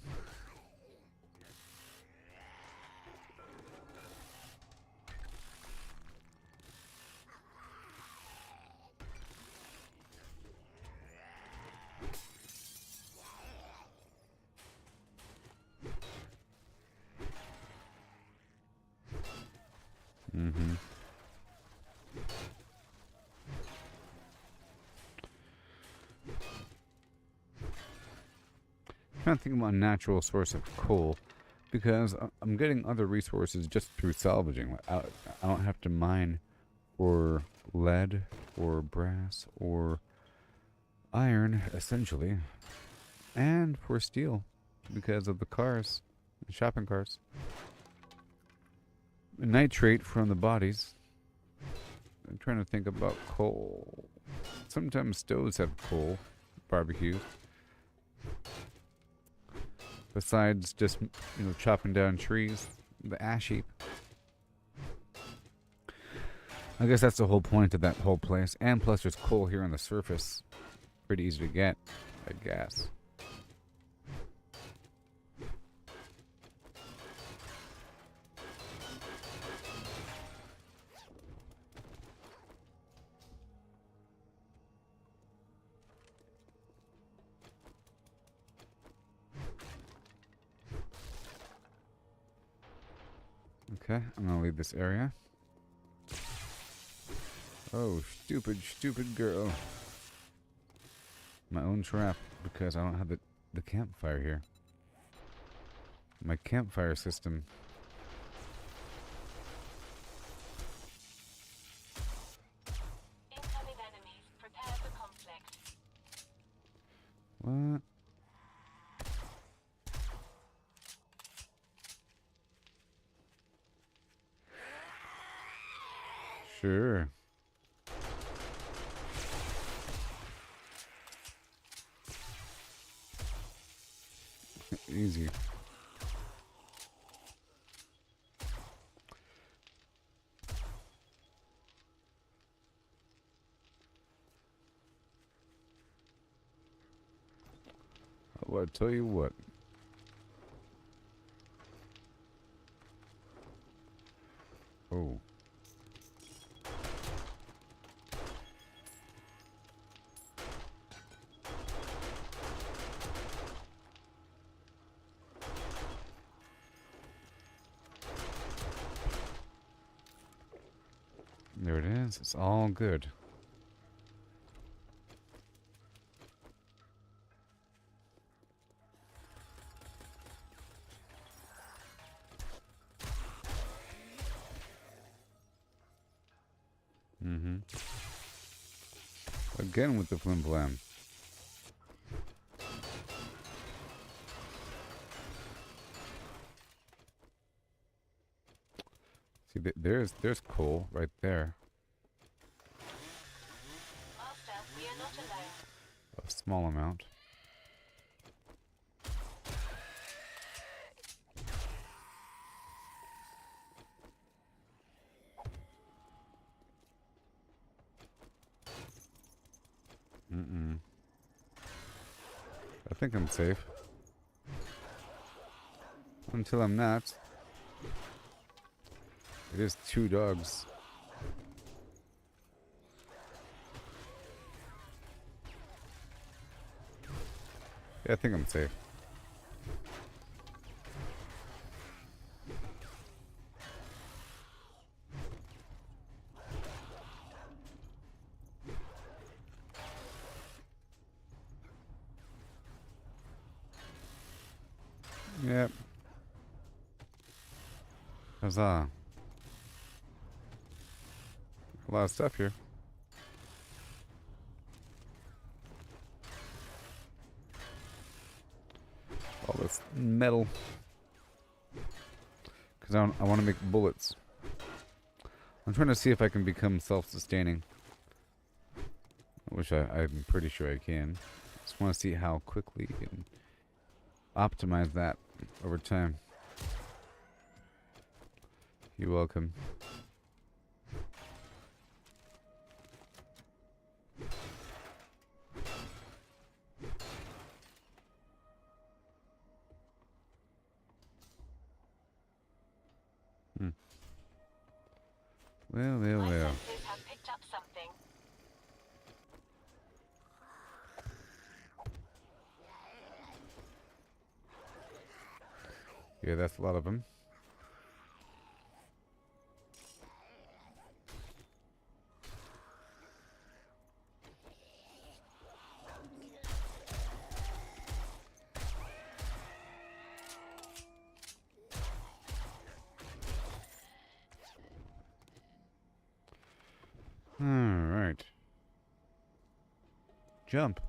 Trying to think about a natural source of coal because I'm getting other resources just through salvaging. I don't have to mine for lead or brass or iron, essentially, and for steel because of the cars, the shopping carts. Nitrate from the bodies. I'm trying to think about coal. Sometimes stoves have coal, barbecue. Besides just, chopping down trees, the ash heap. I guess that's the whole point of that whole place. And plus there's coal here on the surface. Pretty easy to get, I guess. Okay, I'm gonna leave this area. Oh, stupid girl. My own trap, because I don't have the campfire here. My campfire system. Incoming enemies. Prepare for conflict. What? Sure. Easy. Well, I tell you what. Oh. There it is. It's all good. Again with the flim flam. There's coal right there. Master, we are not alone. A small amount. I think I'm safe. Until I'm not. It is 2 dogs. Yeah, I think I'm safe. Yep. Huzzah. A lot of stuff here. All this metal. Because I want to make bullets. I'm trying to see if I can become self-sustaining. Which I'm pretty sure I can. Just want to see how quickly you can optimize that over time. You're welcome. Well. My sensors have picked up something. Yeah, that's a lot of them. Alright. Jump.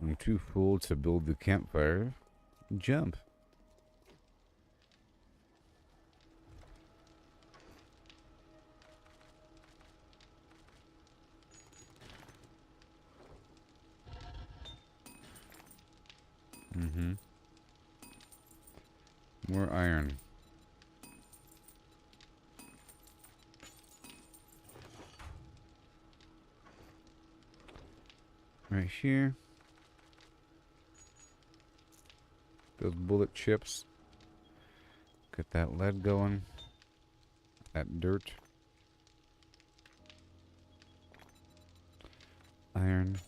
I'm too full to build the campfire. Jump. More iron. Right here. Those bullet chips. Get that lead going. That dirt. Iron.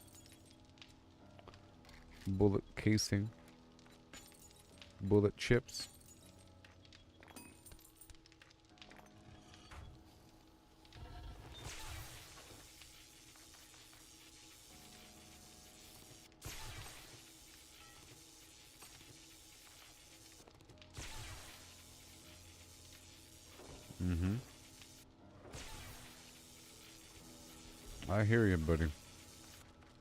Bullet casing. Bullet chips. I hear you, buddy.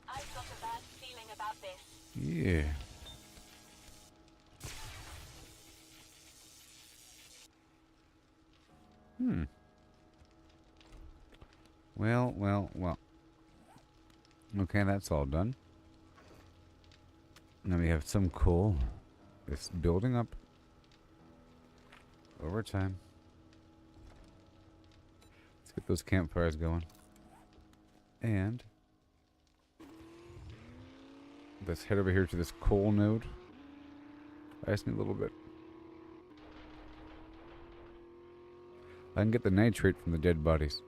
I've got a bad feeling about this. Yeah. Well. Okay, that's all done. Now we have some coal. It's building up over time. Let's get those campfires going. And let's head over here to this coal node. I just need a little bit. I can get the nitrate from the dead bodies.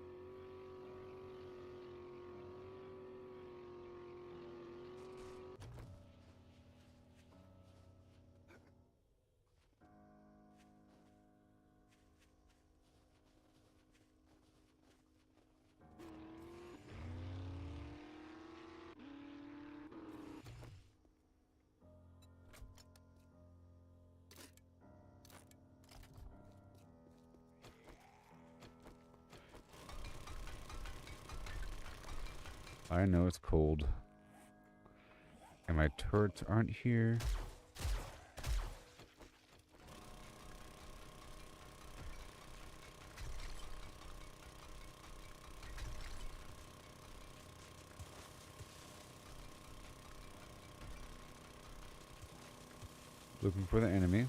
I know it's cold. And my turrets aren't here. Looking for the enemy.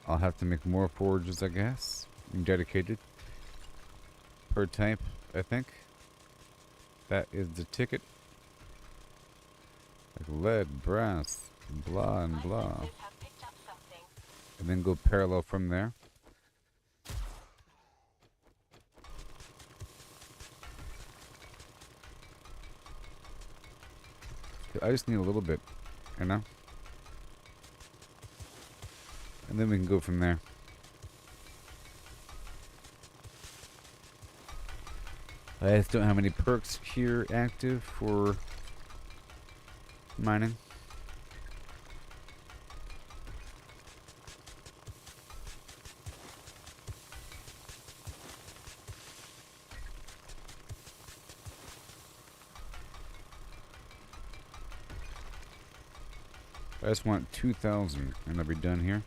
I'll have to make more forges, I guess. Dedicated. Per type, I think. That is the ticket. Like lead, brass, blah and My blah. senses have picked up something. And then go parallel from there. I just need a little bit, you know? And then we can go from there. I just don't have any perks here active for mining. I just want 2,000 and I'll be done here.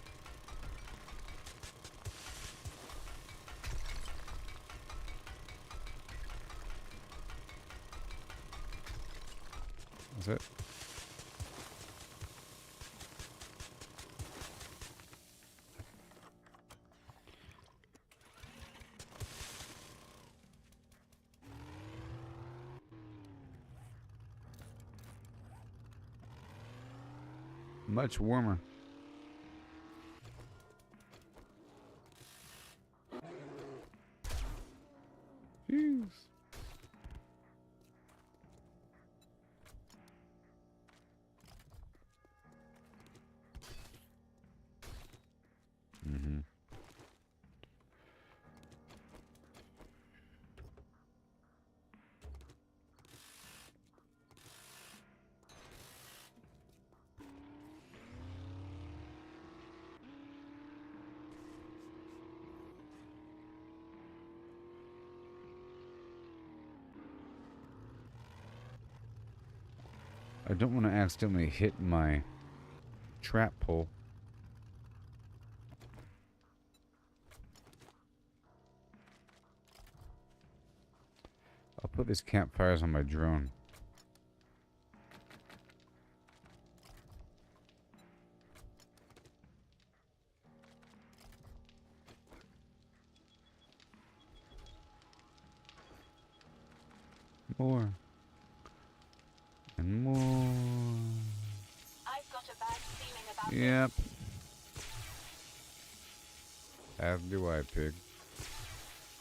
That's it. Much warmer. Jeez. I don't want to accidentally hit my trap pole. I'll put these campfires on my drone. More. And more. I've got a bad feeling about Yep. As do I, pig.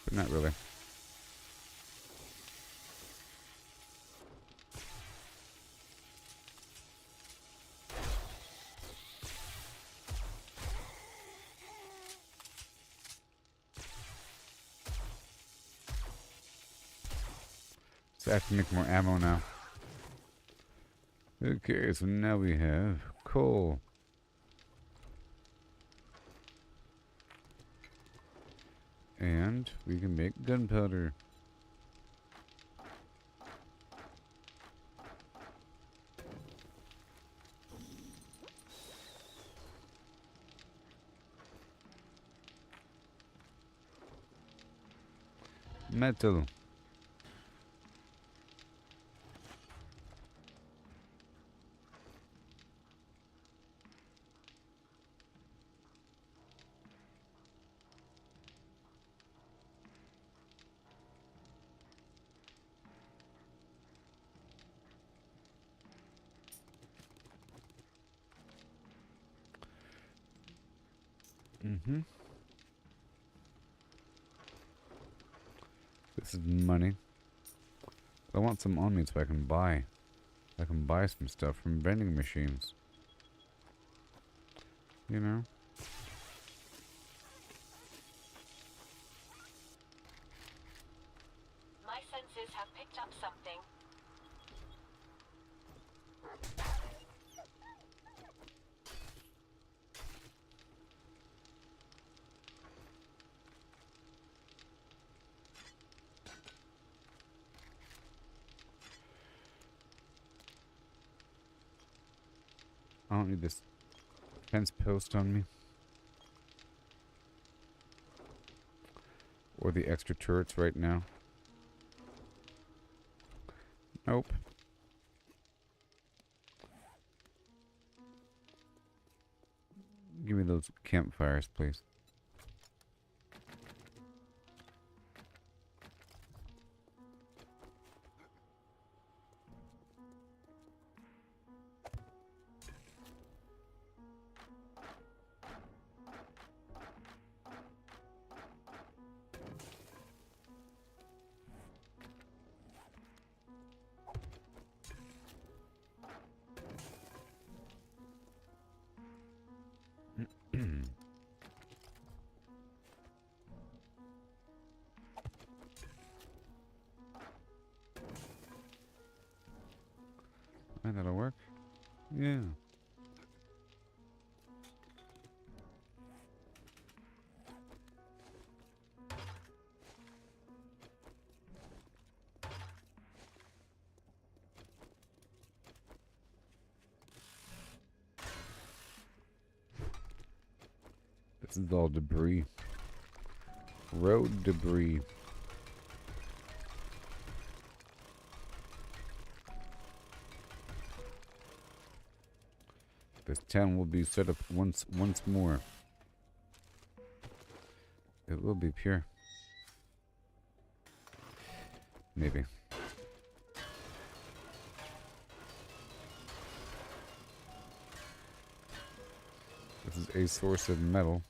But not really. So I have to make more ammo now. Okay, so now we have coal. And we can make gunpowder. Metal. This is money. I want some on me so I can buy. I can buy some stuff from vending machines. You know? my senses have picked up something. I don't need this fence post on me. Or the extra turrets right now. Nope. those campfires, please. That'll work. Yeah. This is all debris. Road debris. This town will be set up once more. It will be pure. Maybe. This is a source of metal.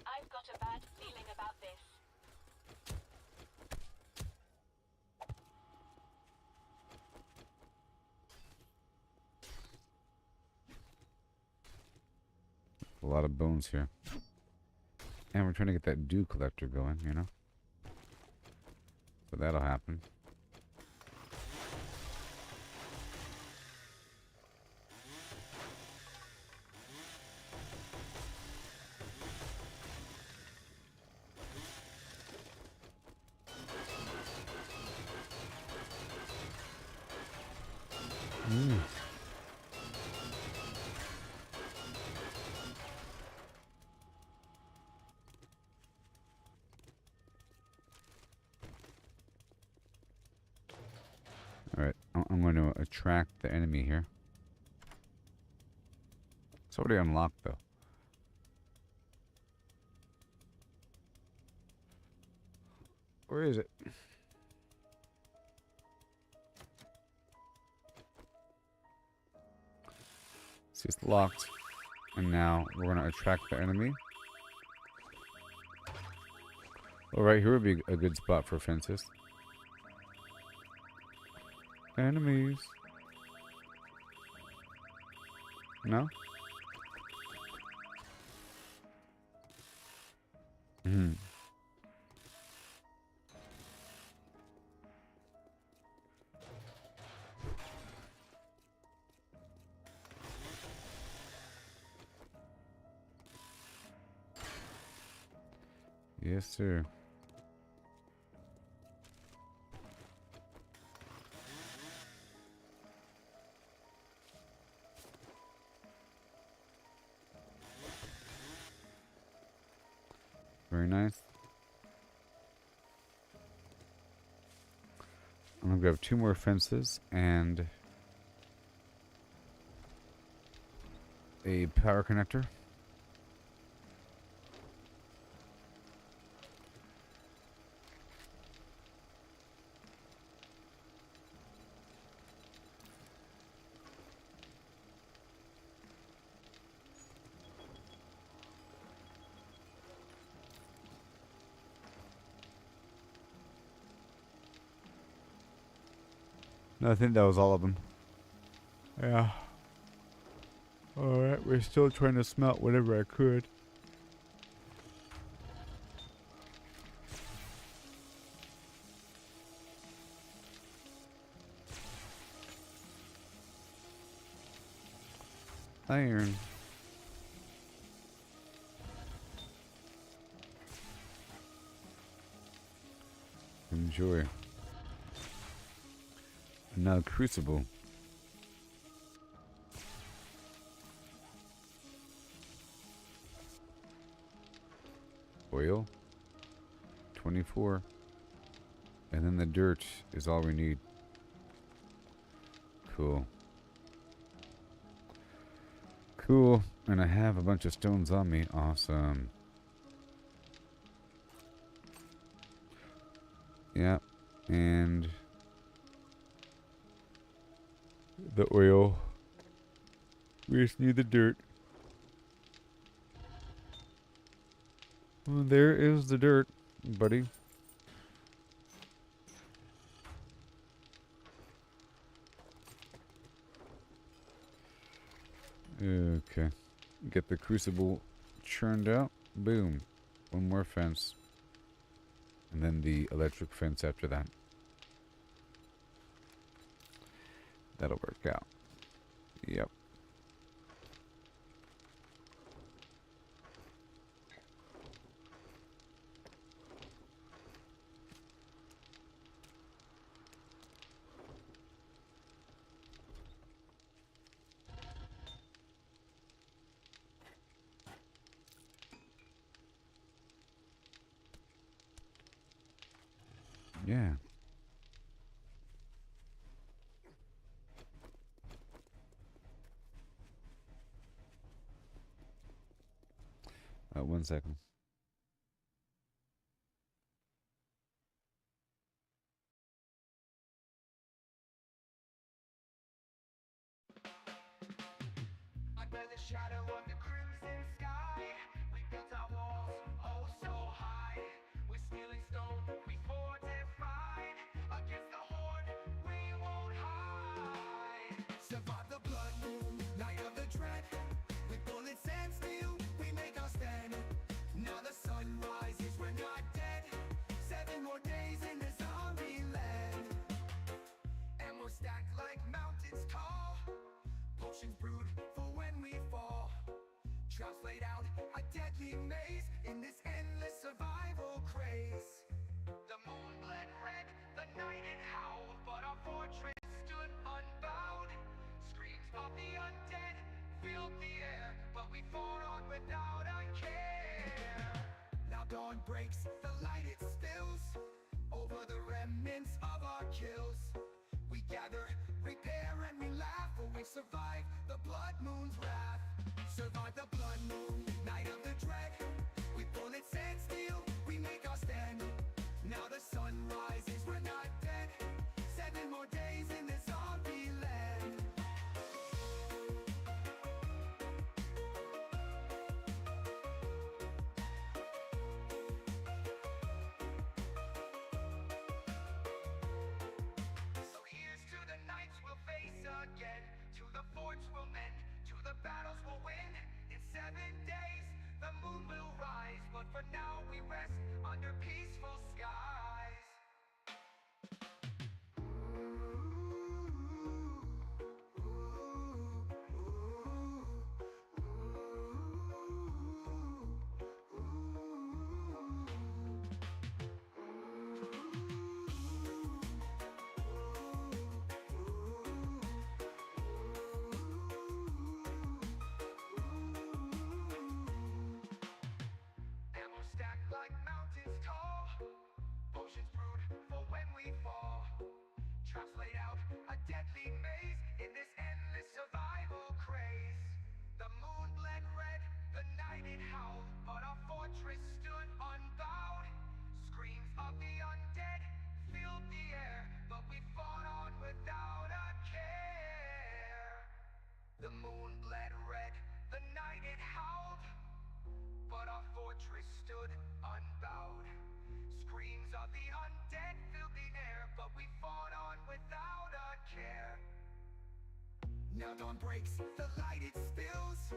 I've got a bad feeling about this. A lot of bones here. And we're trying to get that dew collector going, you know? So that'll happen. Alright, I'm going to attract the enemy here. It's already unlocked though. Where is it? See, it's locked. And now we're going to attract the enemy. Well, right here would be a good spot for fences. Enemies. No? Hmm. Yes, sir. Very nice. I'm gonna grab 2 more fences and a power connector. No, I think that was all of them. Yeah. Alright, we're still trying to smelt whatever I could. Iron. Enjoy. Now crucible. Oil. 24. And then the dirt is all we need. Cool. Cool. And I have a bunch of stones on me. Awesome. Yeah. And the oil. We just need the dirt. Well, there is the dirt, buddy. Okay. Get the crucible churned out. Boom. One more fence. And then the electric fence after that. That'll work out. Yep. Yeah. One second. By the shadow of the crimson sky, we built our walls, oh so high. We're stealing stone, we fortified. Against the horde, we won't hide. Survive the blood moon, night of the dread. With bullets and steel, we make our stand. Now the sun rises, we're not dead. 7 more days in this zombie land. And we're stacked like mountains tall. Potions brewed for when we fall. Traps laid out, a deadly maze in this endless survival craze. The moon bled red, the night it howled, but our fortress stood unbowed. Screams of the undead filled the air, but we fought on without a care. Now dawn breaks, the light it spills over the remnants of our kills. We gather, repair, and we laugh, for we survive the blood moon's wrath. Survive the blood moon, night of the dread. With bullets and steel, we make our stand. Now the sun rises, we're not dead. 7 more days in this zombie land. So here's to the nights we'll face again, to the forts we'll mend, to the battles we'll win. In 7 days, the moon will rise, but for now we rest under peaceful skies. And we're stacked like mountains tall. Potions brewed for when we fall. Traps laid out, a deadly maze in this endless survival craze. The moon bled red, the night it howled, but our fortress stood unbowed. Screams of the undead filled the air, but we fought on without a care. The moon bled red, the night it howled, but our fortress stood unbowed. Screams of the undead filled the air, but we fought on without a care. Now dawn breaks, the light it spills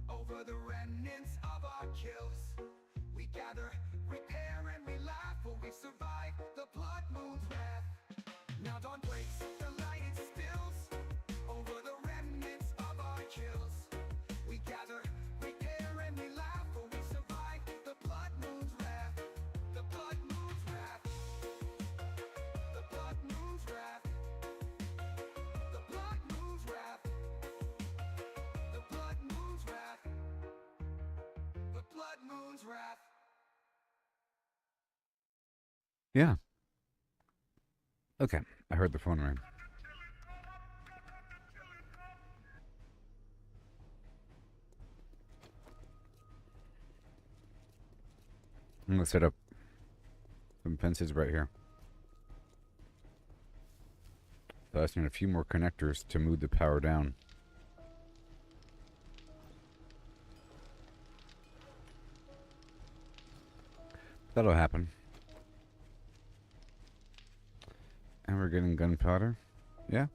over the remnants of our kills. We gather, repair, and we laugh, for we survived the blood moon's wrath. Now dawn breaks, the light it spills over the remnants of our kills. We gather, repair, and we laugh, for we survived the blood moon's wrath. The blood moon's wrath. The blood moon's wrath. The blood moon's wrath. The blood moon's wrath. The blood moon's wrath. Yeah. Okay. I heard the phone ring. I'm gonna set up some fences right here. So I just need a few more connectors to move the power down. That'll happen. And we're getting gunpowder. Yeah.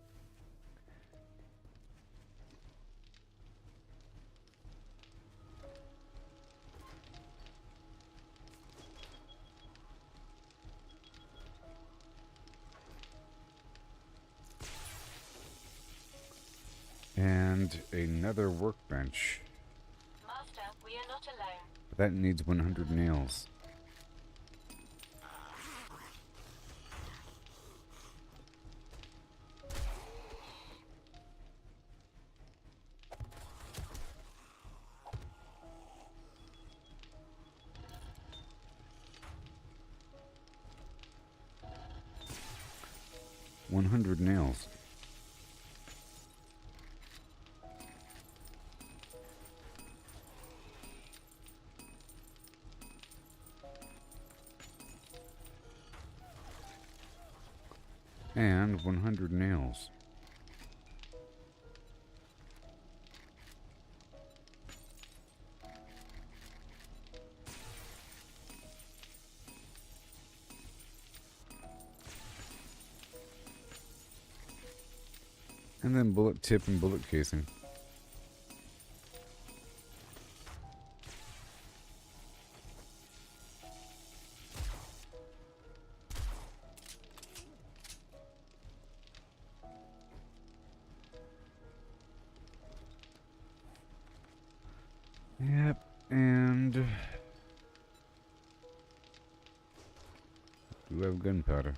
And another workbench. Master, we are not alone. But that needs 100 nails. Nails. And 100 nails. And then bullet tip and bullet casing. Yep, and we have gunpowder.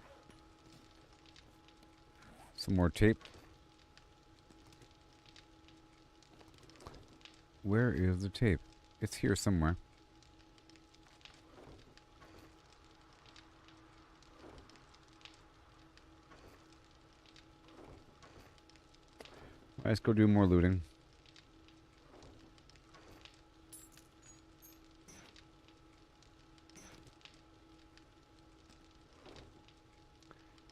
Some more tape. Where is the tape? It's here somewhere. Let's go do more looting.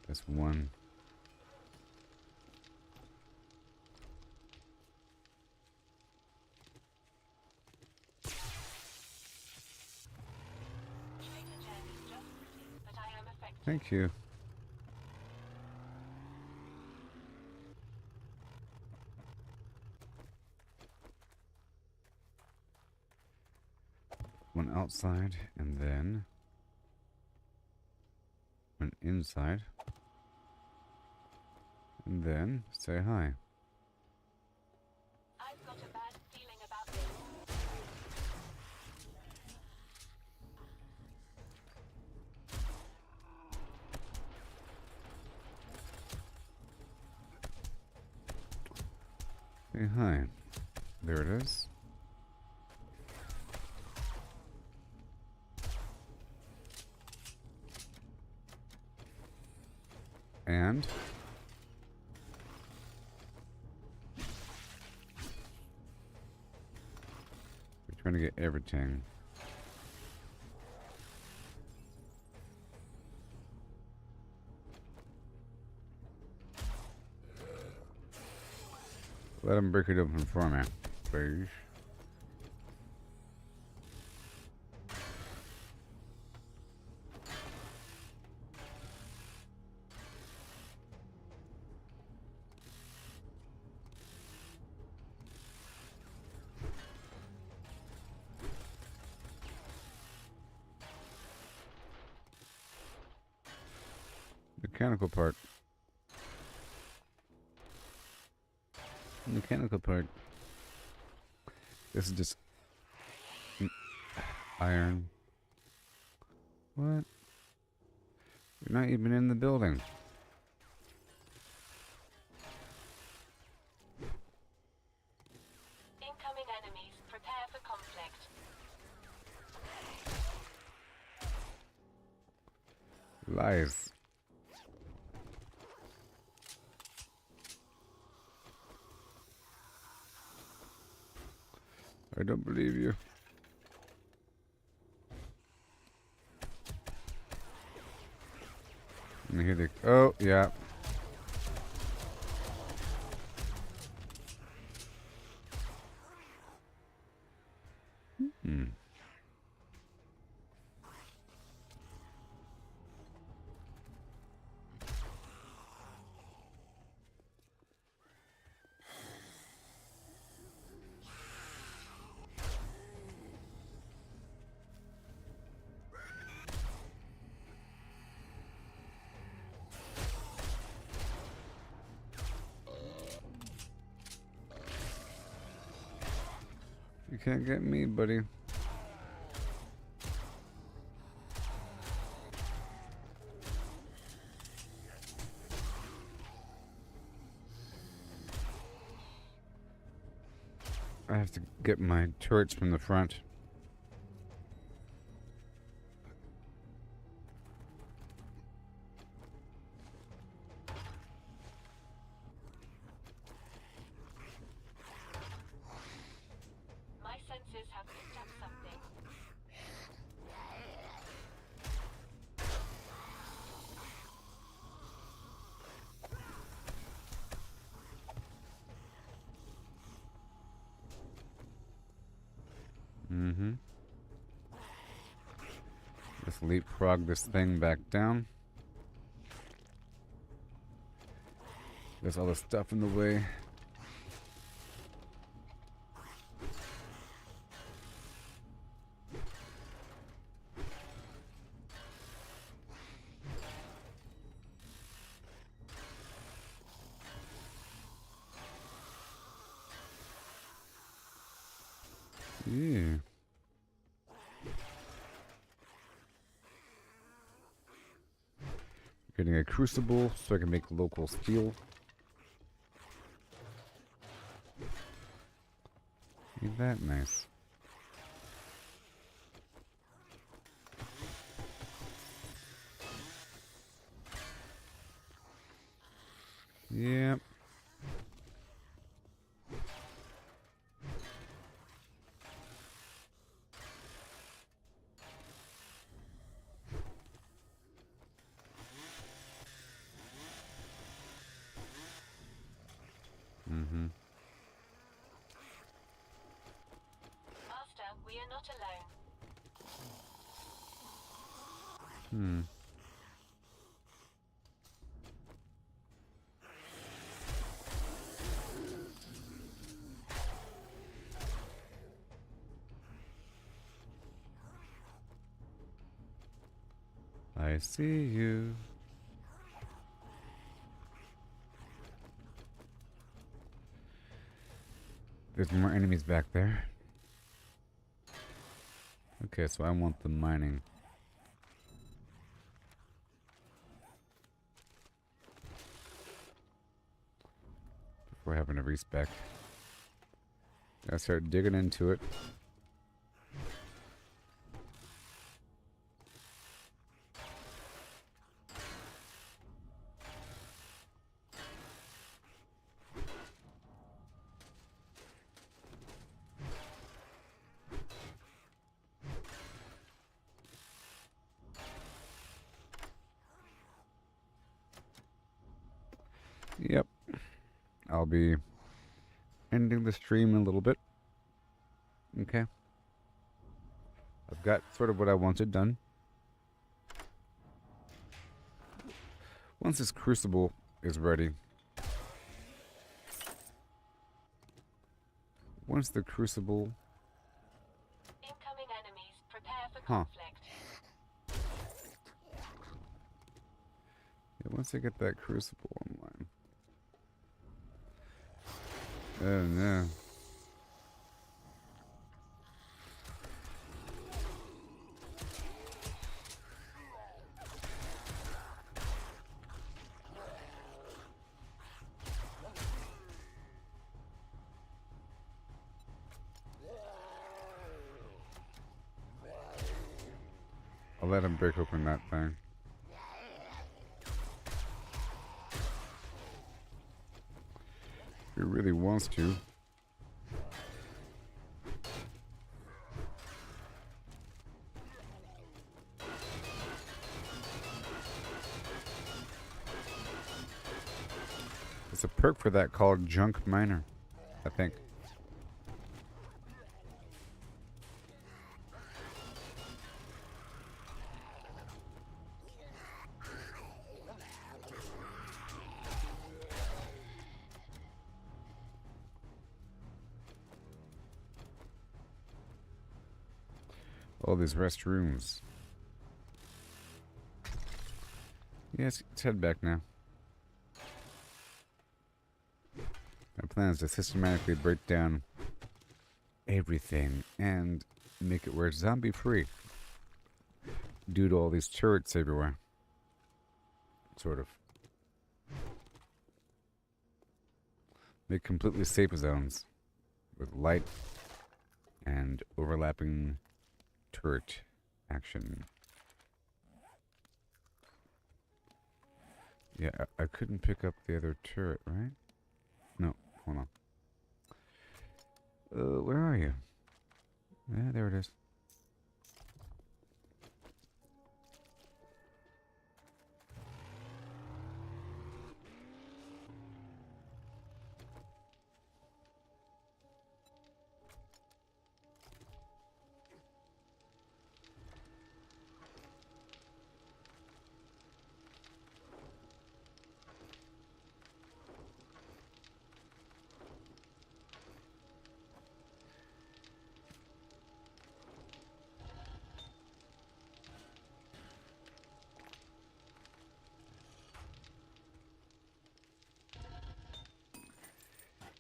That's one. Thank you. One outside and then one inside. And then say hi. I've got a bad feeling about this. Say hi. There it is. And we're trying to get everything. Let him break it open for me, please. Mechanical part. Mechanical part. This is just iron. What? You're not even in the building. Incoming enemies. Prepare for conflict. Lies. I don't believe you. And here they. Oh yeah. Hmm. You can't get me, buddy. I have to get my turrets from the front. My senses have picked up something. Mm-hmm. Just leapfrog this thing back down. There's all the stuff in the way. Yeah. Getting a crucible so I can make local steel. Ain't that nice? Yep. Mm-hmm. Master, we are not alone. Hmm. I see you. There's more enemies back there. Okay, so I want the mining. Before having to respec. Gotta start digging into it. Yep. I'll be ending the stream in a little bit. Okay. I've got sort of what I wanted done. Once this crucible is ready. Once the crucible... Incoming enemies, prepare for Huh. conflict. Yeah, once I get that crucible online. Oh no. I'll let him break open that thing. If he really wants to. There's a perk for that called Junk Miner, I think. All these restrooms. Yes, let's head back now. My plan is to systematically break down everything and make it where it's zombie free. Due to all these turrets everywhere. Sort of. Make completely safe zones with light and overlapping turret action. Yeah, I couldn't pick up the other turret, right? No, hold on. Where are you? Yeah, there it is.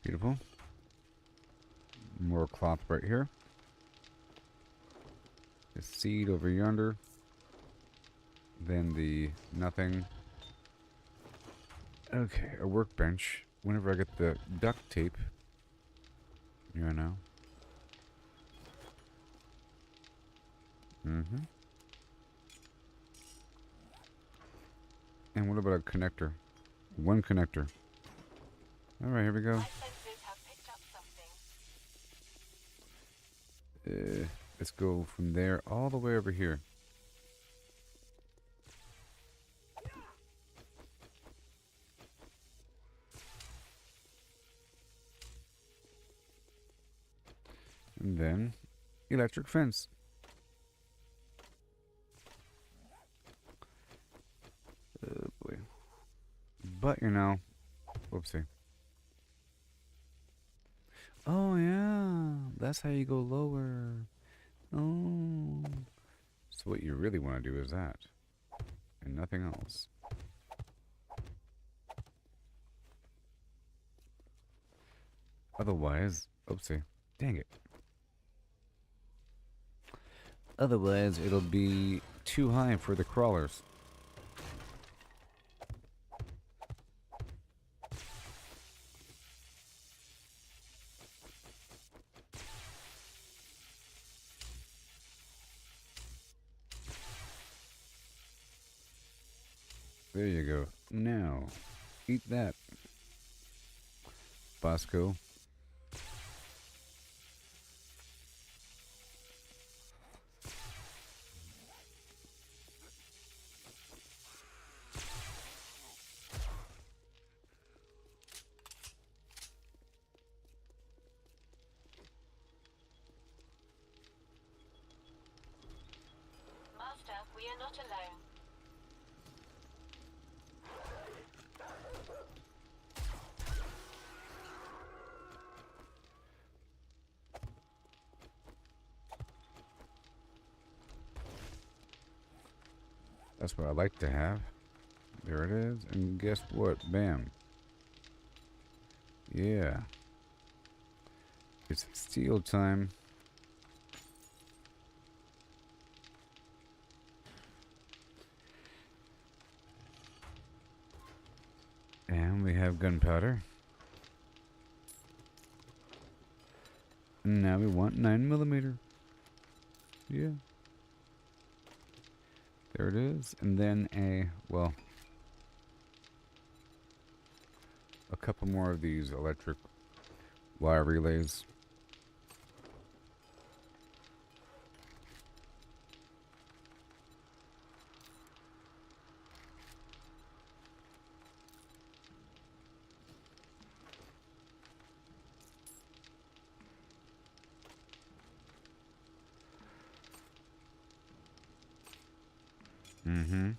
Beautiful. More cloth right here. The seed over yonder. Then the nothing. Okay, a workbench. Whenever I get the duct tape. You know. Mm-hmm. And what about a connector? One connector. Alright, here we go. My senses have picked up something. Let's go from there all the way over here. And then, electric fence. Oh boy. But, you know, whoopsie. Oh, yeah. That's how you go lower. Oh. So what you really want to do is that. And nothing else. Otherwise, oopsie. Dang it. Otherwise, it'll be too high for the crawlers. There you go. Now, eat that, Bosco. Master, we are not alone. That's what I like to have. There it is. And guess what? Bam. Yeah. It's steel time. And we have gunpowder. And now we want 9mm. Yeah. There it is. And then a couple more of these electric wire relays. Mm-hmm.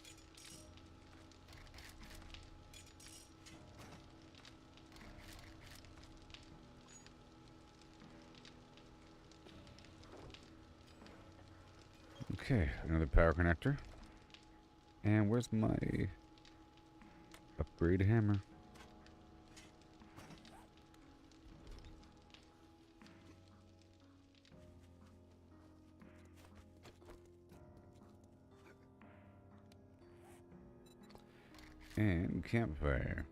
Okay, another power connector. And where's my upgrade hammer? And campfire.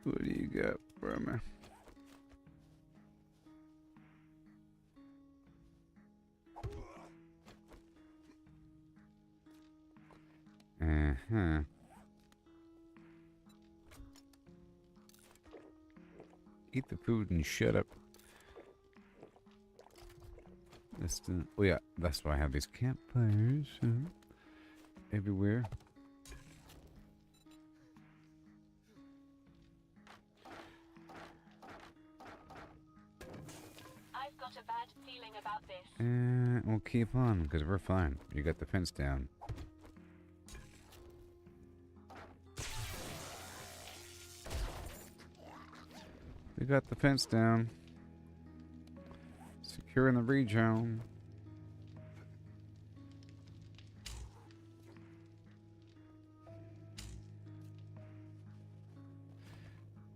What do you got for me? Uh-huh. Eat the food and shut up. Oh yeah, that's why I have these campfires everywhere. I've got a bad feeling about this. And we'll keep on, because we're fine. You got the fence down. We got the fence down. Securing the region.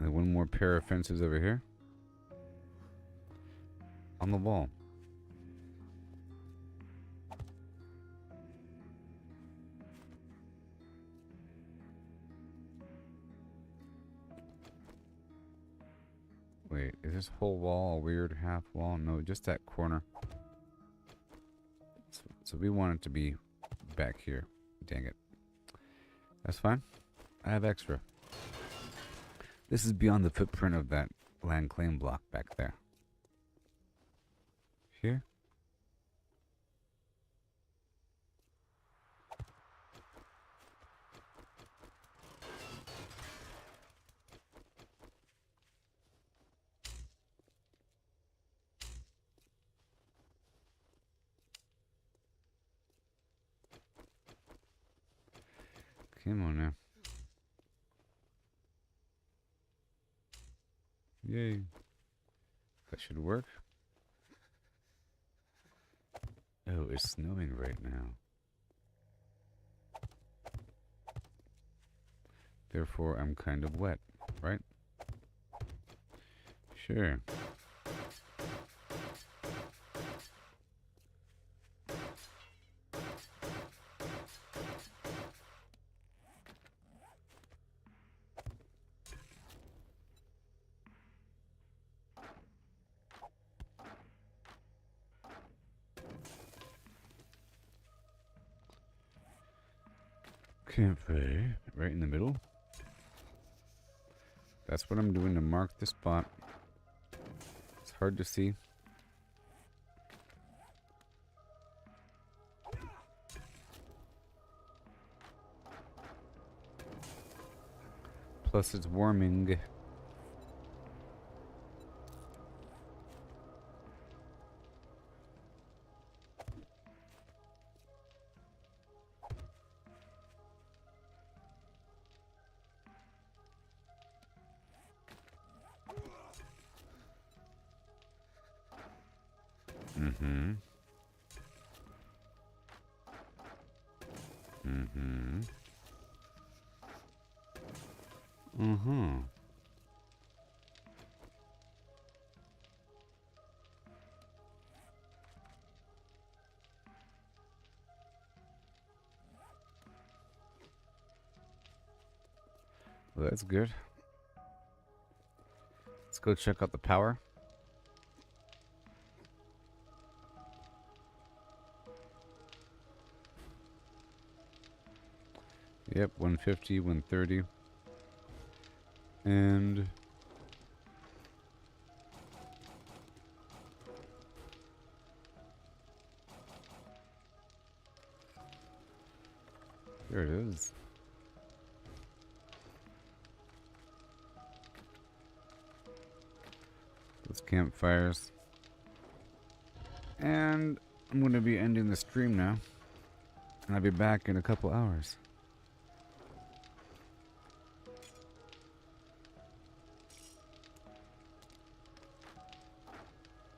And one more pair of fences over here. On the wall. Wait, is this whole wall a weird half wall? No, just that corner. So we want it to be back here. Dang it. That's fine. I have extra. This is beyond the footprint of that land claim block back there. Here? Come on now. Yay. That should work. Oh, it's snowing right now. Therefore, I'm kind of wet, right? Sure. Campfire, right in the middle. That's what I'm doing to mark the spot. It's hard to see. Plus it's warming. Mm-hmm. Mm-hmm. Mm-hmm. Well, that's good. Let's go check out the power. Yep, 150, 130. And Here it is. Those campfires. And I'm going to be ending the stream now. And I'll be back in a couple hours.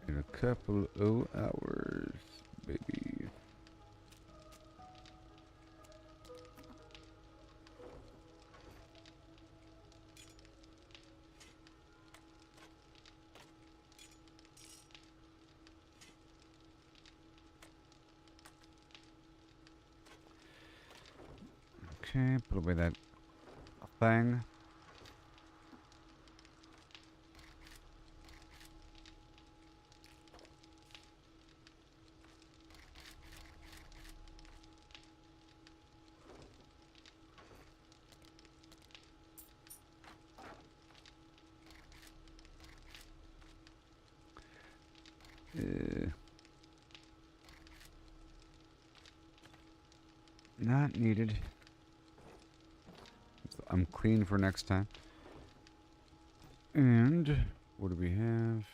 In a couple of hours, baby. Okay, put away that thing. Not needed. I'm clean for next time. And what do we have?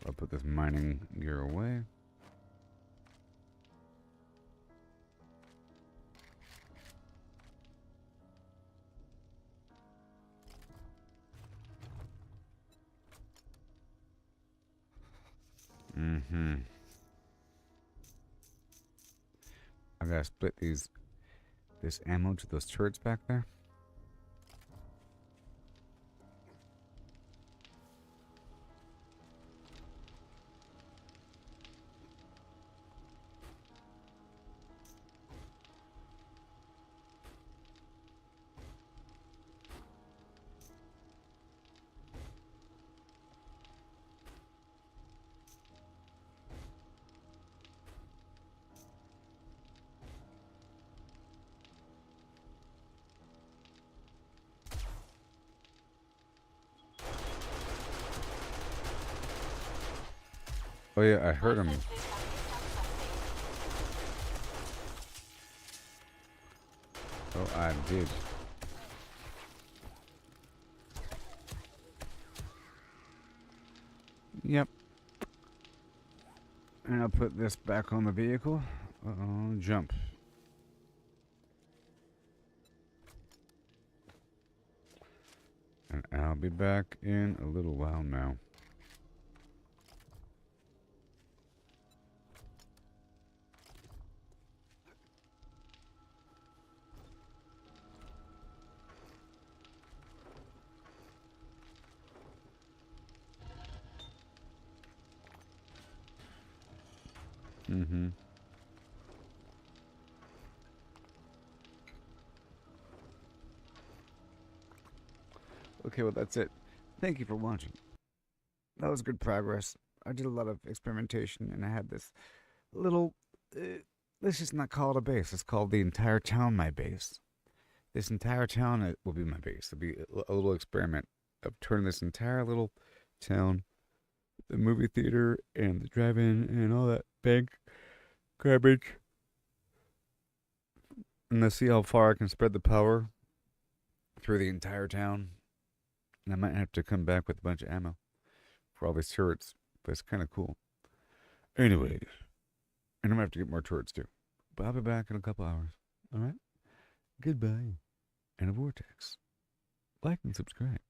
I'll put this mining gear away. I gotta split this ammo to those turrets back there. Oh yeah, I heard him. Oh, I did. Yep. And I'll put this back on the vehicle. Uh-oh, jump. And I'll be back in a little while now. Okay, well that's it. Thank you for watching. That was good progress. I did a lot of experimentation and I had this little, let's just not call it a base. Let's call the entire town my base. This entire town will be my base. It'll be a little experiment of turning this entire little town, the movie theater and the drive-in and all that bank garbage. And let's see how far I can spread the power through the entire town. And I might have to come back with a bunch of ammo for all these turrets, but it's kind of cool. Anyways, and I'm going to have to get more turrets too. But I'll be back in a couple hours. All right? Goodbye. And a vortex. Like and subscribe.